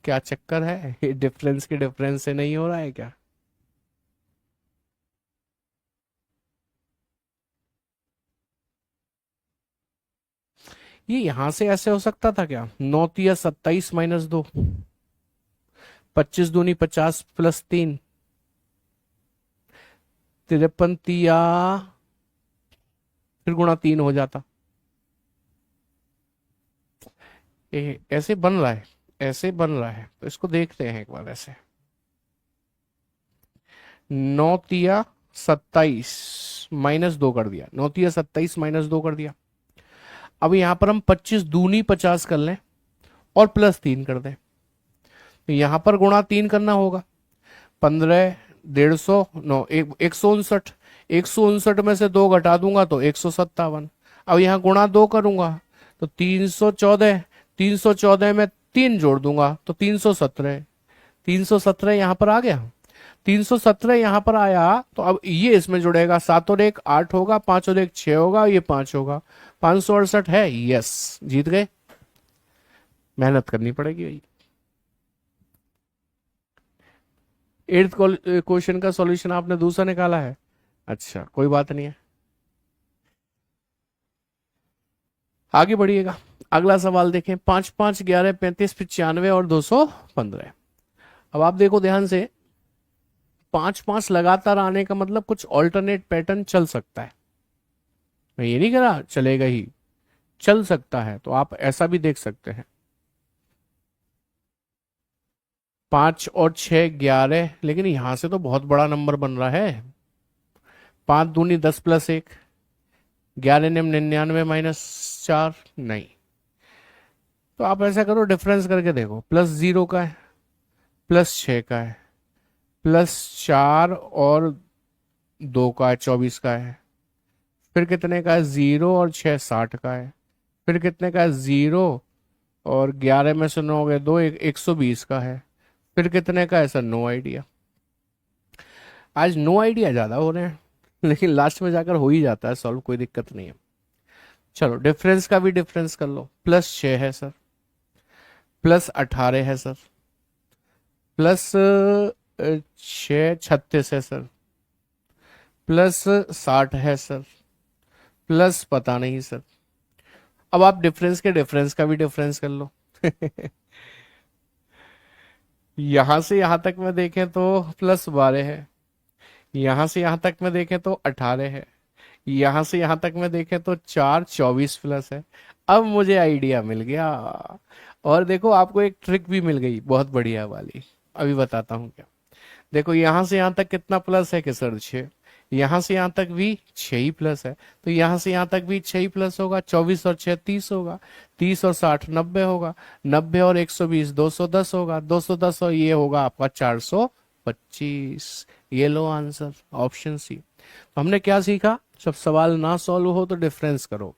क्या चक्कर है, ये डिफरेंस के डिफरेंस से नहीं हो रहा है क्या। ये यहां से ऐसे हो सकता था क्या, 9 तिया 27 -2, 25 दूनी 50 प्लस 3, 53 तिया फिर गुणा 3 हो जाता। ऐसे बन रहा है, ऐसे बन रहा है तो इसको देखते हैं एक बार ऐसे। 9 तिया 27 -2 कर दिया, 9 तिया 27 -2 कर दिया। अब यहां पर हम 25 दूनी 50 कर लें और प्लस 3 कर दें तो यहां पर गुणा 3 करना होगा, 15 150 9 159, 159 में से 2 घटा दूंगा तो 157। अब यहां गुणा 2 करूंगा तो 314, 314 में 3 जोड़ दूंगा तो 317, 317 यहां पर आ गया। 317 यहां पर आया तो अब ये इसमें जुड़ेगा, 7 और 1 8 होगा, 5 और 1 6 होगा, ये 5 होगा, 568 है। यस, जीत गए। मेहनत करनी पड़ेगी भाई। 8th क्वेश्चन का सॉल्यूशन आपने दूसरा निकाला है। अच्छा, कोई बात नहीं है, आगे बढ़िएगा। अगला सवाल देखें, 5 5 11 35 95 और 215। अब आप देखो ध्यान से, 5 5 लगातार आने का मतलब कुछ ऑल्टरनेट पैटर्न चल सकता है। मैं ये नहीं कह रहा चलेगा ही, चल सकता है, तो आप ऐसा भी देख सकते हैं। 5 और 6 11, लेकिन यहां से तो बहुत बड़ा नंबर बन रहा है। 5 दूनी 10 प्लस 1, 11 ने 99 माइनस 4, नहीं। तो आप ऐसा करो, डिफरेंस करके देखो, +0 का है, +6 का है, +4 और 2 का है, 24 का है, फिर कितने का है, 0 और 6 60 का है, फिर कितने का है, 0 और 11 में से 9 हो गए 2, 120 का है, फिर कितने का है सर, नो आइडिया। आज नो आइडिया ज्यादा हो रहे हैं, लेकिन लास्ट में जाकर हो ही जाता है सॉल्व, कोई दिक्कत नहीं है। चलो डिफरेंस का भी डिफरेंस कर लो, +6 है सर, +18 है सर, +6 36 है सर, +60 है सर, प्लस पता नहीं सर। अब आप डिफरेंस के डिफरेंस का भी डिफरेंस कर लो। यहां से यहां तक में देखें तो +12 है, यहां से यहां तक में देखें तो 18 है, यहां से यहां तक में देखें तो 4 24 प्लस है। अब मुझे आइडिया मिल गया, और देखो आपको एक ट्रिक भी मिल गई बहुत बढ़िया वाली, अभी बताता हूँ क्या। देखो यहां से यहां तक कितना प्लस है कि सर 6, यहां से यहां तक भी 6 ही प्लस है, तो यहां से यहां तक भी 6 ही प्लस होगा, 24 और 6 30 होगा, 30 और 60 90 होगा, 90 और 120 210 होगा, 210 और ये होगा आपका 425। ये लो आंसर, ऑप्शन सी। तो हमने क्या सीखा, जब सवाल ना सॉल्व हो तो डिफरेंस करो,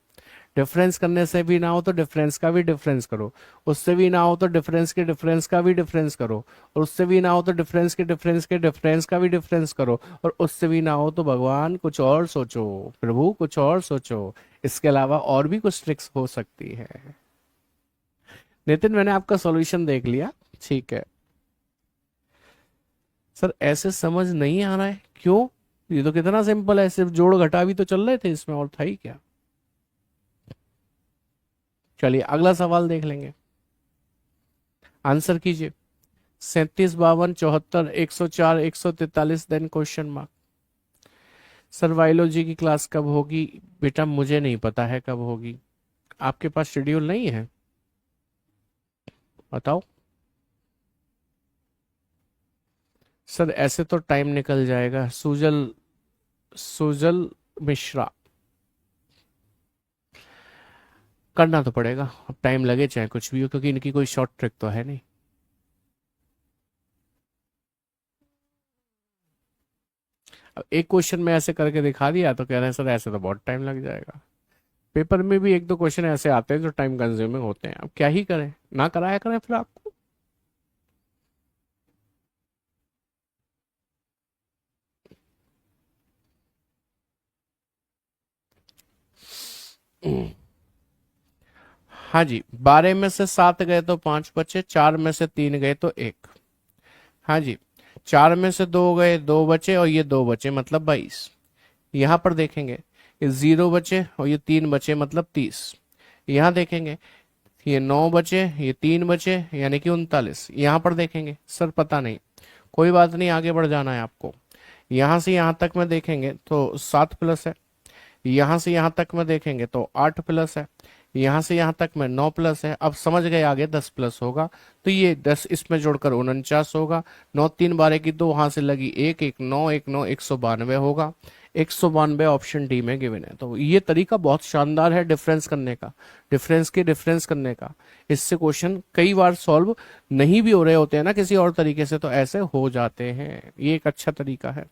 डिफरेंस करने से भी ना हो तो डिफरेंस का भी डिफरेंस करो, उससे भी ना हो तो डिफरेंस के डिफरेंस का भी डिफरेंस करो, और उससे भी ना हो तो डिफरेंस के डिफरेंस के डिफरेंस का भी डिफरेंस करो, और उससे भी ना हो तो भगवान कुछ और सोचो, प्रभु कुछ और सोचो, इसके अलावा और भी कुछ ट्रिक्स हो सकती है। नितिन मैंने आपका सॉल्यूशन देख लिया, ठीक है सर, ऐसे समझ नहीं आ रहा है क्यों, ये तो कितना सिंपल है, सिर्फ जोड़ घटा भी तो चल रहे थे इसमें, और था ही क्या। चलिए अगला सवाल देख लेंगे, आंसर कीजिए। 37 52 74 104 143, then question mark. Sir biology की क्लास कब होगी, बेटा मुझे नहीं पता है कब होगी, आपके पास शेड्यूल नहीं है, बताओ। सर ऐसे तो टाइम निकल जाएगा, सुजल सुजल मिश्रा, करना तो पड़ेगा, अब टाइम लगे चाहे कुछ भी हो, क्योंकि इनकी कोई शॉर्ट ट्रिक तो है नहीं। अब एक क्वेश्चन में ऐसे करके दिखा दिया तो कह रहे हैं सर ऐसे तो बहुत टाइम लग जाएगा। पेपर में भी एक दो क्वेश्चन ऐसे आते हैं जो टाइम कंज्यूमिंग होते हैं, अब क्या ही करें, ना कराया करें फिर आपको। हाँ जी, 12 में से 7 गए तो 5 बचे, 4 में से 3 गए तो 1। हाँ जी, 4 में से 2 गए 2 बचे, और ये 2 बचे मतलब 22। यहाँ पर देखेंगे ये 0 बचे और ये 3 बचे मतलब 30। यहाँ देखेंगे ये 9 बचे, ये 3 बचे, यानी कि 39। यहाँ पर देखेंगे सर पता नहीं, कोई बात नहीं, आगे बढ़ जाना है आपको। यहाँ से यहाँ तक में देखेंगे तो 7 प्लस है, यहाँ से यहाँ तक में देखेंगे तो 8 प्लस है, यहाँ से यहाँ तक में 9 प्लस है, अब समझ गए आगे 10 प्लस होगा, तो ये 10 इसमें जोड़कर 49 होगा, 9 3 12 की 2, वहां से लगी 1 1 9 1 9 192 होगा, 192 ऑप्शन डी में गिवन है। तो ये तरीका बहुत शानदार है डिफरेंस करने का, डिफरेंस के डिफरेंस करने का। इससे क्वेश्चन कई बार सॉल्व नहीं भी हो रहे होते हैं ना किसी और तरीके से, तो ऐसे हो जाते हैं, ये एक अच्छा तरीका है।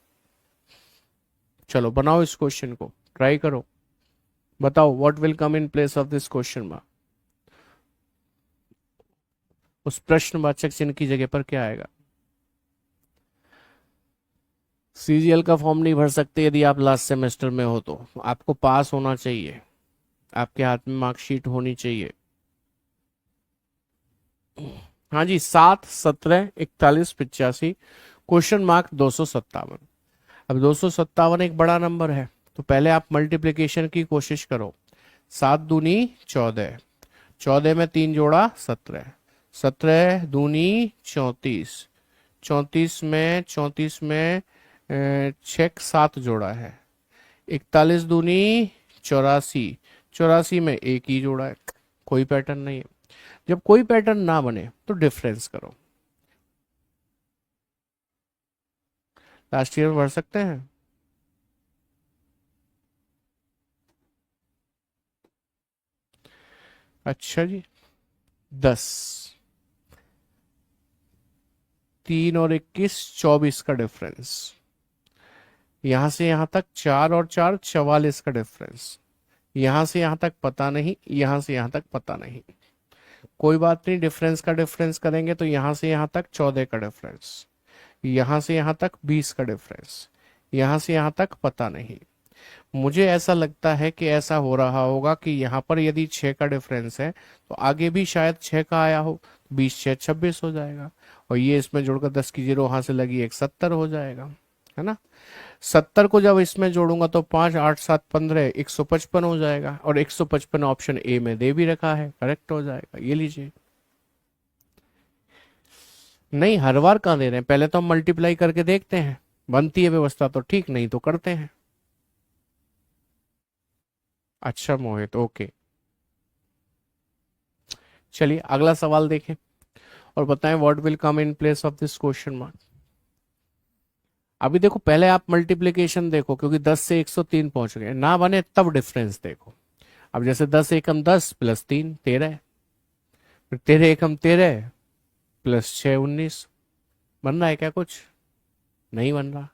चलो बनाओ इस क्वेश्चन को, ट्राई करो, बताओ what will come in place of this question mark, उस प्रश्नवाचक चिन्ह की जगह पर क्या आएगा। सीजीएल का फॉर्म नहीं भर सकते यदि आप लास्ट सेमेस्टर में हो तो आपको पास होना चाहिए, आपके हाथ में मार्कशीट होनी चाहिए। हाँ जी, 7, 17, 41, 85, क्वेश्चन मार्क 257। अब 257 एक बड़ा नंबर है, तो पहले आप मल्टीप्लिकेशन की कोशिश करो। 7 दूनी 14, 14 में 3 जोड़ा 17, 17 दूनी 34, 34 में 6 7 जोड़ा है, 41 दूनी 84, 84 में एक ही जोड़ा है, कोई पैटर्न नहीं है। जब कोई पैटर्न ना बने तो डिफरेंस करो। लास्ट ईयर भर सकते हैं। अच्छा जी, 10, 3 और 21, 24 का डिफरेंस। यहां से यहां तक 4 और 4, 44 का डिफरेंस। यहां से यहां तक पता नहीं, यहां से यहां तक पता नहीं, कोई बात नहीं, डिफरेंस का डिफरेंस करेंगे तो यहां से यहां तक 14 का डिफरेंस, यहां से यहां तक 20 का डिफरेंस, यहां से यहां तक पता नहीं। मुझे ऐसा लगता है कि ऐसा हो रहा होगा कि यहाँ पर यदि 6 का डिफरेंस है तो आगे भी शायद 6 का आया हो, 20 6 26 हो जाएगा, और ये इसमें जोड़कर 10 की जीरो वहां से लगी, एक 70 हो जाएगा, है ना। 70 को जब इसमें जोड़ूंगा तो 5 8 7 15 155 हो जाएगा, और 155 ऑप्शन ए में दे भी रखा है, करेक्ट हो जाएगा। ये लीजिए। नहीं, हर बार कहाँ दे रहे हैं, पहले तो हम मल्टीप्लाई करके देखते हैं, बनती है व्यवस्था तो ठीक, नहीं तो करते हैं। अच्छा मोहित, ओके, चलिए अगला सवाल देखें और बताएं what will come in place of this question mark. अभी देखो, पहले आप मल्टीप्लिकेशन देखो, क्योंकि 10 से 103 पहुंच गए, ना बने तब डिफरेंस देखो। अब जैसे 10 एकम 10 प्लस 3 13, फिर 13 एकम 13 प्लस 6 19। बन रहा है क्या कुछ? नहीं बन रहा।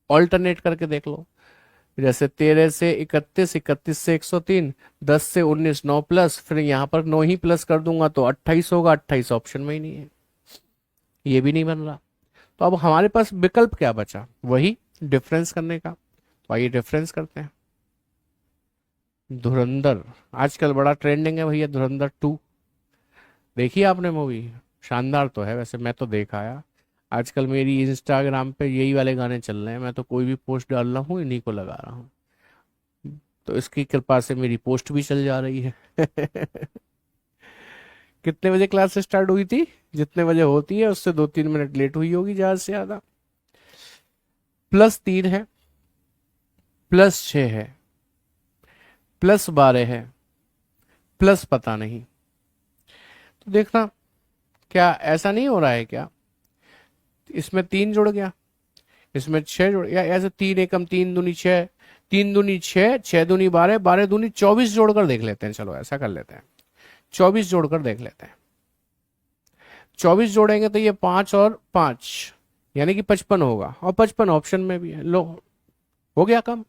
ऑल्टरनेट करके देख लो, जैसे 13 से 31, 31 से 103, 10 से 19 9 प्लस, फिर यहाँ पर 9 ही प्लस कर दूंगा तो 28 होगा, 28 ऑप्शन में ही नहीं है, ये भी नहीं बन रहा। तो अब हमारे पास विकल्प क्या बचा? वही डिफरेंस करने का। तो आइए डिफरेंस करते हैं। धुरंधर आजकल बड़ा ट्रेंडिंग है भैया, धुरंधर 2 देखिए आपने मूवी? शानदार तो है वैसे, मैं तो देख आया। आजकल मेरी इंस्टाग्राम पे यही वाले गाने चल रहे हैं, मैं तो कोई भी पोस्ट डाल रहा हूँ इन्हीं को लगा रहा हूँ, तो इसकी कृपा से मेरी पोस्ट भी चल जा रही है। कितने बजे क्लास स्टार्ट हुई थी? जितने बजे होती है उससे 2-3 मिनट लेट हुई होगी ज्यादा से ज्यादा। +3 है, +6 है, +12 है, प्लस पता नहीं। तो देखना, क्या ऐसा नहीं हो रहा है क्या? इसमें 3 जुड़ गया, इसमें 6 जुड़ गया, ऐसे 3 एकम 3 दूनी 6, 3 दूनी 6, 6 दूनी 12, 12 दूनी 24 जोड़कर देख लेते हैं। चलो ऐसा कर लेते हैं, 24 जोड़कर देख लेते हैं। 24 जोड़ेंगे तो ये 5 और 5 यानी कि 55 होगा, और 55 ऑप्शन में भी है। लो, हो गया कम।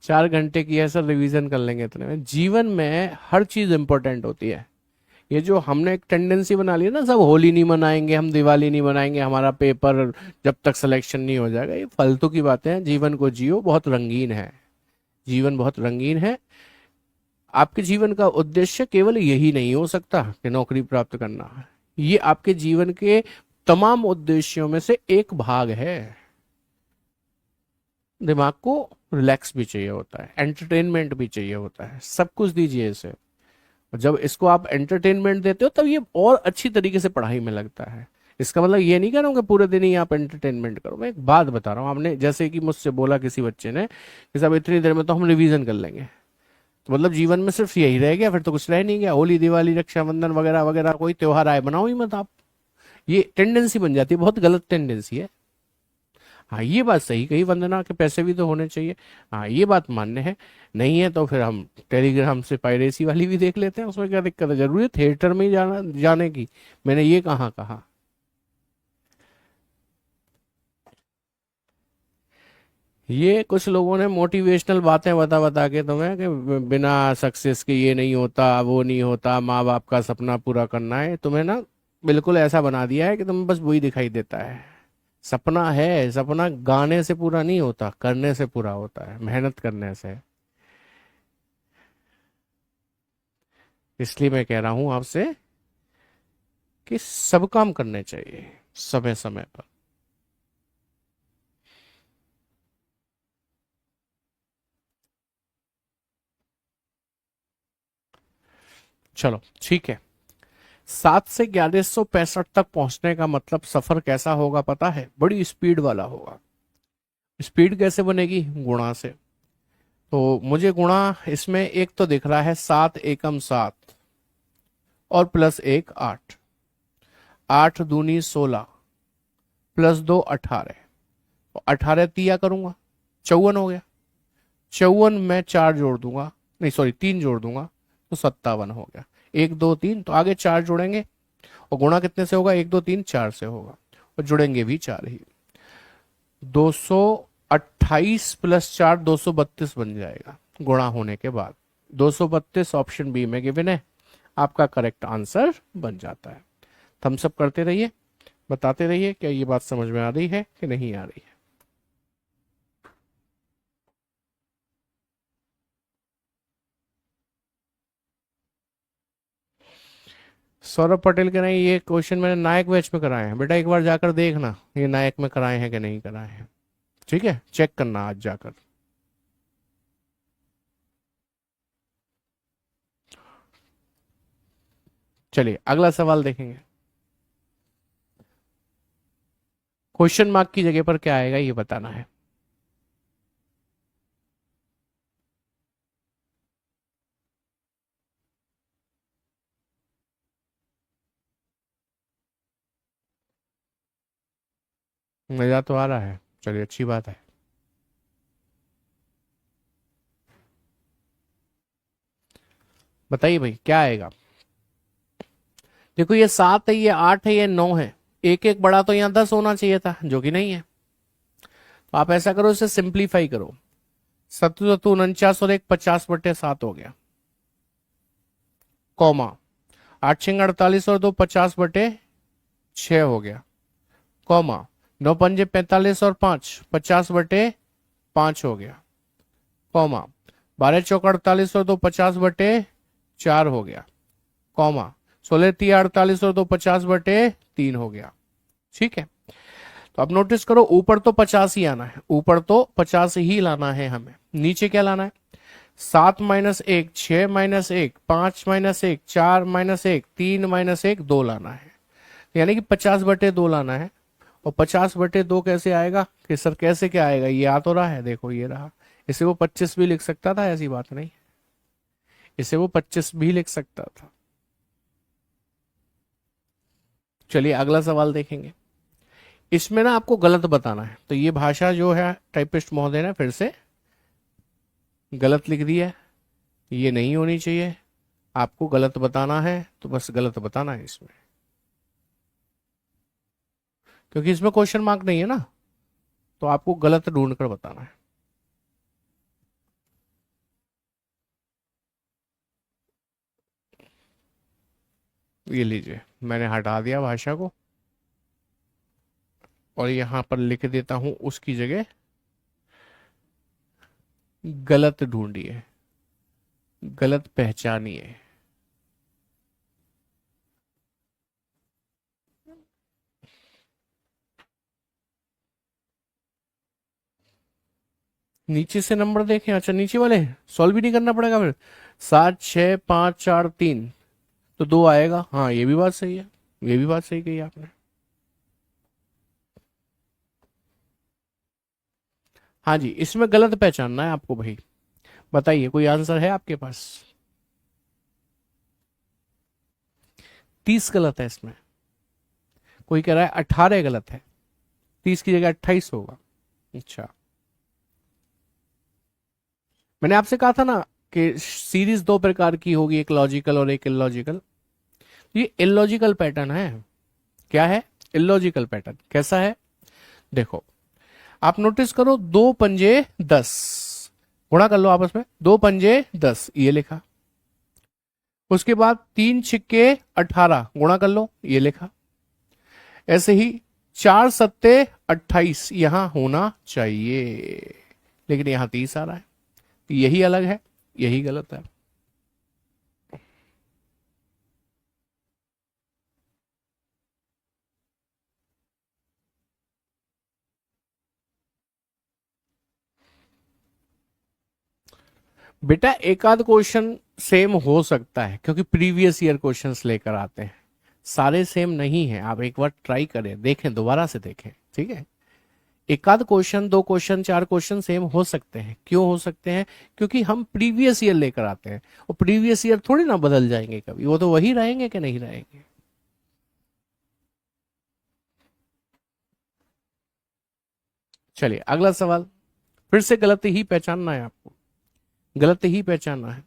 चार घंटे की है सर, रिवीजन कर लेंगे इतने में। जीवन में हर चीज इंपॉर्टेंट होती है। ये जो हमने एक टेंडेंसी बना ली है ना, सब होली नहीं मनाएंगे, हम दिवाली नहीं मनाएंगे, हमारा पेपर जब तक सिलेक्शन नहीं हो जाएगा, ये फालतू की बातें हैं। जीवन को जियो, बहुत रंगीन है जीवन, बहुत रंगीन है। आपके जीवन का उद्देश्य केवल यही नहीं हो सकता कि नौकरी प्राप्त करना, ये आपके जीवन के तमाम उद्देश्यों में से एक भाग है। दिमाग को रिलैक्स भी चाहिए होता है, एंटरटेनमेंट भी चाहिए होता है, सब कुछ दीजिए इसे। और जब इसको आप एंटरटेनमेंट देते हो तब ये और अच्छी तरीके से पढ़ाई में लगता है। इसका मतलब ये नहीं कह रहा हूँ कि पूरे दिन ही आप एंटरटेनमेंट करो, मैं एक बात बता रहा हूँ। आपने जैसे कि मुझसे बोला किसी बच्चे ने कि साहब इतनी देर में तो हम रिवीजन कर लेंगे, तो मतलब जीवन में सिर्फ यही रह गया, फिर तो कुछ रह नहीं गया। होली दिवाली रक्षाबंधन वगैरह वगैरह कोई त्योहार आए, बनाओ ही मत आप। ये टेंडेंसी बन जाती है, बहुत गलत टेंडेंसी है। हाँ, ये बात सही कही वंदना, के पैसे भी तो होने चाहिए। हाँ, ये बात मान्य है। नहीं है तो फिर हम टेलीग्राम से पायरेसी वाली भी देख लेते हैं, उसमें क्या दिक्कत है? जरूरी है थिएटर में ही जाने की? मैंने ये कहाँ कहा। ये कुछ लोगों ने मोटिवेशनल बातें बता बता के तुम्हें कि बिना सक्सेस के ये नहीं होता, वो नहीं होता, माँ बाप का सपना पूरा करना है, तुम्हें ना बिल्कुल ऐसा बना दिया है कि तुम्हें बस वही दिखाई देता है। सपना है, सपना गाने से पूरा नहीं होता, करने से पूरा होता है, मेहनत करने से। इसलिए मैं कह रहा हूं आपसे कि सब काम करने चाहिए समय समय पर। चलो ठीक है। 7 से 1165 तक पहुंचने का मतलब सफर कैसा होगा पता है? बड़ी स्पीड वाला होगा। स्पीड कैसे बनेगी? गुणा से। तो मुझे गुणा इसमें एक तो दिख रहा है 7 एकम 7 और +1 8, 8 दूनी 16 +2 18, 18 तिया करूंगा 54 हो गया। 54 में 4 जोड़ दूंगा, नहीं सॉरी 3 जोड़ दूंगा तो 57 हो गया। 1 2 3, तो आगे 4 जोड़ेंगे और गुणा कितने से होगा? 1 2 3 4 से होगा और जुड़ेंगे भी 4 ही। 228 +4 232 बन जाएगा गुणा होने के बाद। 232 ऑप्शन बी में गिवन है, आपका करेक्ट आंसर बन जाता है। थम्स अप करते रहिए, बताते रहिए क्या ये बात समझ में आ रही है कि नहीं आ रही है। सौरभ पटेल कह रहे हैं ये क्वेश्चन मैंने नायक बैच में कराए हैं। बेटा एक बार जाकर देखना ये नायक में कराए हैं कि नहीं कराए हैं, ठीक है? चेक करना आज जाकर। चलिए अगला सवाल देखेंगे। क्वेश्चन मार्क की जगह पर क्या आएगा ये बताना है। मजा तो आ रहा है, चलिए अच्छी बात है। बताइए भाई क्या आएगा। देखो ये 7 है, ये 8 है, ये 9 है। एक एक बड़ा तो यहाँ 10 होना चाहिए था, जो कि नहीं है। तो आप ऐसा करो, इसे सिंप्लीफाई करो। 7 7 49 और 1 50/7 हो गया, कॉमा 8 6 48 और 2 50/6 हो गया, कॉमा 9 5 45 और 5 50/5 हो गया, कॉमा 12 4 48 और 2 50/4 हो गया, कॉमा 16 3 48 और 2 50/3 हो गया। ठीक है, तो अब नोटिस करो ऊपर तो 50 ही आना है, ऊपर तो 50 ही लाना है हमें। नीचे क्या लाना है? 7 - 1 6 - 1 5 - 1 4 - 1 3 - 1 2 लाना है, यानी कि 50/2 लाना है। और 50/2 कैसे आएगा कि सर कैसे क्या आएगा? ये आ तो रहा है, देखो ये रहा। इसे वो 25 भी लिख सकता था, ऐसी बात नहीं, इसे वो 25 भी लिख सकता था। चलिए अगला सवाल देखेंगे। इसमें ना आपको गलत बताना है, तो ये भाषा जो है टाइपिस्ट महोदय ने फिर से गलत लिख दी है, ये नहीं होनी चाहिए। आपको गलत बताना है तो बस गलत बताना है इसमें, क्योंकि इसमें क्वेश्चन मार्क नहीं है ना, तो आपको गलत ढूंढ कर बताना है। ये लीजिए, मैंने हटा दिया भाषा को और यहां पर लिख देता हूं उसकी जगह गलत ढूंढिए, गलत पहचानिए। नीचे से नंबर देखें, अच्छा नीचे वाले सॉल्व भी नहीं करना पड़ेगा फिर। 7 6 5 4 3 तो 2 आएगा। हाँ ये भी बात सही है, ये भी बात सही कही आपने। हाँ जी, इसमें गलत पहचानना है आपको भाई। बताइए कोई आंसर है आपके पास? 30 गलत है इसमें, कोई कह रहा है 18 गलत है, 30 की जगह 28 होगा। अच्छा, मैंने आपसे कहा था ना कि सीरीज 2 प्रकार की होगी, एक लॉजिकल और एक इलॉजिकल। ये इलॉजिकल पैटर्न है। क्या है? Illogical pattern. कैसा है? देखो आप नोटिस करो, 2 पंजे 10 गुणा कर लो आपस में, 2 पंजे 10 ये लिखा, उसके बाद 3 छिक्के 18 गुणा कर लो, ये लिखा। ऐसे ही 4 सत्ते 28 यहां होना चाहिए, लेकिन यहां 30 आ रहा है, यही अलग है, यही गलत है। बेटा एक आध क्वेश्चन सेम हो सकता है, क्योंकि प्रीवियस ईयर क्वेश्चंस लेकर आते हैं, सारे सेम नहीं है। आप एक बार ट्राई करें, देखें, दोबारा से देखें, ठीक है। एक आध क्वेश्चन, 2 क्वेश्चन, 4 क्वेश्चन सेम हो सकते हैं। क्यों हो सकते हैं? क्योंकि हम प्रीवियस ईयर लेकर आते हैं, और प्रीवियस ईयर थोड़ी ना बदल जाएंगे कभी, वो तो वही रहेंगे कि नहीं रहेंगे। चलिए अगला सवाल, फिर से गलती ही पहचानना है आपको, गलती ही पहचानना है।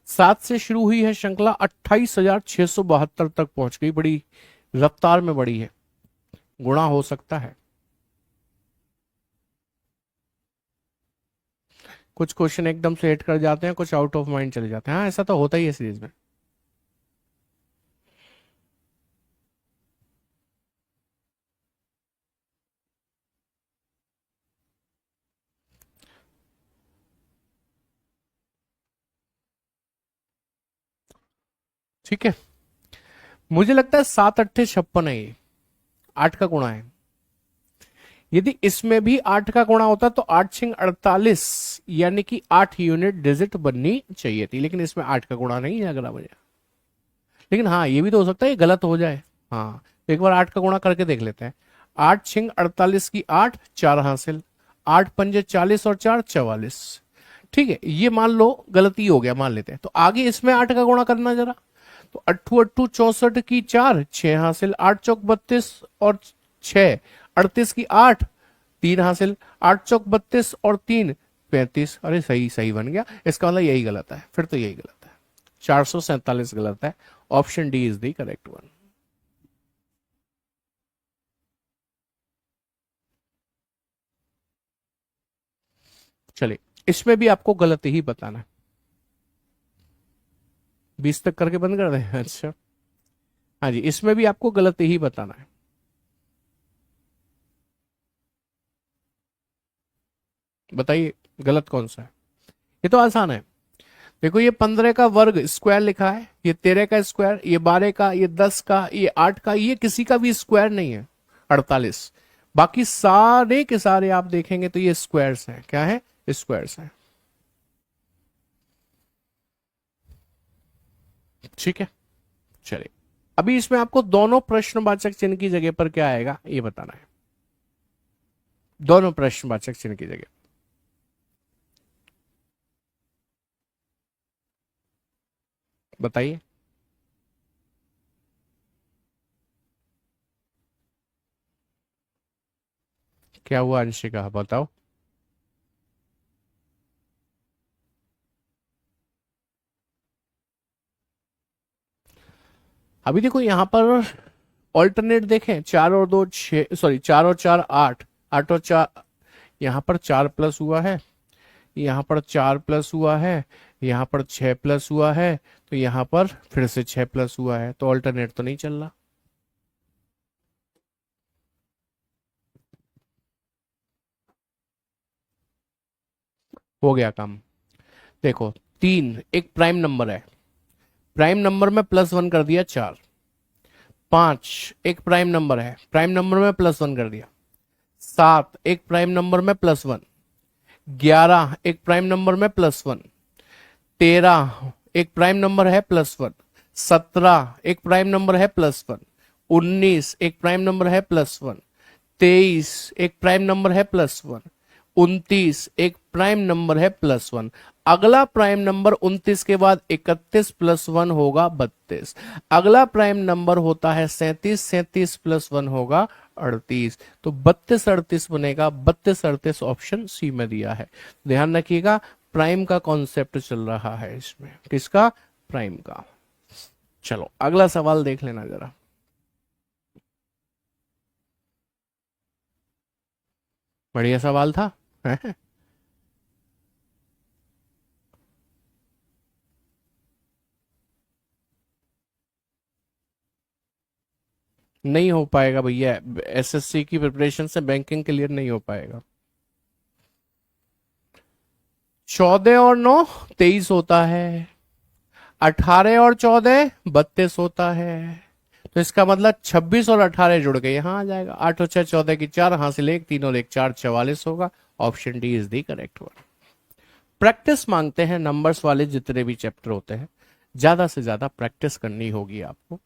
7 से शुरू हुई है श्रृंखला, 28,672 तक पहुंच गई, बड़ी रफ्तार में बढ़ी है, गुणा हो सकता है। कुछ क्वेश्चन एकदम से हिट कर जाते हैं, कुछ आउट ऑफ माइंड चले जाते हैं, हाँ ऐसा तो होता ही है सीरीज में। ठीक है, मुझे लगता है 7 8 56 है, ये 8 का गुणा है। यदि इसमें भी 8 का गुणा होता तो 8 6 48, यानी कि 8 यूनिट डिजिट बननी चाहिए थी, लेकिन इसमें 8 का गुणा नहीं लग रहा मुझे। लेकिन हाँ ये भी तो हो सकता है ये गलत हो जाए। हाँ तो एक बार 8 का गुणा करके देख लेते हैं। 8 6 48 की 8 4 हासिल, 8 पंजे 40 और 4 44। ठीक है, ये मान लो गलती हो गया, मान लेते हैं। तो आगे इसमें 8 का गुणा करना जरा, तो 8 8 64 की 4 6 हासिल, 8 चौक 32 और 6 38 की 8 3 हासिल, 8 चौक 32 और 3 35। अरे सही सही बन गया, इसका मतलब यही गलत है, फिर तो यही गलत है, 447 गलत है। Option D is the correct one. चलिए इसमें भी आपको गलती ही बताना है, 20 तक करके बंद कर दें। अच्छा हाँ जी, इसमें भी आपको गलती ही बताना है। बताइए गलत कौन सा है? ये तो आसान है। देखो ये 15 का वर्ग स्क्वायर लिखा है, ये 13 का स्क्वायर, ये 12 का, ये 10 का, ये 8 का, ये किसी का भी स्क्वायर नहीं है। 48, बाकी सारे के सारे आप देखेंगे तो ये स्क्वायर्स हैं। क्या है? स्क्वायर्स हैं। ठीक है, चलिए अभी इसमें आपको दोनों प्रश्नवाचक चिन्ह की जगह पर क्या आएगा ये बताना है। दोनों प्रश्नवाचक चिन्ह की जगह बताइए क्या हुआ। अंशिका बताओ। अभी देखो यहां पर ऑल्टरनेट देखें, 4 और 2 6, सॉरी 4 और 4 8, 8 और 4, यहां पर 4 प्लस हुआ है, यहां पर 4 प्लस हुआ है, यहां पर 6 प्लस हुआ है, तो यहां पर फिर से 6 प्लस हुआ है, तो ऑल्टरनेट तो नहीं चल रहा। हो गया काम। देखो 3 एक प्राइम नंबर है, प्राइम नंबर में +1 कर दिया 4। 5 एक प्राइम नंबर है, प्राइम नंबर में +1 कर दिया। 7 एक प्राइम नंबर में +1। 11 एक प्राइम नंबर में +1। 13 एक प्राइम नंबर है +1। 17 एक प्राइम नंबर है +1। 19 एक प्राइम नंबर है +1। 23 एक प्राइम नंबर है +1। 29 एक प्राइम नंबर है +1। अगला प्राइम नंबर 29 के बाद 31 +1 होगा 32। अगला प्राइम नंबर होता है 37, 37 +1 होगा 38। तो 32 38 बनेगा, 32 38 ऑप्शन सी में दिया है। ध्यान रखिएगा, प्राइम का कॉन्सेप्ट चल रहा है इसमें। किसका? प्राइम का। चलो अगला सवाल देख लेना जरा। बढ़िया सवाल था। नहीं हो पाएगा भैया, एसएससी की प्रिपरेशन से बैंकिंग क्लियर नहीं हो पाएगा। 14 और 9 23 होता है, 18 और 14 32 होता है, तो इसका मतलब 26 और 18 जुड़ के यहां आ जाएगा। 8 और 6 14 की 4 हासिल 1, 3 और 1 4 44 होगा। Option D is the correct one. Practice मांगते हैं नंबर्स वाले जितने भी चैप्टर होते हैं, ज्यादा से ज्यादा प्रैक्टिस करनी होगी आपको।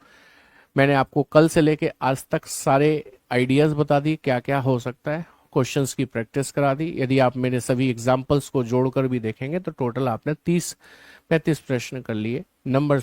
मैंने आपको कल से लेके आज तक सारे आइडियाज बता दी क्या क्या हो सकता है, क्वेश्चंस की प्रैक्टिस करा दी। यदि आप मेरे सभी एग्जाम्पल्स को जोड़कर भी देखेंगे तो टोटल आपने 30-35 प्रश्न कर लिए। नंबर